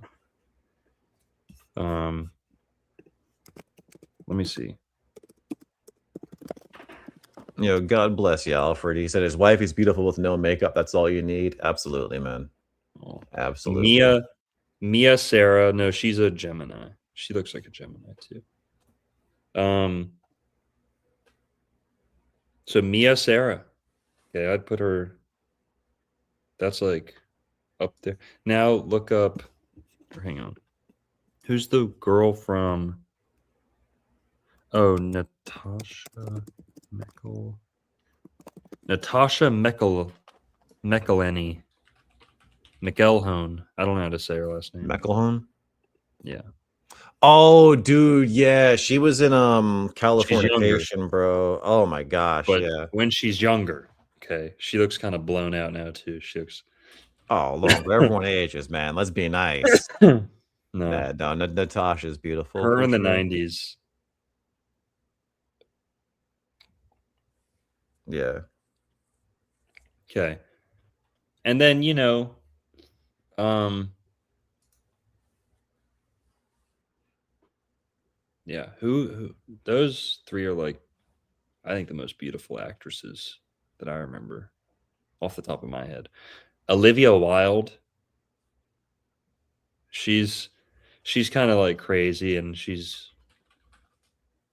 Speaker 1: Let me see.
Speaker 2: You know, God bless you, Alfred. He said his wife is beautiful with no makeup. That's all you need. Absolutely, man.
Speaker 1: Oh.
Speaker 2: Absolutely.
Speaker 1: Mia Sarah. No, she's a Gemini. She looks like a Gemini too. So Mia Sarah. Okay, I'd put her. That's like up there. Now look up. Hang on. Who's the girl from? Oh, Natasha McElhenney. McElhone. I don't know how to say her last name.
Speaker 2: McElhone?
Speaker 1: Yeah.
Speaker 2: Oh, dude, yeah. She was in Californication, bro. Oh my gosh,
Speaker 1: But
Speaker 2: yeah.
Speaker 1: when she's younger, okay, she looks kind of blown out now too. She looks.
Speaker 2: Oh, look, everyone ages, man. Let's be nice.
Speaker 1: No,
Speaker 2: no, Natasha's beautiful.
Speaker 1: her in the
Speaker 2: sure.
Speaker 1: 90s.
Speaker 2: Yeah.
Speaker 1: Okay. And then, yeah, who those three are like, I think the most beautiful actresses that I remember off the top of my head. Olivia Wilde. She's kind of like crazy, and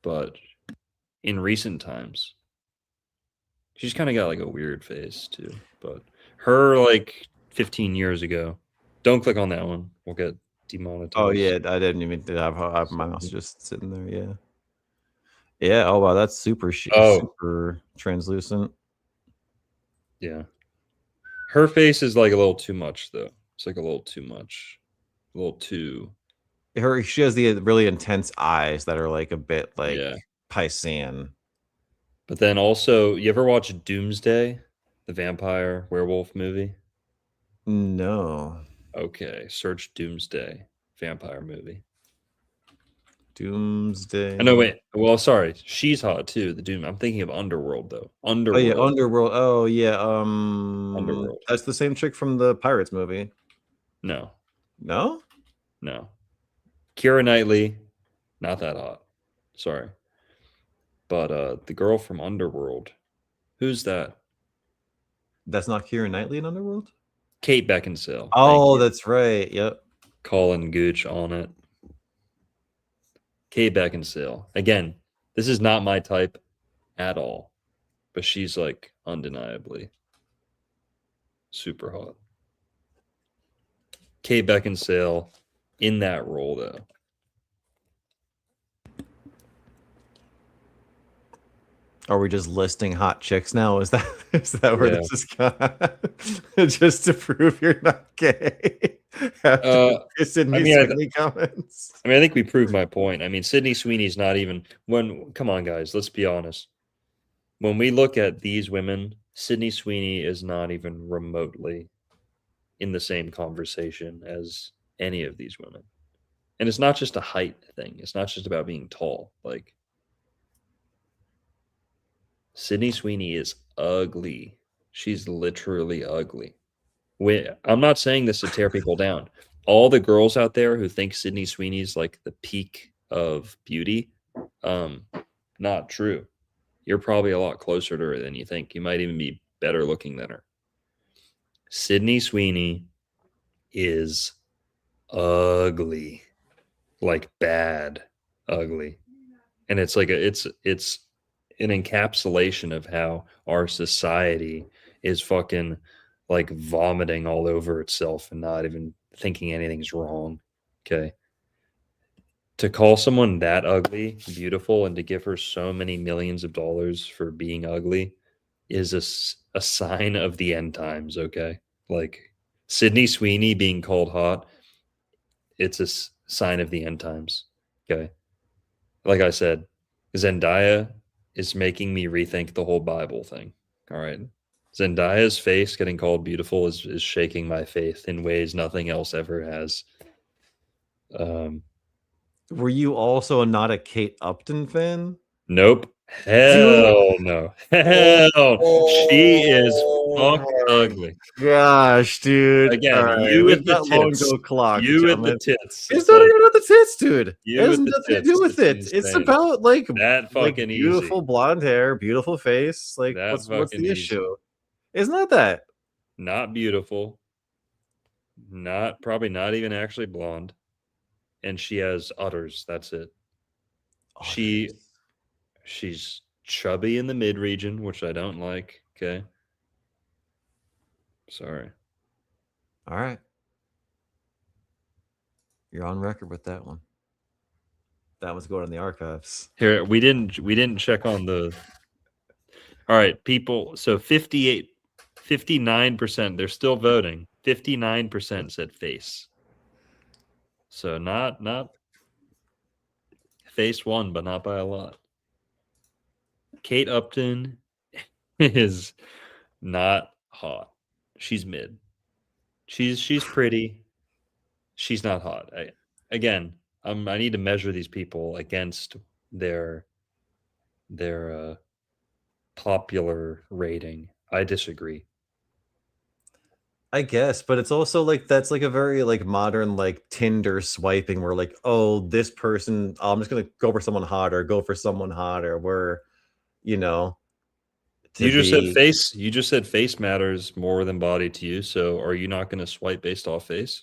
Speaker 1: but in recent times, she's kind of got like a weird face too. But her like 15 years ago. Don't click on that one. We'll get demonetized.
Speaker 2: Oh yeah, I didn't even have my mouse just sitting there. Yeah. Yeah. Oh wow, that's super super translucent.
Speaker 1: Yeah. Her face is like a little too much though. It's like a little too much. A little too.
Speaker 2: She has the really intense eyes that are like a bit like
Speaker 1: Yeah.
Speaker 2: Piscean.
Speaker 1: But then also, you ever watch Doomsday, the vampire werewolf movie?
Speaker 2: No.
Speaker 1: Okay, search Doomsday vampire movie.
Speaker 2: Doomsday.
Speaker 1: No, wait. Well, sorry, she's hot too. The Doom. I'm thinking of Underworld though.
Speaker 2: Oh yeah,
Speaker 1: Underworld.
Speaker 2: Underworld. Oh yeah.
Speaker 1: Underworld.
Speaker 2: That's the same chick from the Pirates movie.
Speaker 1: No.
Speaker 2: No.
Speaker 1: No. Keira Knightley, not that hot. Sorry. But the girl from Underworld, who's that?
Speaker 2: That's not Keira Knightley in Underworld?
Speaker 1: Kate Beckinsale.
Speaker 2: Oh, that's right. Yep.
Speaker 1: Colin Gooch on it. Kate Beckinsale. Again, this is not my type at all, but she's like undeniably super hot. Kate Beckinsale in that role though.
Speaker 2: Are we just listing hot chicks now? Is that where this is going? Just to prove you're not gay? After Sydney comments.
Speaker 1: I mean, I think we proved my point. I mean, Sydney Sweeney's not even come on, guys, let's be honest. When we look at these women, Sydney Sweeney is not even remotely in the same conversation as any of these women. And it's not just a height thing. It's not just about being tall. Like, Sydney Sweeney is ugly. She's literally ugly. I'm not saying this to tear people down. All the girls out there who think Sydney Sweeney's like the peak of beauty, not true. You're probably a lot closer to her than you think. You might even be better looking than her. Sydney Sweeney is ugly, like bad ugly. And it's like it's an encapsulation of how our society is fucking like vomiting all over itself and not even thinking anything's wrong. Okay. To call someone that ugly beautiful and to give her so many millions of dollars for being ugly is a sign of the end times. Okay. Like Sydney Sweeney being called hot, it's a sign of the end times. Okay. Like I said, Zendaya is making me rethink the whole Bible thing. All right. Zendaya's face getting called beautiful is shaking my faith in ways nothing else ever has.
Speaker 2: Were you also not a Kate Upton fan?
Speaker 1: Nope. Hell no. Hell. She is fuck ugly.
Speaker 2: Gosh, dude.
Speaker 1: Again,
Speaker 2: right.
Speaker 1: you with the tits. You with the tits.
Speaker 2: It's not even about the tits, dude. It has nothing to do with it. It's about like
Speaker 1: that fucking
Speaker 2: beautiful
Speaker 1: easy.
Speaker 2: Blonde hair, beautiful face. Like what's the issue? It's not that.
Speaker 1: Not beautiful. Probably not even actually blonde. And she has udders. That's it. Udders. She's chubby in the mid region, which I don't like. Okay. Sorry.
Speaker 2: All right. You're on record with that one. That was going in the archives.
Speaker 1: Here, we didn't check on the. All right, people. So 59%, they're still voting. 59% said face. So not face won, but not by a lot. Kate Upton is not hot. She's mid. She's pretty. She's not hot. I need to measure these people against their popular rating. I disagree.
Speaker 2: I guess, but it's also like that's like a very like modern like Tinder swiping where like, oh, this person, I'm just gonna go for someone hotter, where, you know, to be.
Speaker 1: You just said face matters more than body to you. So are you not going to swipe based off face?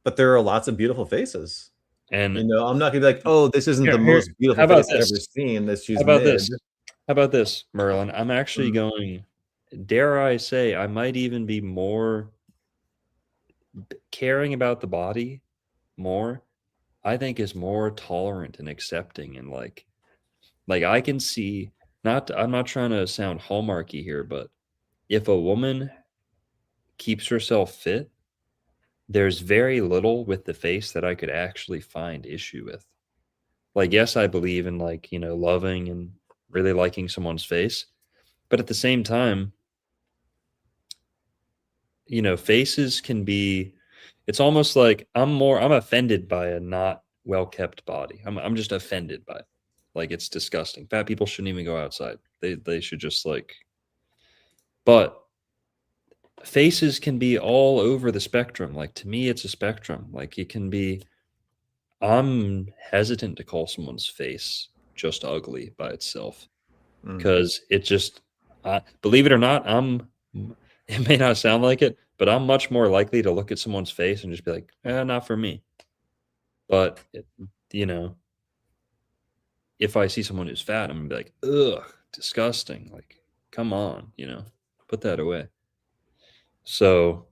Speaker 2: But there are lots of beautiful faces.
Speaker 1: And
Speaker 2: I'm not gonna be like, oh, this isn't the most
Speaker 1: how
Speaker 2: beautiful
Speaker 1: about
Speaker 2: face I've
Speaker 1: this?
Speaker 2: ever seen. This
Speaker 1: How
Speaker 2: she's
Speaker 1: about
Speaker 2: mid.
Speaker 1: this? How about this, Merlin? I'm actually
Speaker 2: Mm.
Speaker 1: going, dare I say, I might even be more caring about the body more. I think is more tolerant and accepting and like I can see not I'm not trying to sound hallmarky here, but if a woman keeps herself fit, there's very little with the face that I could actually find issue with. Like, yes, I believe in loving and really liking someone's face, but at the same time, faces can be it's almost like I'm offended by a not well kept body. I'm just offended by it. Like it's disgusting. Fat people shouldn't even go outside. They should just but faces can be all over the spectrum. Like to me it's a spectrum. Like it can be I'm hesitant to call someone's face just ugly by itself
Speaker 2: Mm.
Speaker 1: because it just believe it or not, it may not sound like it, but I'm much more likely to look at someone's face and just be like, not for me. But you know, if I see someone who's fat, I'm gonna be like, ugh, disgusting. Like, come on, put that away. So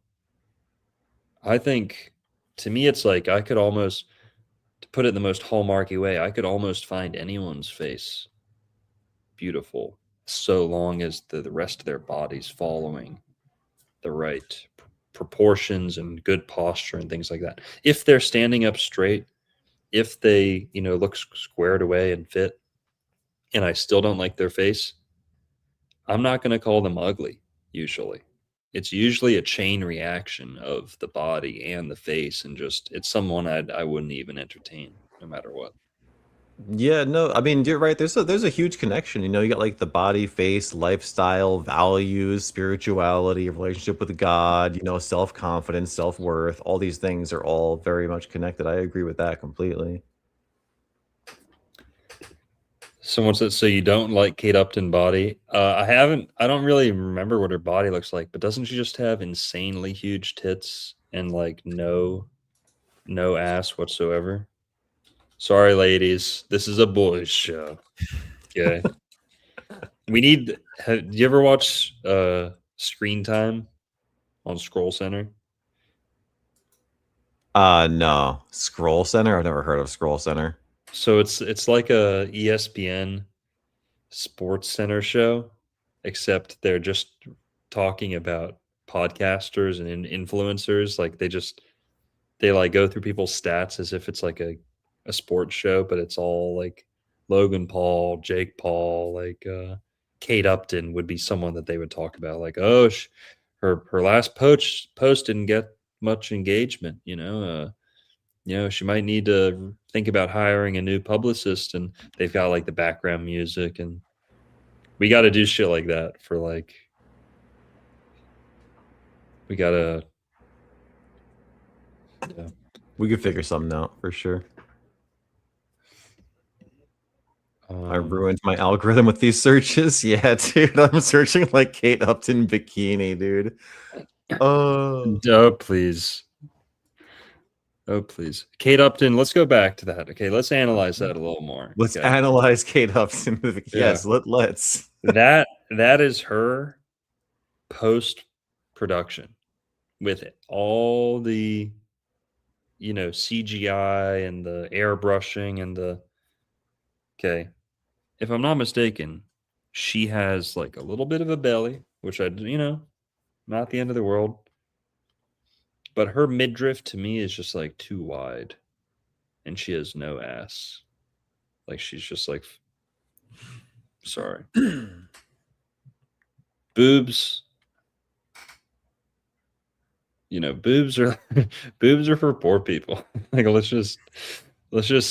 Speaker 1: I think to me, it's like I could almost, to put it in the most hallmarky way, I could almost find anyone's face beautiful so long as the rest of their body's following the right proportions and good posture and things like that. If they're standing up straight, if they, look squared away and fit, and I still don't like their face, I'm not going to call them ugly usually. It's usually a chain reaction of the body and the face, and just it's someone I wouldn't even entertain no matter what.
Speaker 2: Yeah, no, I mean you're right. There's a huge connection. You got like the body, face, lifestyle, values, spirituality, relationship with God. Self confidence, self worth. All these things are all very much connected. I agree with that completely.
Speaker 1: Someone said, so you don't like Kate Upton body? I don't really remember what her body looks like, but doesn't she just have insanely huge tits and like no ass whatsoever? Sorry, ladies, this is a boys' show. Okay, we need. Do you ever watch Screen Time on Scroll Center?
Speaker 2: No. Scroll Center? I've never heard of Scroll Center.
Speaker 1: So it's like a ESPN Sports Center show, except they're just talking about podcasters and influencers. Like they like go through people's stats as if it's like a sports show, but it's all like Logan Paul, Jake Paul, Kate Upton would be someone that they would talk about. Like, oh, her last post didn't get much engagement. She might need to think about hiring a new publicist, and they've got like the background music, and we got to do shit like that for we got to. Yeah.
Speaker 2: We could figure something out for sure. I ruined my algorithm with these searches. Yeah, dude, I'm searching like Kate Upton bikini, dude. Oh,
Speaker 1: Oh, please. Oh, please. Kate Upton, let's go back to that. Okay, let's analyze that a little more.
Speaker 2: let's
Speaker 1: Okay.
Speaker 2: analyze Kate Upton. Yes,
Speaker 1: Yeah.
Speaker 2: let's.
Speaker 1: That is her post production with all the CGI and the airbrushing and okay. If I'm not mistaken, she has like a little bit of a belly, which not the end of the world. But her midriff to me is just like too wide, and she has no ass. Like she's just like, sorry, boobs. Boobs are boobs are for poor people. Like let's just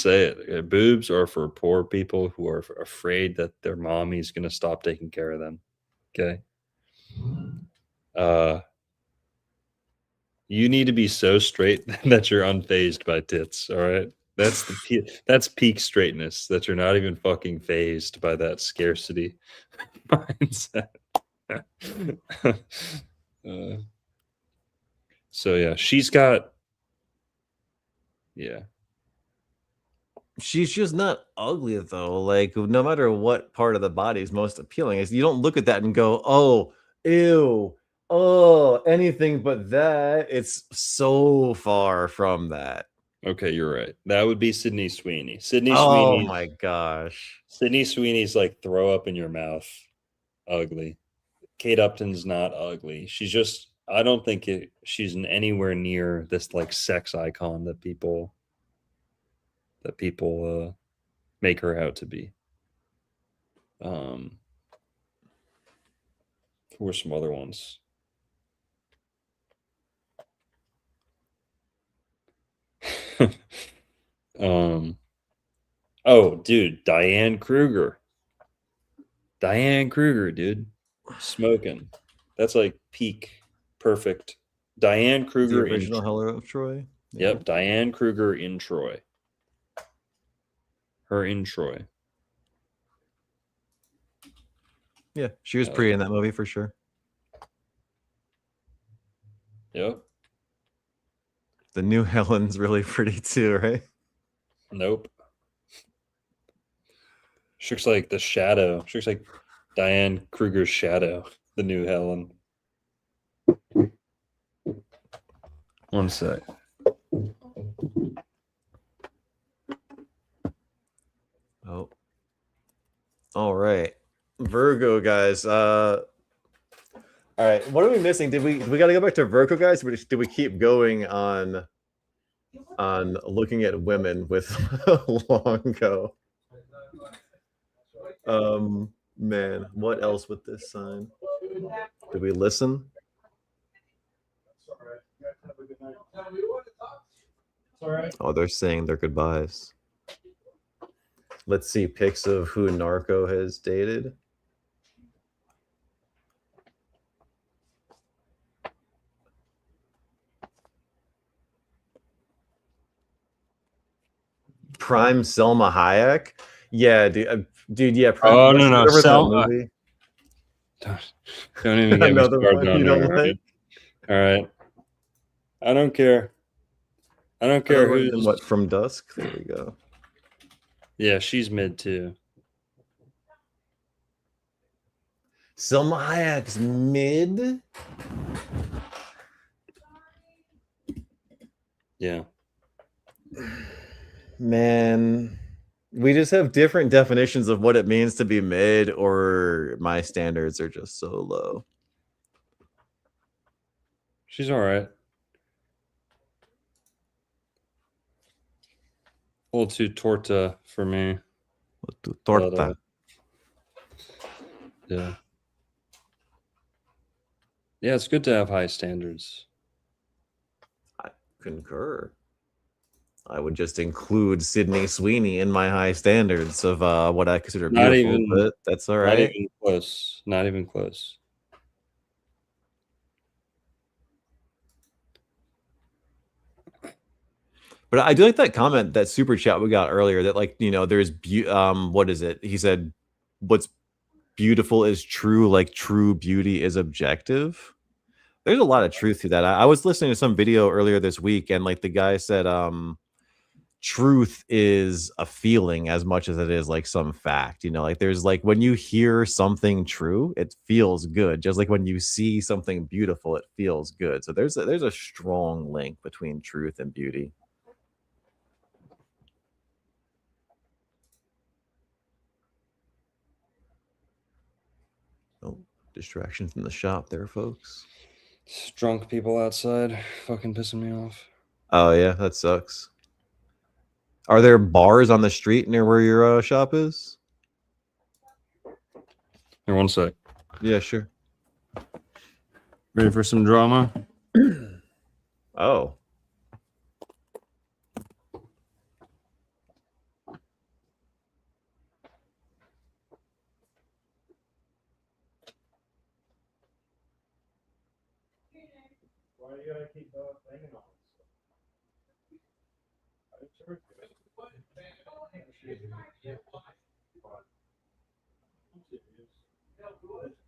Speaker 1: say it. Okay? Boobs are for poor people who are afraid that their mommy's gonna stop taking care of them. Okay. Uh, you need to be so straight that you're unfazed by tits. All right. That's peak straightness, that you're not even fucking phased by that scarcity. mindset. So yeah, she's got. Yeah.
Speaker 2: She's just not ugly though. Like no matter what part of the body is most appealing, is you don't look at that and go, "Oh, ew, oh, anything but that." It's so far from that.
Speaker 1: Okay, you're right. That would be Sydney Sweeney.
Speaker 2: Oh my gosh.
Speaker 1: Sydney Sweeney's like throw up in your mouth, ugly. Kate Upton's not ugly. She's just. I don't think she's anywhere near this like sex icon that people make her out to be. Who are some other ones? Oh, dude, Diane Kruger, dude, smoking. That's like peak, perfect. Diane
Speaker 2: The
Speaker 1: Kruger
Speaker 2: original Heller of Troy.
Speaker 1: Yeah. Yep, Diane Kruger in Troy. Her in Troy.
Speaker 2: Yeah, she was pretty in that movie for sure.
Speaker 1: Yep.
Speaker 2: The new Helen's really pretty too, right?
Speaker 1: Nope. She looks like the shadow. She looks like Diane Kruger's shadow, the new Helen. One sec.
Speaker 2: Oh. All right. Virgo guys. All right. What are we missing? Did we gotta go back to Virgo guys? Or did we keep going on looking at women with Longo? Man, what else with this sign? Did we listen? Oh, they're saying their goodbyes. Let's see pics of who Narco has dated. Prime Selma Hayek. Yeah, dude. Yeah. Prime,
Speaker 1: oh no, Selma.
Speaker 2: Movie?
Speaker 1: Don't even get me started on her.
Speaker 2: Like?
Speaker 1: All right. I don't care. I don't care who's.
Speaker 2: What, From Dusk? There we go.
Speaker 1: Yeah, she's mid too.
Speaker 2: Selma Hayek's mid.
Speaker 1: Yeah.
Speaker 2: Man, we just have different definitions of what it means to be mid, or my standards are just so low.
Speaker 1: She's all right. A little too torta for me.
Speaker 2: Too torta.
Speaker 1: But, yeah. Yeah, it's good to have high standards.
Speaker 2: I concur. I would just include Sydney Sweeney in my high standards of what I consider beautiful, but that's all right.
Speaker 1: Not even close. Not even close.
Speaker 2: But I do like that comment, that super chat we got earlier, that like, there's what is it? He said, what's beautiful is true, like true beauty is objective. There's a lot of truth to that. I was listening to some video earlier this week, and like the guy said, truth is a feeling as much as it is like some fact. Like there's like when you hear something true, it feels good. Just like when you see something beautiful, it feels good. So there's a strong link between truth and beauty. Oh, distractions in the shop there, folks.
Speaker 1: It's drunk people outside fucking pissing me off.
Speaker 2: Oh yeah, that sucks. Are there bars on the street near where your shop is?
Speaker 1: Here, one sec.
Speaker 2: Yeah, sure.
Speaker 1: Ready for some drama?
Speaker 2: Oh.
Speaker 3: Why do you gotta keep banging on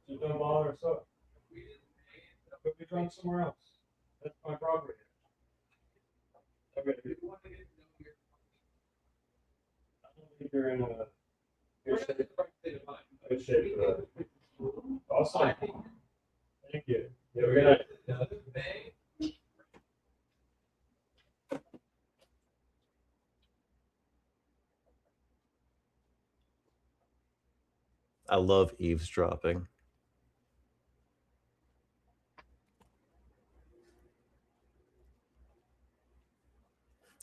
Speaker 3: Just don't bother us up. Go be drunk somewhere else. That's my property. Okay. I don't think you're in a good shape for that. Awesome. Thank you. Yeah, we're gonna.
Speaker 2: I love eavesdropping.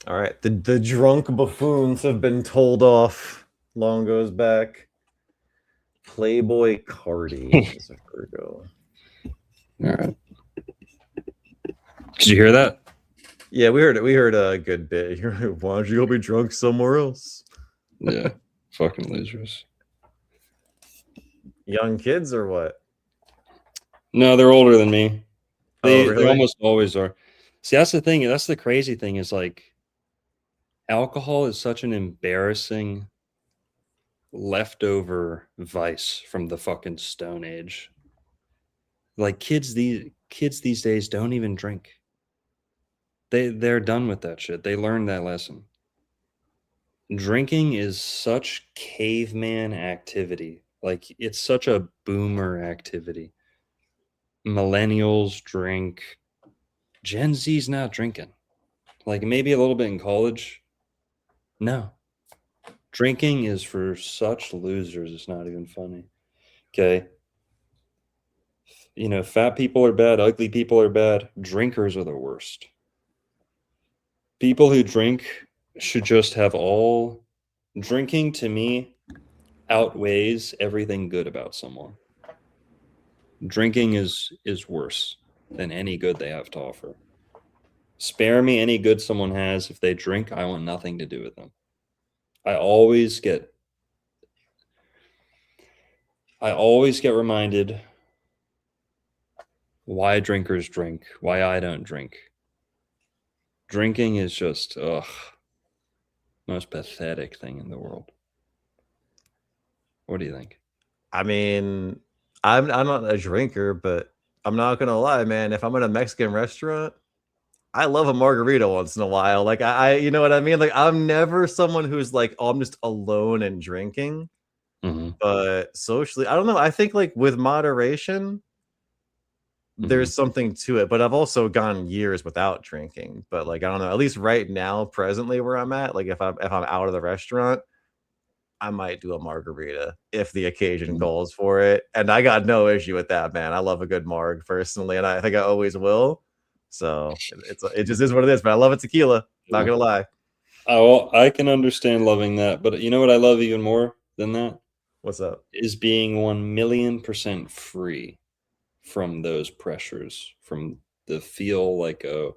Speaker 2: All right, the drunk buffoons have been told off. Long goes back. Playboy Cardi is a Virgo.
Speaker 1: All right. Did you hear that?
Speaker 2: Yeah, we heard it. We heard a good bit. Why don't you go be drunk somewhere else?
Speaker 1: Yeah, fucking losers.
Speaker 2: Young kids or what?
Speaker 1: No, they're older than me. They
Speaker 2: really?
Speaker 1: almost always are. See, that's the thing. That's the crazy thing is like alcohol is such an embarrassing leftover vice from the fucking Stone Age. Like kids these days don't even drink. They're done with that shit. They learned that lesson. Drinking is such caveman activity. Like it's such a boomer activity. Millennials drink. Gen Z's not drinking. Like maybe a little bit in college. No. Drinking is for such losers. It's not even funny. Okay. You know, fat people are bad, ugly people are bad, drinkers are the worst. People who drink should just have all drinking to me outweighs everything good about someone. Drinking is worse than any good they have to offer. Spare me any good someone has. If they drink, I want nothing to do with them. I always get reminded why drinkers drink, why I don't drink. Drinking is just most pathetic thing in the world. What do you think?
Speaker 2: I mean, I'm not a drinker, but I'm not gonna lie, man. If I'm at a Mexican restaurant, I love a margarita once in a while. Like I you know what I mean? Like I'm never someone who's like, oh, I'm just alone and drinking.
Speaker 1: Mm-hmm.
Speaker 2: But socially, I don't know. I think like with moderation, there's something to it. But I've also gone years without drinking. But like I don't know. At least right now, presently where I'm at, like if I'm out of the restaurant, I might do a margarita if the occasion calls for it. And I got no issue with that, man. I love a good marg personally, and I think I always will. So it just is what it is. But I love a tequila. Not gonna lie.
Speaker 1: Oh, I can understand loving that, but you know what I love even more than that?
Speaker 2: What's up?
Speaker 1: Is being 1,000,000% free from those pressures, from the feel like, oh,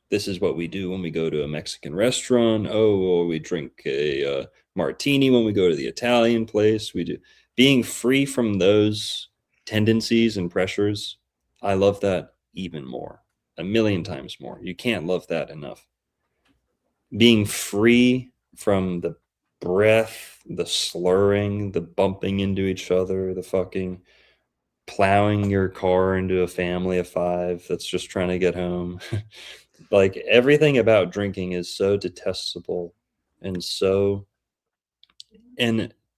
Speaker 1: this is what we do when we go to a Mexican restaurant. Oh, well, we drink a martini when we go to the Italian place. We do being free from those tendencies and pressures. I love that even more, 1,000,000 times more. You can't love that enough. Being free from the breath, the slurring, the bumping into each other, the fucking plowing your car into a family of 5 that's just trying to get home. Like everything about drinking is so detestable and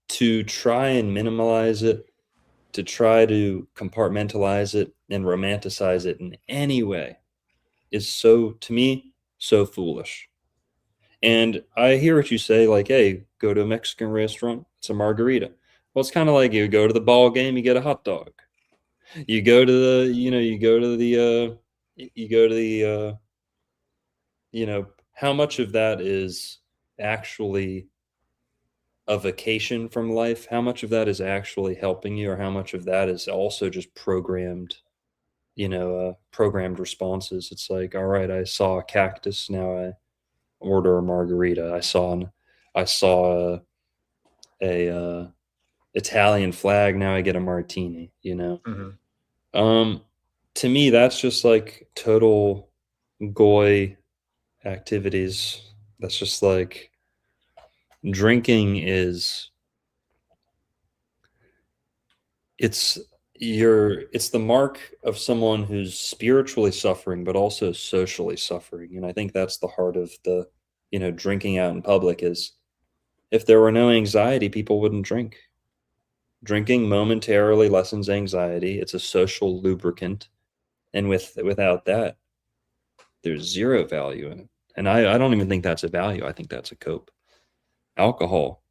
Speaker 1: to try and minimalize it, to try to compartmentalize it and romanticize it in any way is so, to me, so foolish. And I hear what you say, like, hey, go to a Mexican restaurant, it's a margarita. Well, it's kind of like you go to the ball game, you get a hot dog. You go to the, you go to the, how much of that is actually a vacation from life? How much of that is actually helping you, or how much of that is also just programmed, programmed responses? It's like, all right, I saw a cactus, now I order a margarita. I saw a Italian flag, now I get a martini.
Speaker 2: Mm-hmm.
Speaker 1: To me, that's just like total goy activities. That's just like drinking is it's it's the mark of someone who's spiritually suffering but also socially suffering. And I think that's the heart of the, drinking out in public is if there were no anxiety, people wouldn't drink. Drinking momentarily lessens anxiety. It's a social lubricant. And without that, there's zero value in it. And I don't even think that's a value. I think that's a cope. Alcohol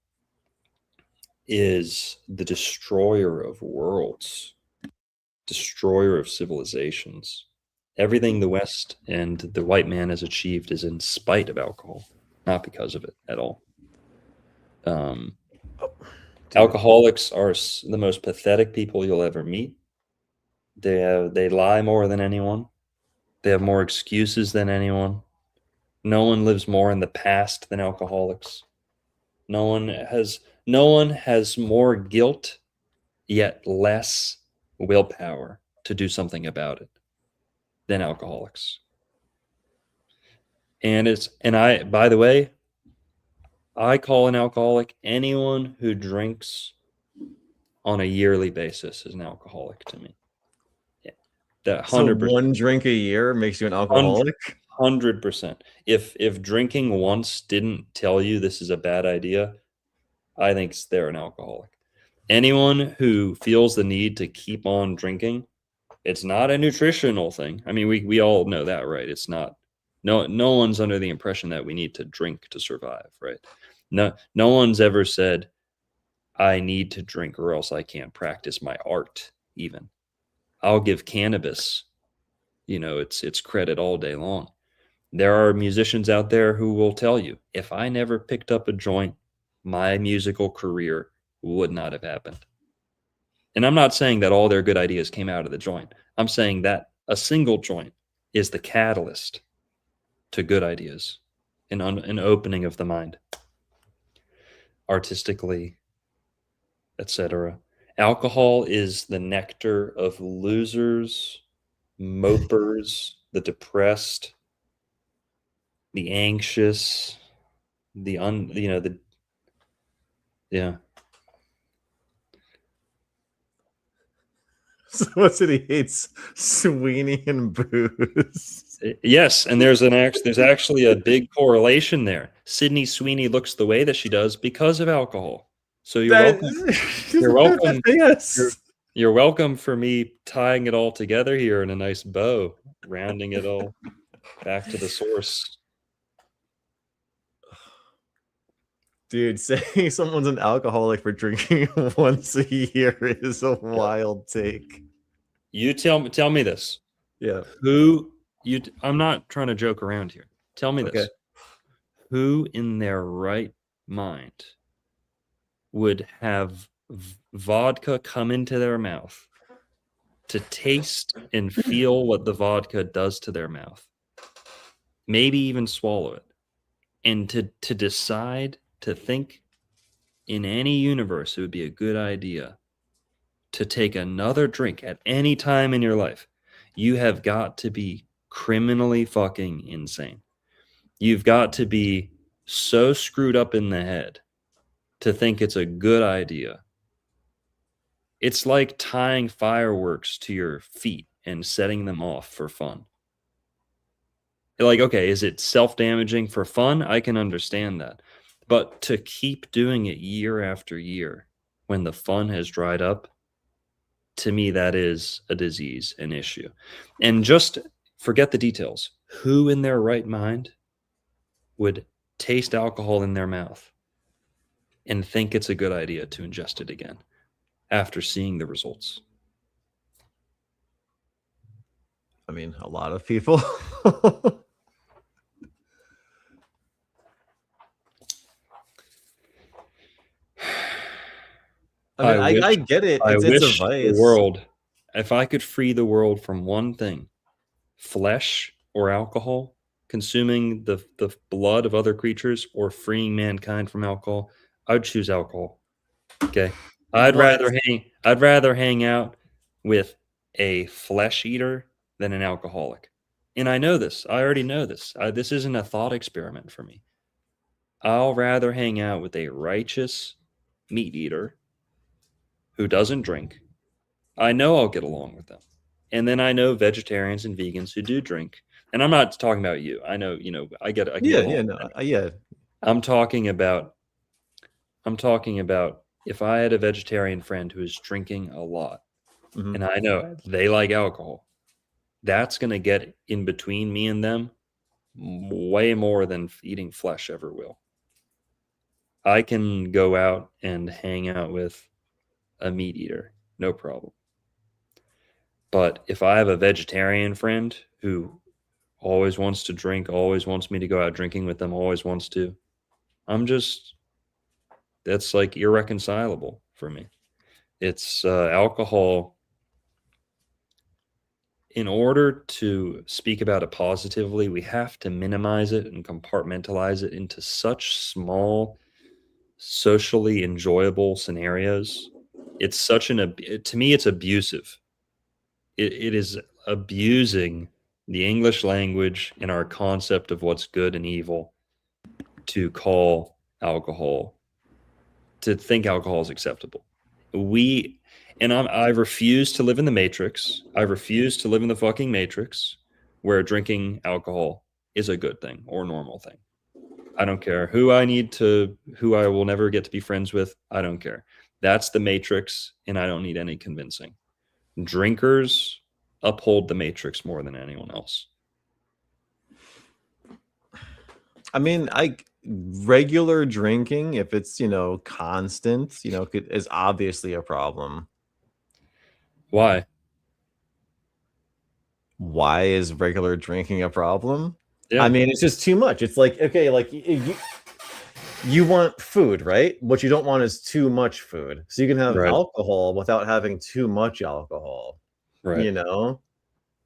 Speaker 1: is the destroyer of worlds, destroyer of civilizations. Everything the West and the white man has achieved is in spite of alcohol, not because of it at all. Alcoholics are the most pathetic people you'll ever meet. They lie more than anyone. They have more excuses than anyone. No one lives more in the past than alcoholics. No one has more guilt, yet less willpower to do something about it than alcoholics. By the way, I call an alcoholic anyone who drinks on a yearly basis is an alcoholic to me. Yeah, that
Speaker 2: So
Speaker 1: 100%.
Speaker 2: one drink a year makes you an alcoholic?
Speaker 1: 100%. If drinking once didn't tell you this is a bad idea, I think they're an alcoholic. Anyone who feels the need to keep on drinking, it's not a nutritional thing. I mean, we all know that, right? It's not. No one's under the impression that we need to drink to survive, right? No one's ever said, I need to drink or else I can't practice my art even. I'll give cannabis, its credit all day long. There are musicians out there who will tell you, if I never picked up a joint, my musical career would not have happened. And I'm not saying that all their good ideas came out of the joint. I'm saying that a single joint is the catalyst to good ideas, an opening of the mind, artistically, etc. Alcohol is the nectar of losers, mopers, the depressed, the anxious, yeah.
Speaker 2: So what's it? He hates Sweeney and booze.
Speaker 1: Yes, and there's actually a big correlation there. Sydney Sweeney looks the way that she does because of alcohol. So you're welcome. You're welcome.
Speaker 2: Yes.
Speaker 1: You're welcome for me tying it all together here in a nice bow, rounding it all back to the source.
Speaker 2: Dude, saying someone's an alcoholic for drinking once a year is a wild take.
Speaker 1: You tell me this.
Speaker 2: Yeah.
Speaker 1: I'm not trying to joke around here. Tell me this. Who in their right mind would have vodka come into their mouth to taste and feel what the vodka does to their mouth, maybe even swallow it, and to decide to think in any universe it would be a good idea to take another drink at any time in your life? You have got to be criminally fucking insane. You've got to be so screwed up in the head to think it's a good idea. It's like tying fireworks to your feet and setting them off for fun. Like, okay, is it self-damaging for fun? I can understand that. But to keep doing it year after year when the fun has dried up, to me, that is a disease, an issue. And just forget the details. Who in their right mind would taste alcohol in their mouth and think it's a good idea to ingest it again after seeing the results?
Speaker 2: I mean, a lot of people. I get it.
Speaker 1: I
Speaker 2: It's
Speaker 1: wish
Speaker 2: a vice.
Speaker 1: the world, if I could free the world from one thing, flesh or alcohol, consuming the blood of other creatures, or freeing mankind from alcohol, I'd choose alcohol. Okay. I'd rather hang out with a flesh eater than an alcoholic. And I know this. I already know this. This isn't a thought experiment for me. I'll rather hang out with a righteous meat eater who doesn't drink I know I'll get along with them. And then I know vegetarians and vegans who do drink. And I'm not talking about you. I know, I can get along with them.
Speaker 2: Yeah.
Speaker 1: I'm talking about if I had a vegetarian friend who is drinking a lot,
Speaker 2: Mhm.
Speaker 1: and I know they like alcohol, that's going to get in between me and them way more than eating flesh ever will. I can go out and hang out with a meat eater, no problem. But if I have a vegetarian friend who always wants to drink, always wants me to go out drinking with them, always wants to, that's like irreconcilable for me. It's alcohol. In order to speak about it positively, we have to minimize it and compartmentalize it into such small, socially enjoyable scenarios. It's such to me, it's abusive. It is abusing the English language and our concept of what's good and evil to call alcohol, to think alcohol is acceptable. I refuse to live in the Matrix. I refuse to live in the fucking Matrix where drinking alcohol is a good thing or normal thing. I don't care who I will never get to be friends with. I don't care. That's the Matrix, and I don't need any convincing. Drinkers uphold the Matrix more than anyone else.
Speaker 2: I mean, regular drinking, if it's constant, is obviously a problem.
Speaker 1: Why?
Speaker 2: Why is regular drinking a problem?
Speaker 1: Yeah.
Speaker 2: I mean, it's just too much. It's like, okay, like you want food, right? What you don't want is too much food. So you can have alcohol without having too much alcohol.
Speaker 1: Right.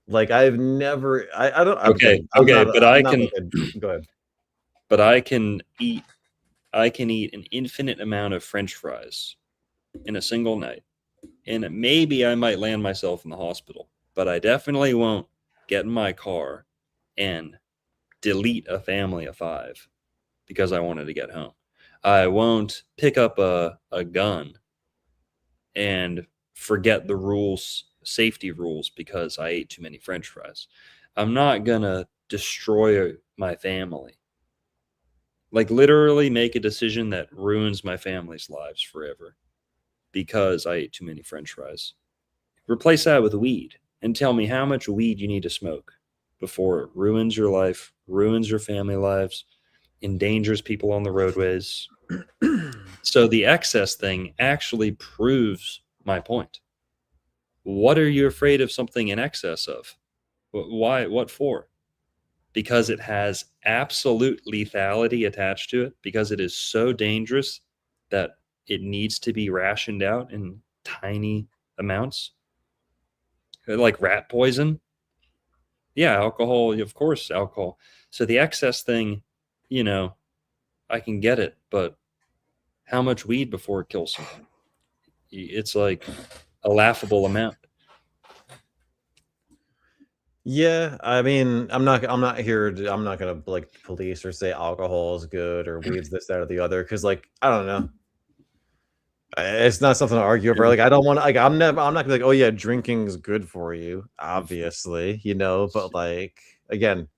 Speaker 2: Like I've never, I don't.
Speaker 1: Okay.
Speaker 2: Go ahead.
Speaker 1: But I can eat an infinite amount of French fries in a single night. And maybe I might land myself in the hospital, but I definitely won't get in my car and delete a family of 5 because I wanted to get home. I won't pick up a gun and forget the rules, safety rules, because I ate too many French fries. I'm not going to destroy my family. Like literally make a decision that ruins my family's lives forever because I ate too many French fries. Replace that with weed and tell me how much weed you need to smoke before it ruins your life, ruins your family lives, endangers people on the roadways. So the excess thing actually proves my point. What are you afraid of something in excess of? Why? What for? Because it has absolute lethality attached to it, because it is so dangerous that it needs to be rationed out in tiny amounts. Like rat poison. Yeah, alcohol, of course, alcohol. So the excess thing, I can get it, but how much weed before it kills someone? It's like a laughable amount.
Speaker 2: Yeah, I mean, I'm not gonna like police or say alcohol is good or weed's this, that, or the other, because like I don't know. It's not something to argue over. Like I don't want to. Like I'm not gonna be like, oh yeah, drinking is good for you, obviously, But like again,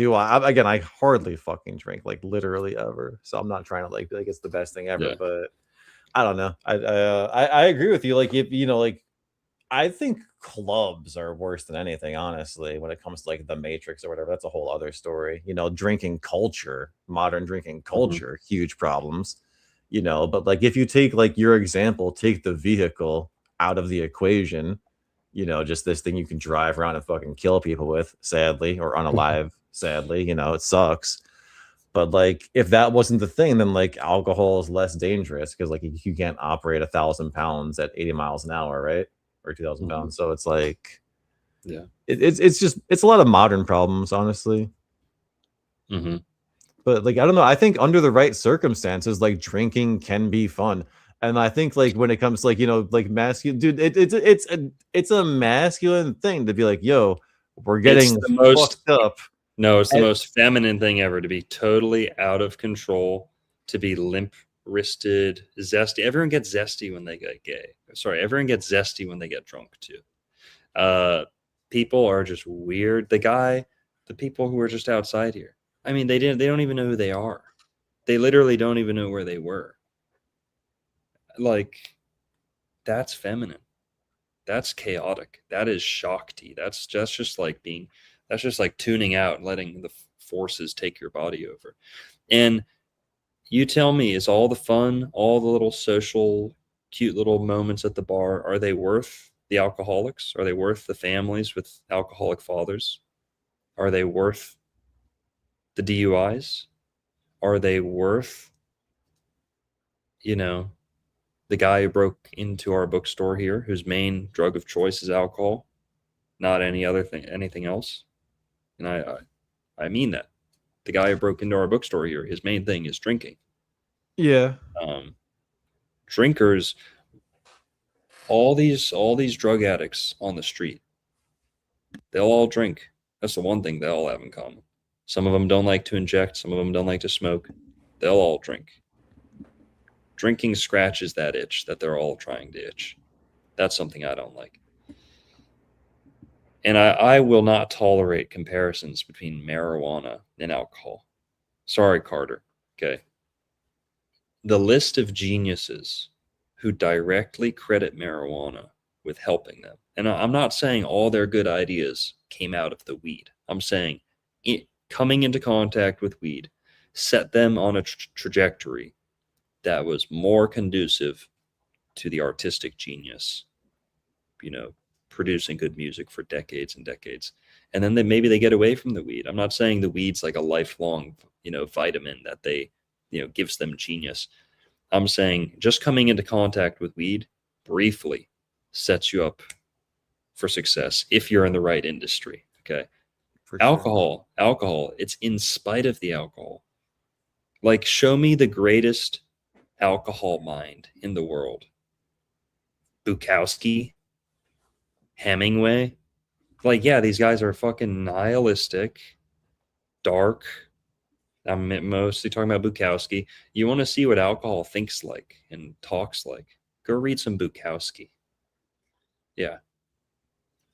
Speaker 2: I hardly fucking drink, like literally ever. So I'm not trying to like be like it's the best thing ever.
Speaker 1: Yeah.
Speaker 2: But I don't know. I agree with you. Like if like I think clubs are worse than anything, honestly, when it comes to like the Matrix or whatever. That's a whole other story. Drinking culture, modern drinking culture, huge problems. But like if you take like your example, take the vehicle out of the equation, just this thing you can drive around and fucking kill people with, sadly, or unalive, sadly, it sucks. But like if that wasn't the thing, then like alcohol is less dangerous because like you can't operate 1,000 pounds at 80 miles an hour, right? Or 2,000 pounds. So it's like,
Speaker 1: yeah,
Speaker 2: it's a lot of modern problems, honestly. But like I don't know, I think under the right circumstances, like drinking can be fun. And I think like when it comes to like like masculine, dude, it's a masculine thing to be like, yo, we're getting fucked up.
Speaker 1: No, it's the most feminine thing ever to be totally out of control, to be limp wristed, zesty. Everyone gets zesty when they get gay. Everyone gets zesty when they get drunk too. People are just weird. The people who are just outside here. I mean, they don't even know who they are. They literally don't even know where they were. Like, that's feminine. That's chaotic. That is Shakti. That's just like tuning out and letting the forces take your body over. And you tell me, is all the fun, all the little social, cute little moments at the bar, are they worth the alcoholics? Are they worth the families with alcoholic fathers? Are they worth the DUIs? Are they worth, the guy who broke into our bookstore here, whose main drug of choice is alcohol, not anything else? And I mean that. The guy who broke into our bookstore here, his main thing is drinking.
Speaker 2: Yeah.
Speaker 1: Drinkers, all these drug addicts on the street, they'll all drink. That's the one thing they all have in common. Some of them don't like to inject. Some of them don't like to smoke. They'll all drink. Drinking scratches that itch that they're all trying to itch. That's something I don't like. And I will not tolerate comparisons between marijuana and alcohol. Sorry, Carter. Okay. The list of geniuses who directly credit marijuana with helping them. And I'm not saying all their good ideas came out of the weed. I'm saying coming into contact with weed set them on a trajectory that was more conducive to the artistic genius, producing good music for decades and decades. And then maybe they get away from the weed. I'm not saying the weed's like a lifelong, vitamin that they, gives them genius. I'm saying just coming into contact with weed briefly sets you up for success if you're in the right industry. Okay.
Speaker 2: For sure.
Speaker 1: Alcohol, it's in spite of the alcohol. Like, show me the greatest alcohol mind in the world. Bukowski, Hemingway. Like, yeah, these guys are fucking nihilistic, dark. I'm mostly talking about Bukowski. You want to see what alcohol thinks like and talks like? Go read some Bukowski. Yeah.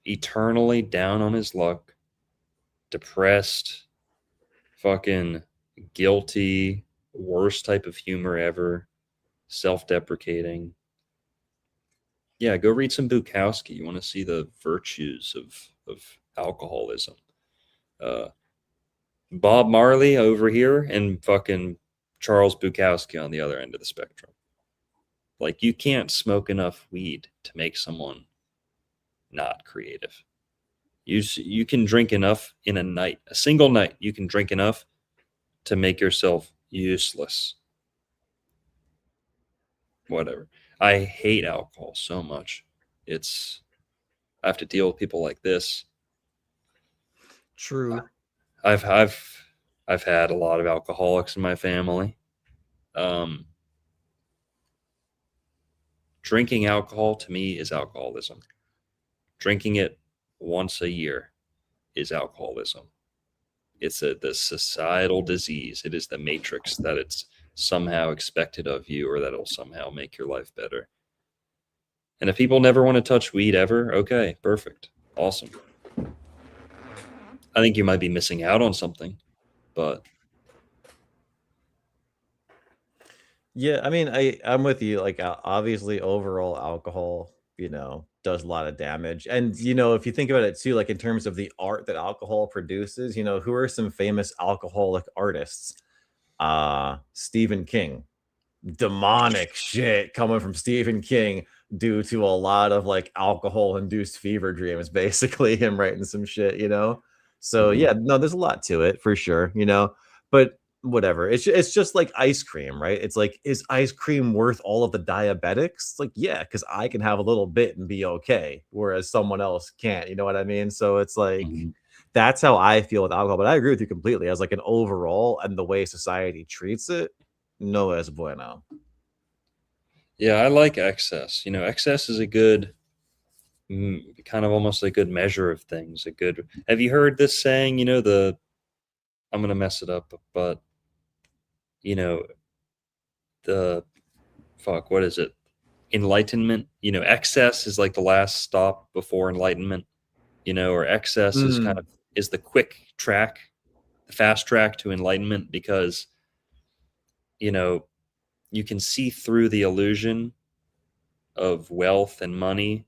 Speaker 1: Eternally down on his luck, depressed, fucking guilty, worst type of humor ever, self-deprecating. Yeah, go read some Bukowski. You want to see the virtues of alcoholism. Bob Marley over here and fucking Charles Bukowski on the other end of the spectrum. Like, you can't smoke enough weed to make someone not creative. You can drink enough in a single night. You can drink enough to make yourself useless. Whatever. I hate alcohol so much. I have to deal with people like this.
Speaker 2: True.
Speaker 1: I've had a lot of alcoholics in my family. Drinking alcohol to me is alcoholism. Drinking it once a year is alcoholism. It's the societal disease. It is the matrix that it's somehow expected of you, or that it'll somehow make your life better. And if people never want to touch weed ever, okay, perfect. Awesome. I think you might be missing out on something, but
Speaker 2: yeah, I mean, I'm with you. Like, obviously, overall, alcohol, does a lot of damage. And if you think about it too, like in terms of the art that alcohol produces, who are some famous alcoholic artists? Stephen King. Demonic shit coming from Stephen King due to a lot of like alcohol-induced fever dreams. Basically, him writing some shit, So yeah, no, there's a lot to it for sure, but whatever. It's just like ice cream, right? It's like, is ice cream worth all of the diabetics? It's like, yeah, because I can have a little bit and be okay, whereas someone else can't. You know what I mean? So it's like, that's how I feel with alcohol. But I agree with you completely. As like an overall and the way society treats it, no es bueno.
Speaker 1: Yeah, I like excess. Excess is a good, kind of almost a good measure of things. Have you heard this saying? I'm gonna mess it up, but the fuck, what is it? enlightenment. You know, excess is like the last stop before enlightenment. You know, or excess is kind of is the quick track, the fast track to enlightenment, because you know you can see through the illusion of wealth and money.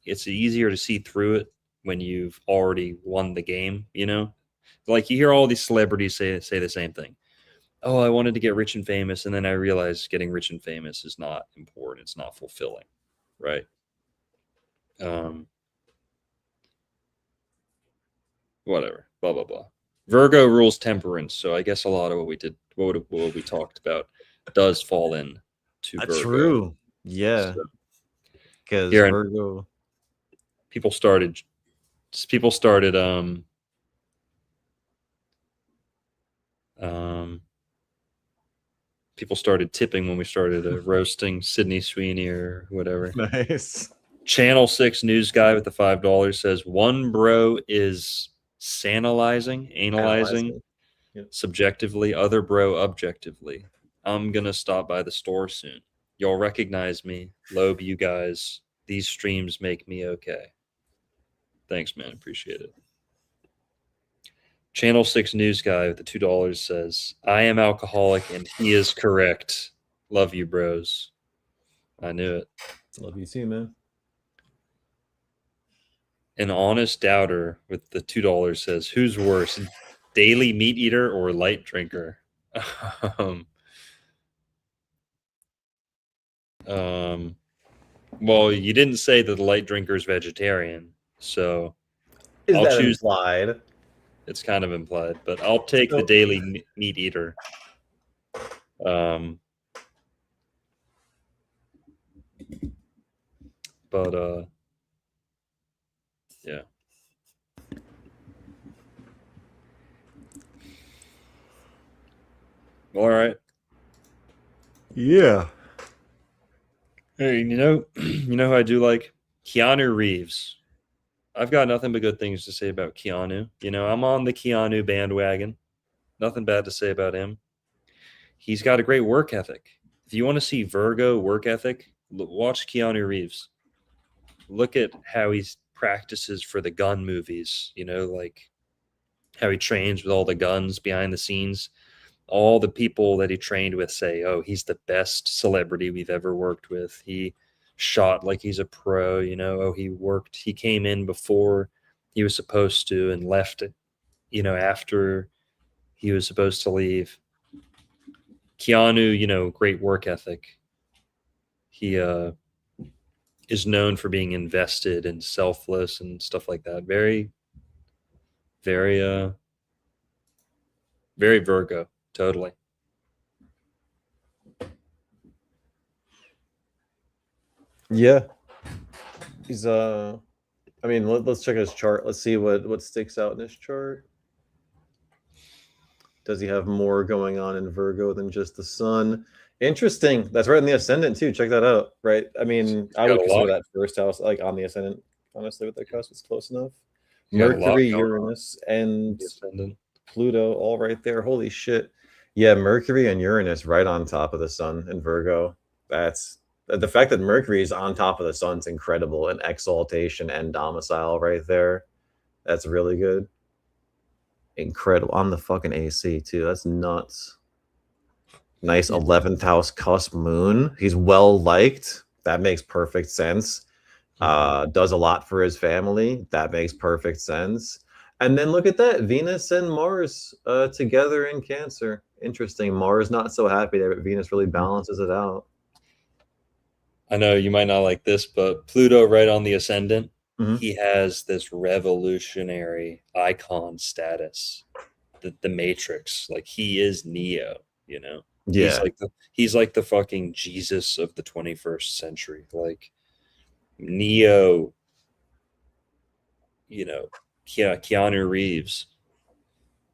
Speaker 1: It's easier to see through it when you've already won the game. You know, like you hear all these celebrities say the same thing. Oh, I wanted to get rich and famous, and then I realized getting rich and famous is not important. It's not fulfilling, right? Whatever. Blah blah blah. Virgo rules temperance, so I guess a lot of what we talked about, does fall in to Virgo.
Speaker 2: True. Yeah.
Speaker 1: So,
Speaker 2: Because
Speaker 1: here,
Speaker 2: Virgo.
Speaker 1: people started people started tipping when we started roasting Sydney Sweeney or whatever.
Speaker 2: Nice.
Speaker 1: Channel 6 news guy with the $5 says one bro is analyzing
Speaker 2: Yep.
Speaker 1: subjectively, other bro objectively. I'm gonna stop by the store soon. Y'all recognize me. Love you guys. These streams make me okay. Thanks, man. Appreciate it. Channel 6 news guy with the $2 says, I am alcoholic and he is correct. Love you, bros. I knew it.
Speaker 2: Love you too, man.
Speaker 1: An honest doubter with the $2 says, who's worse, daily meat eater or light drinker? Well, you didn't say that the light drinker is vegetarian, so I'll choose.
Speaker 2: Implied?
Speaker 1: It's kind of implied, but I'll take the daily meat eater. But yeah. All right.
Speaker 2: Yeah.
Speaker 1: Hey, you know who I do like? Keanu Reeves. I've got nothing but good things to say about Keanu. You know, I'm on the Keanu bandwagon. Nothing bad to say about him. He's got a great work ethic. If you want to see Virgo work ethic, watch Keanu Reeves. Look at how he practices for the gun movies, you know, like how he trains with all the guns behind the scenes. All the people that he trained with say, oh, he's the best celebrity we've ever worked with. He shot like he's a pro, you know. Oh, he came in before he was supposed to and left, you know, after he was supposed to leave. Keanu, you know, great work ethic. He is known for being invested and selfless and stuff like that. Very, very, very Virgo. Totally.
Speaker 2: Yeah. He's I mean, let's check his chart. Let's see what sticks out in his chart. Does he have more going on in Virgo than just the sun? Interesting. That's right in the ascendant too. Check that out. Right. I mean, I would consider that first house like on the ascendant. Honestly, with that cusp, it's close enough. Mercury, Uranus, and Pluto all right there. Holy shit. Yeah, Mercury and Uranus right on top of the sun in Virgo. That's the fact that Mercury is on top of the sun's incredible, and exaltation and domicile right there. That's really good. Incredible. On the fucking AC too. That's nuts. Nice 11th house cusp moon. He's well liked. That makes perfect sense. Does a lot for his family. That makes perfect sense. And then look at that. Venus and Mars together in Cancer. Interesting. Mars not so happy there, but Venus really balances it out.
Speaker 1: I know you might not like this, but Pluto right on the ascendant. He has this revolutionary icon status. The Matrix. Like he is Neo, you know?
Speaker 2: Yeah.
Speaker 1: He's like the fucking Jesus of the 21st century. Like Neo, you know, Keanu Reeves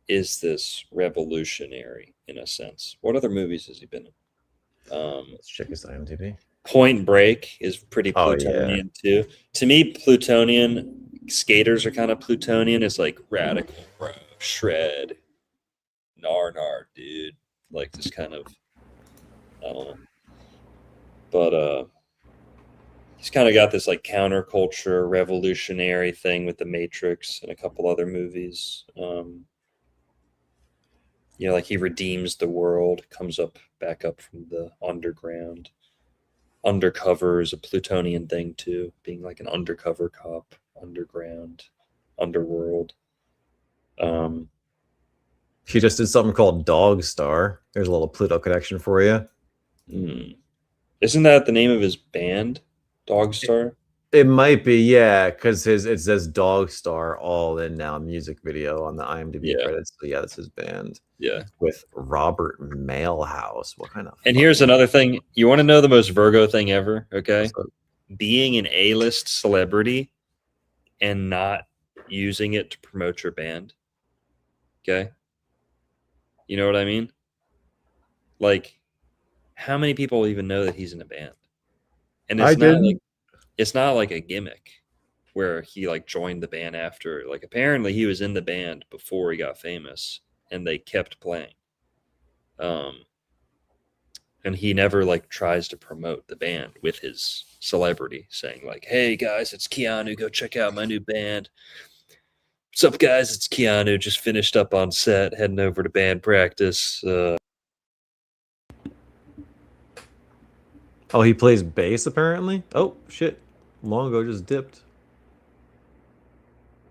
Speaker 1: is this revolutionary in a sense. What other movies has he been in?
Speaker 2: Let's check his IMDb.
Speaker 1: Point Break is pretty Plutonian too. To me, Plutonian skaters are kind of Plutonian. It's like radical, bro, shred, nar, dude. Like this kind of, I don't know. but he's kind of got this like counterculture, revolutionary thing with The Matrix and a couple other movies. You know, like he redeems the world, comes back up from the underground. Undercover is a Plutonian thing too, being like an undercover cop, underground, underworld.
Speaker 2: He just did something called Dog Star. There's a little Pluto connection for you.
Speaker 1: Isn't that the name of his band, Dog Star?
Speaker 2: It might be, yeah, because it says Dog Star all in now music video on the IMDb credits. So yeah, that's his band.
Speaker 1: Yeah.
Speaker 2: With Robert Mailhouse. What kind of?
Speaker 1: And here's another thing. You want to know the most Virgo thing ever? Okay. Being an A-list celebrity and not using it to promote your band. Okay. You know what I mean? Like, how many people even know that he's in a band? And it's not like a gimmick where he like joined the band after. Like, apparently he was in the band before he got famous and they kept playing. And he never like tries to promote the band with his celebrity, saying like, "Hey guys, it's Keanu. Go check out my new band. What's up, guys? It's Keanu. Just finished up on set, heading over to band practice."
Speaker 2: Oh, he plays bass apparently. Oh shit, Longo just dipped.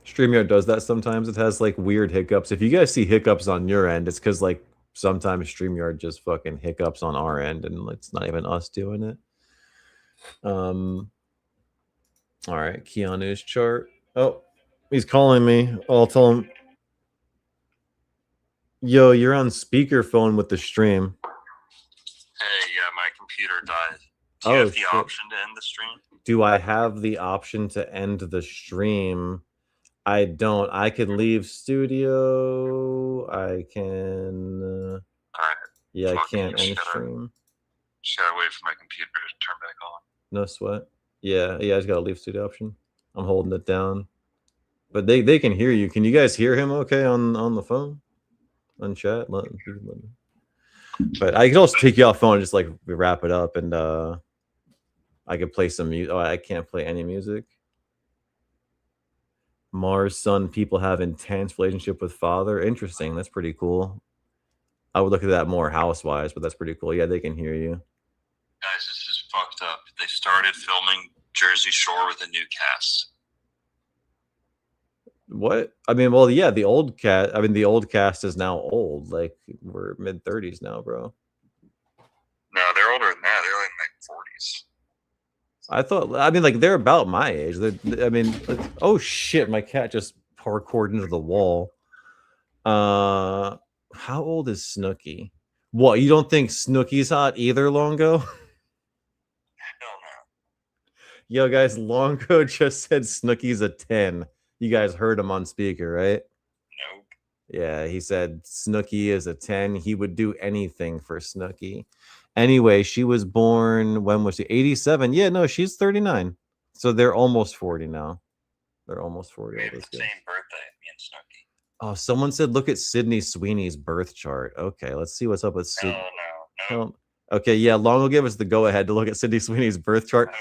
Speaker 2: StreamYard does that sometimes. It has like weird hiccups. If you guys see hiccups on your end, it's because like sometimes StreamYard just fucking hiccups on our end and it's not even us doing it. All right, Keanu's chart. Oh, he's calling me. I'll tell him. Yo, you're on speakerphone with the stream.
Speaker 1: Hey, yeah, my computer died. Do you have the option to end the stream?
Speaker 2: Do I have the option to end the stream? I don't. I can leave studio. I can.
Speaker 1: All right.
Speaker 2: Yeah, I can't end stream.
Speaker 1: Just gotta wait for my computer to turn back on.
Speaker 2: No sweat. Yeah, I just gotta leave studio option. I'm holding it down, but they can hear you. Can you guys hear him? Okay, on the phone, on chat. But I can also take you off phone and just like wrap it up, and I could play some music. Oh, I can't play any music. Mars Sun people have intense relationship with father. Interesting. That's pretty cool. I would look at that more house-wise, but that's pretty cool. Yeah, they can hear you.
Speaker 1: Guys, this is fucked up. They started filming Jersey Shore with a new cast.
Speaker 2: What? I mean, well, yeah, the old cast. I mean, the old cast is now old. Like we're mid-30s now, bro.
Speaker 1: No, they're older than that. They're like in their 40s.
Speaker 2: I thought. I mean, like they're about my age. I mean, oh shit, my cat just parkoured into the wall. How old is Snooki? What, you don't think Snooki's hot either, Longo?
Speaker 1: Hell no.
Speaker 2: Yo, guys, Longo just said Snooki's a 10. You guys heard him on speaker, right?
Speaker 1: Nope.
Speaker 2: Yeah, he said Snooki is a 10. He would do anything for Snooki. Anyway, she was born, when was she? 87. Yeah, no, she's 39. So they're almost 40 now. They're almost 40.
Speaker 1: We have the same birthday, me and Snooki.
Speaker 2: Oh, someone said look at Sydney Sweeney's birth chart. Okay, let's see what's up with Sydney.
Speaker 1: No.
Speaker 2: Okay, yeah, Long will give us the go-ahead to look at Sydney Sweeney's birth chart.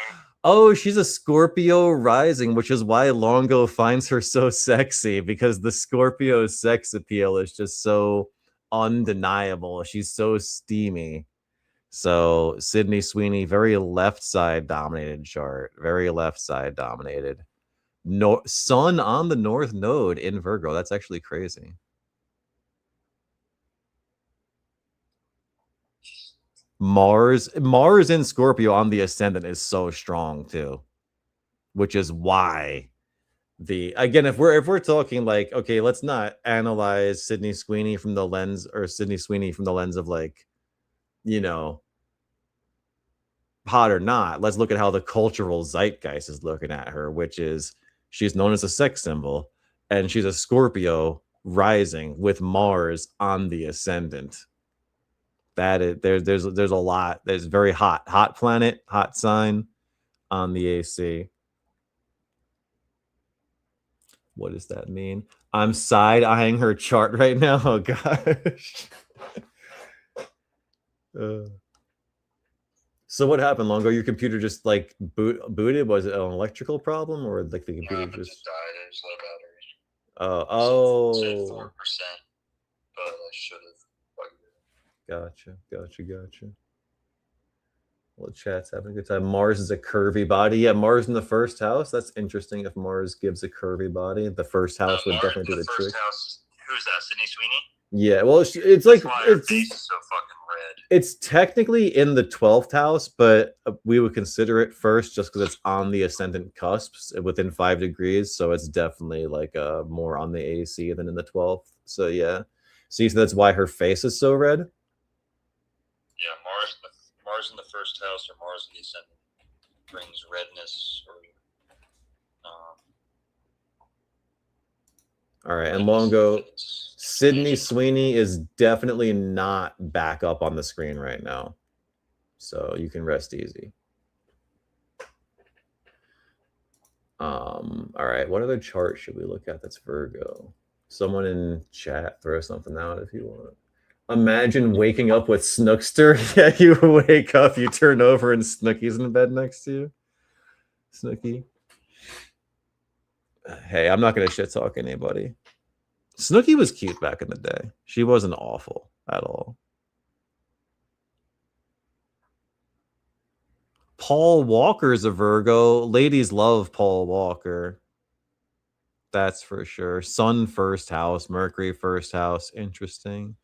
Speaker 2: Oh, she's a Scorpio rising, which is why Longo finds her so sexy, because the Scorpio sex appeal is just so undeniable. She's so steamy. So Sydney Sweeney, very left side dominated chart, very left side dominated. No, Sun on the North Node in Virgo. That's actually crazy. Mars in Scorpio on the ascendant is so strong too, which is why again, if we're talking like, okay, let's not analyze Sydney Sweeney from the lens of like, you know, hot or not. Let's look at how the cultural zeitgeist is looking at her, which is she's known as a sex symbol and she's a Scorpio rising with Mars on the ascendant. That is, there's a lot. There's very hot planet, hot sign on the AC. What does that mean? I'm side-eyeing her chart right now. Oh gosh. So what happened, Longo? Your computer just like booted? Was it an electrical problem or like the computer
Speaker 1: It
Speaker 2: just
Speaker 1: died. It was low battery. Said
Speaker 2: oh
Speaker 1: 4%, but I should have.
Speaker 2: gotcha. Well, chat's having a good time. Mars is a curvy body. Yeah, Mars in the first house. That's interesting. If Mars gives a curvy body, the first house would definitely do the trick.
Speaker 1: House. Who's that? Sydney Sweeney?
Speaker 2: Yeah, well, it's like
Speaker 1: Her face is so fucking red.
Speaker 2: It's technically in the 12th house, but we would consider it first just because it's on the ascendant cusps within 5 degrees. So it's definitely like more on the AC than in the 12th. So yeah, see, so that's why her face is so red.
Speaker 1: Yeah, Mars in the first house or Mars in the ascendant brings redness or.
Speaker 2: All right, and Longo, Sydney Sweeney is definitely not back up on the screen right now, so you can rest easy. All right, what other chart should we look at that's Virgo? Someone in chat, throw something out if you want. Imagine waking up with Snookster. Yeah, you wake up, you turn over, and Snooky's in bed next to you. Snooky. Hey, I'm not going to shit talk anybody. Snooky was cute back in the day. She wasn't awful at all. Paul Walker's a Virgo. Ladies love Paul Walker. That's for sure. Sun first house, Mercury first house. Interesting.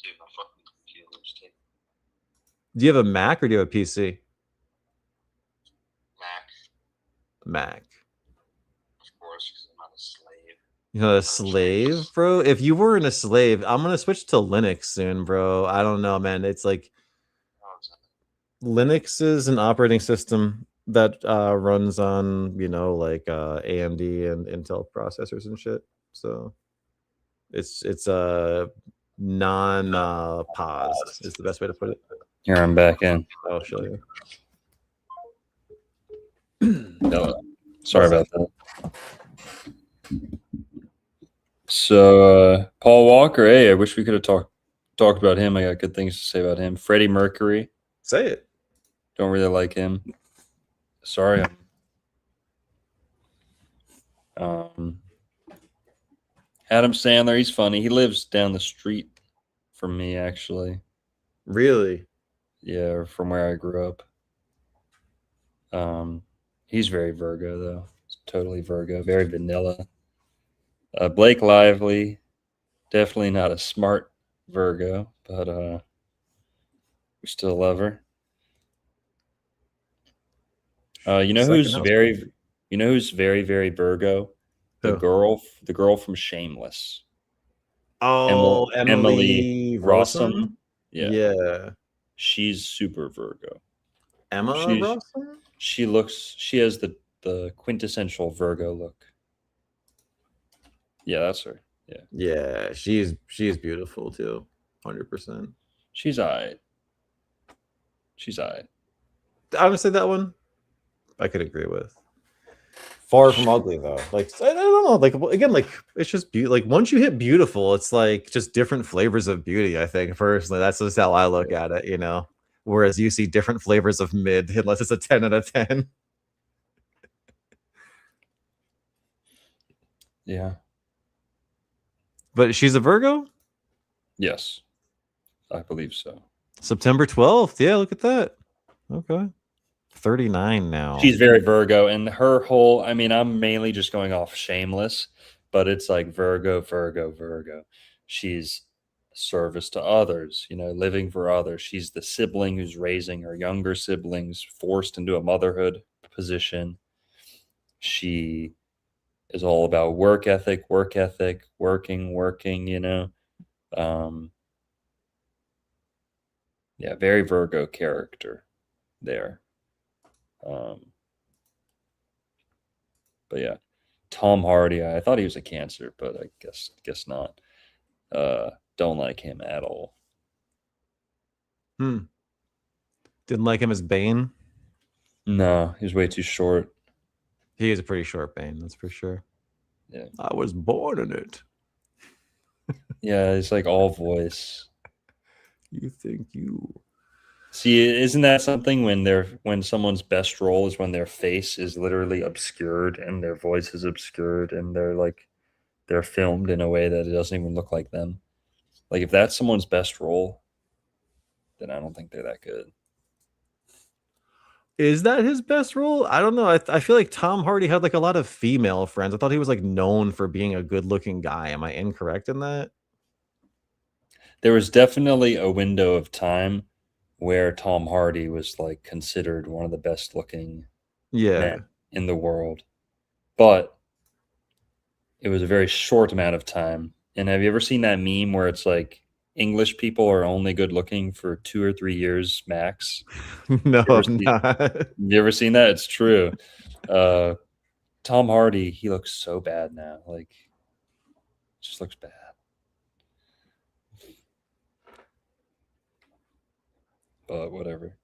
Speaker 1: Dude, my fucking computer's taking.
Speaker 2: Do you have a Mac or do you have a PC? Mac.
Speaker 1: Of course, because I'm not a slave.
Speaker 2: You're not a slave, bro? If you weren't a slave, I'm going to switch to Linux soon, bro. I don't know, man. It's like Linux is an operating system that runs on, you know, like AMD and Intel processors and shit. So it's non-paused is the best way to put it.
Speaker 1: Here, I'm back in.
Speaker 2: I'll show you.
Speaker 1: Sorry about that. So Paul Walker, hey, I wish we could have talked about him. I got good things to say about him. Freddie Mercury,
Speaker 2: Say it.
Speaker 1: don't really like him. Sorry. Adam Sandler, he's funny. He lives down the street from me, actually.
Speaker 2: Really?
Speaker 1: Yeah, from where I grew up. He's very Virgo, though. He's totally Virgo, very vanilla. Blake Lively, definitely not a smart Virgo, but we still love her. You know who's very very Virgo? The girl from Shameless.
Speaker 2: Oh, Emily
Speaker 1: Rossum.
Speaker 2: Yeah.
Speaker 1: She's super Virgo.
Speaker 2: Emma Rossum?
Speaker 1: She has the quintessential Virgo look. Yeah, that's her.
Speaker 2: Yeah, she's beautiful too. 100%.
Speaker 1: She's alright.
Speaker 2: I would say that one I could agree with. Far from ugly though. Like I don't know. Like again, like it's just like once you hit beautiful, it's like just different flavors of beauty. I think personally, that's just how I look at it. You know, whereas you see different flavors of mid, unless it's a 10 out of 10.
Speaker 1: Yeah.
Speaker 2: But she's a Virgo?
Speaker 1: Yes, I believe so.
Speaker 2: September 12th. Yeah, look at that. Okay. 39 now.
Speaker 1: She's very Virgo, and her whole, I mean, I'm mainly just going off Shameless, but it's like Virgo. She's service to others, you know, living for others. She's the sibling who's raising her younger siblings, forced into a motherhood position. She is all about work ethic, working, you know. Yeah, very Virgo character there. But yeah, Tom Hardy, I thought he was a Cancer, but I guess not. Don't like him at all.
Speaker 2: Didn't like him as Bane?
Speaker 1: No, he's way too short.
Speaker 2: He is a pretty short Bane, that's for sure.
Speaker 1: Yeah.
Speaker 2: I was born in it.
Speaker 1: Yeah, it's like all voice.
Speaker 2: You think you?
Speaker 1: See, isn't that something when someone's best role is when their face is literally obscured and their voice is obscured and they're filmed in a way that it doesn't even look like them. Like if that's someone's best role, then I don't think they're that good.
Speaker 2: Is that his best role? I don't know. I feel like Tom Hardy had like a lot of female friends. I thought he was like known for being a good-looking guy. Am I incorrect in that?
Speaker 1: There was definitely a window of time where Tom Hardy was like considered one of the best looking
Speaker 2: Yeah.
Speaker 1: men in the world. But it was a very short amount of time. And have you ever seen that meme where it's like English people are only good looking for 2 or 3 years max?
Speaker 2: No,
Speaker 1: You ever
Speaker 2: I'm
Speaker 1: see-
Speaker 2: not.
Speaker 1: You ever seen that? It's true. Tom Hardy, he looks so bad now. Like, just looks bad. But whatever.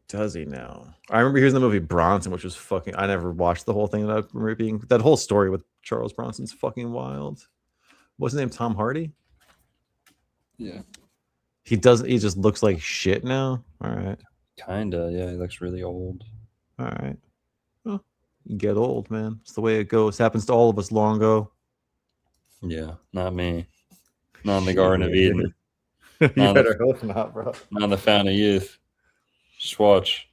Speaker 2: Does he now? I remember he was in the movie Bronson, which was fucking. I never watched the whole thing. That I remember being that whole story with Charles Bronson's fucking wild. What's his name? Tom Hardy.
Speaker 1: Yeah.
Speaker 2: He does. He just looks like shit now. All right.
Speaker 1: Kinda. Yeah, he looks really old.
Speaker 2: All right. Well, you get old, man. It's the way it goes. Happens to all of us, Longo.
Speaker 1: Yeah, not me. Not in the Garden of
Speaker 2: Shit.
Speaker 1: Eden.
Speaker 2: You
Speaker 1: Not
Speaker 2: better hope not, bro.
Speaker 1: Not in the Fountain of Youth. Just watch.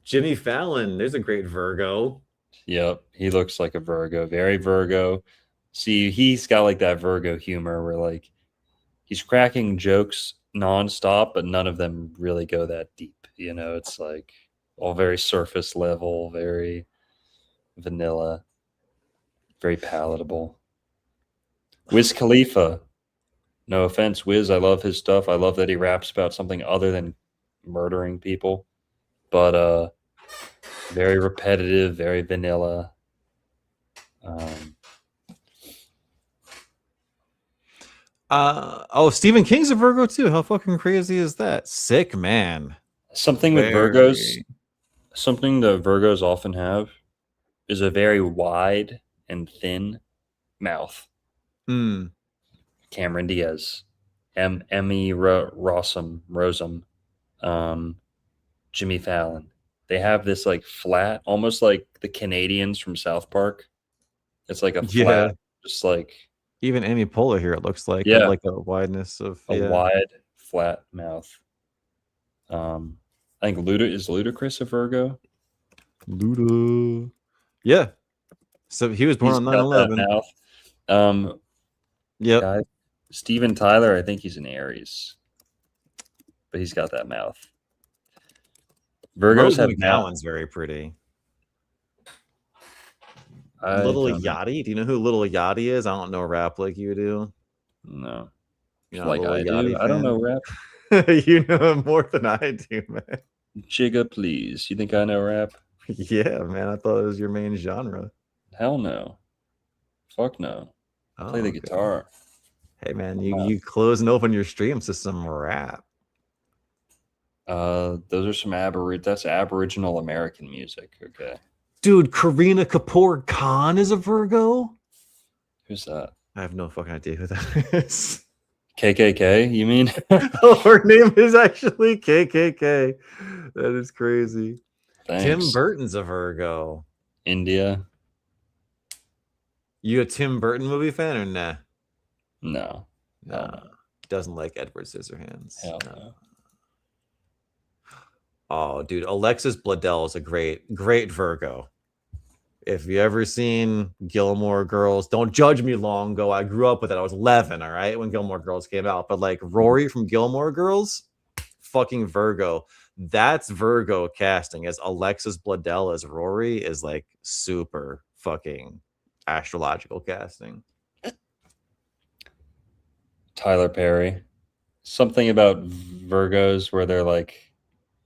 Speaker 2: Jimmy Fallon. There's a great Virgo.
Speaker 1: Yep, he looks like a Virgo. Very Virgo. See, he's got like that Virgo humor where like he's cracking jokes nonstop, but none of them really go that deep. You know, it's like all very surface level, very vanilla, very palatable. Wiz Khalifa. No offense, Wiz. I love his stuff. I love that he raps about something other than murdering people. But very repetitive, very vanilla.
Speaker 2: Stephen King's a Virgo too. How fucking crazy is that? Sick, man.
Speaker 1: Something with Virgos, something that Virgos often have is a very wide and thin mouth.
Speaker 2: Hmm.
Speaker 1: Cameron Diaz, Emmy Rossum, Jimmy Fallon. They have this like flat, almost like the Canadians from South Park. It's like a flat, just like
Speaker 2: even Amy Poehler here. It looks like like a wideness of
Speaker 1: a wide, flat mouth. I think Ludacris a Virgo.
Speaker 2: Luda. Yeah. So he was born on 9/11. Yep.
Speaker 1: Guy, Steven Tyler, I think he's an Aries, but he's got that mouth. Virgos have
Speaker 2: McGowan's very pretty. Little Yachty. Do you know who Little Yachty is? I don't know rap like you do.
Speaker 1: No.
Speaker 2: You know, like I do.
Speaker 1: I don't know rap.
Speaker 2: You know him more than I do, man.
Speaker 1: Jigga, please. You think I know rap?
Speaker 2: Yeah, man. I thought it was your main genre.
Speaker 1: Hell no. Fuck no. Play the guitar.
Speaker 2: Hey man, you close and open your streams to some rap.
Speaker 1: Those are some that's Aboriginal American music. Okay.
Speaker 2: Dude, Karina Kapoor Khan is a Virgo?
Speaker 1: Who's that?
Speaker 2: I have no fucking idea who that is.
Speaker 1: KKK, you mean?
Speaker 2: Oh, her name is actually KKK. That is crazy.
Speaker 1: Thanks.
Speaker 2: Tim Burton's a Virgo.
Speaker 1: India.
Speaker 2: You a Tim Burton movie fan or nah?
Speaker 1: No.
Speaker 2: Doesn't like Edward Scissorhands.
Speaker 1: Hell no.
Speaker 2: Oh, dude, Alexis Bledel is a great Virgo. If you ever seen Gilmore Girls, don't judge me, Longo. I grew up with it. I was 11, all right, when Gilmore Girls came out. But like Rory from Gilmore Girls, fucking Virgo. That's Virgo casting as Alexis Bledel as Rory is like super fucking astrological casting.
Speaker 1: Tyler Perry. Something about Virgos where they're like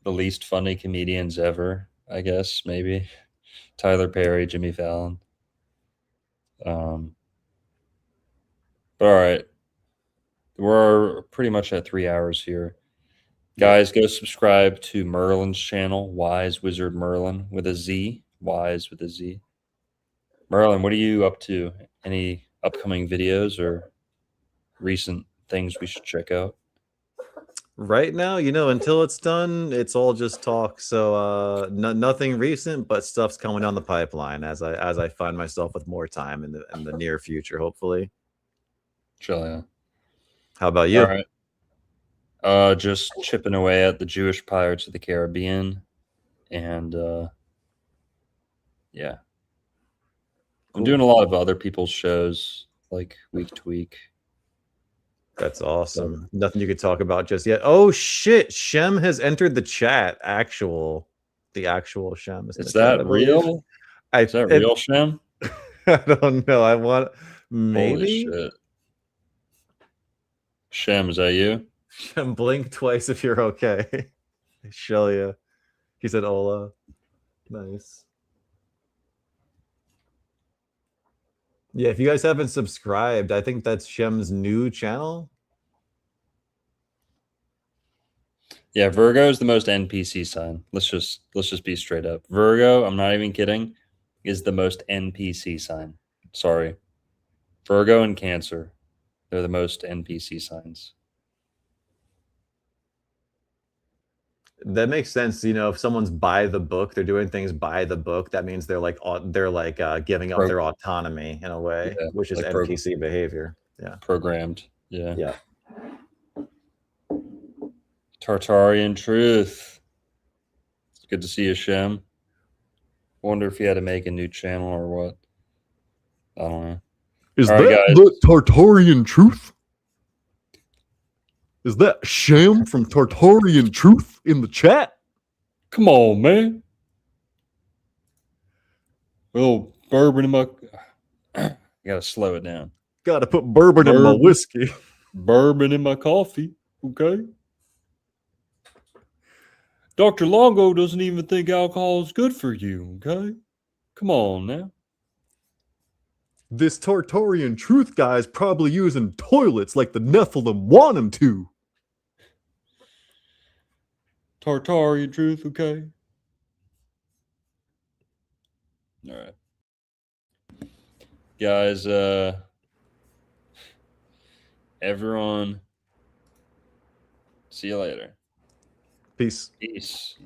Speaker 1: the least funny comedians ever, I guess, maybe. Tyler Perry, Jimmy Fallon. But all right. We're pretty much at 3 hours here. Guys, go subscribe to Merlin's channel, Wise Wizard Merlin with a Z. Wise with a Z. Merlin, what are you up to? Any upcoming videos or recent things we should check out?
Speaker 2: Right now, until it's done, it's all just talk. So nothing recent, but stuff's coming down the pipeline as I find myself with more time in the near future, hopefully.
Speaker 1: Chill, yeah.
Speaker 2: How about you?
Speaker 1: All right. Just chipping away at the Jewish Pirates of the Caribbean, and yeah, I'm
Speaker 2: Cool.
Speaker 1: doing a lot of other people's shows, like week to week.
Speaker 2: That's awesome. Nothing you could talk about just yet. Oh shit! Shem has entered the chat. The actual Shem is in
Speaker 1: Is
Speaker 2: the chat,
Speaker 1: that
Speaker 2: I believe.
Speaker 1: real? Is that real, Shem?
Speaker 2: I don't know. I want maybe.
Speaker 1: Holy shit. Shem, is that you?
Speaker 2: Shem, blink twice if you're okay. Shelia. He said Ola. Nice. Yeah, if you guys haven't subscribed, I think that's Shem's new channel.
Speaker 1: Yeah, Virgo is the most NPC sign. Let's just be straight up. Virgo, I'm not even kidding, is the most NPC sign. Sorry. Virgo and Cancer, they're the most NPC signs.
Speaker 2: That makes sense. If someone's by the book, they're doing things by the book. That means they're like giving up their autonomy in a way,
Speaker 1: Yeah,
Speaker 2: which is
Speaker 1: like
Speaker 2: NPC behavior. Yeah,
Speaker 1: programmed. Yeah.
Speaker 2: yeah.
Speaker 1: Tartarian Truth. It's good to see you, Shem. Wonder if you had to make a new channel or what. I don't know.
Speaker 4: Is
Speaker 1: All
Speaker 4: that
Speaker 1: right, guys.
Speaker 4: the Tartarian Truth? Is that Sham from Tartarian Truth in the chat?
Speaker 1: Come on, man. A little bourbon in my. You gotta slow it down.
Speaker 4: Gotta put bourbon in my whiskey.
Speaker 1: Bourbon in my coffee. Okay. Dr. Longo doesn't even think alcohol is good for you. Okay. Come on now.
Speaker 4: This Tartarian Truth guy is probably using toilets like the Nephilim want him to.
Speaker 1: Tartarian Truth, okay? All right. Guys, everyone, see you later.
Speaker 2: Peace.
Speaker 1: Peace.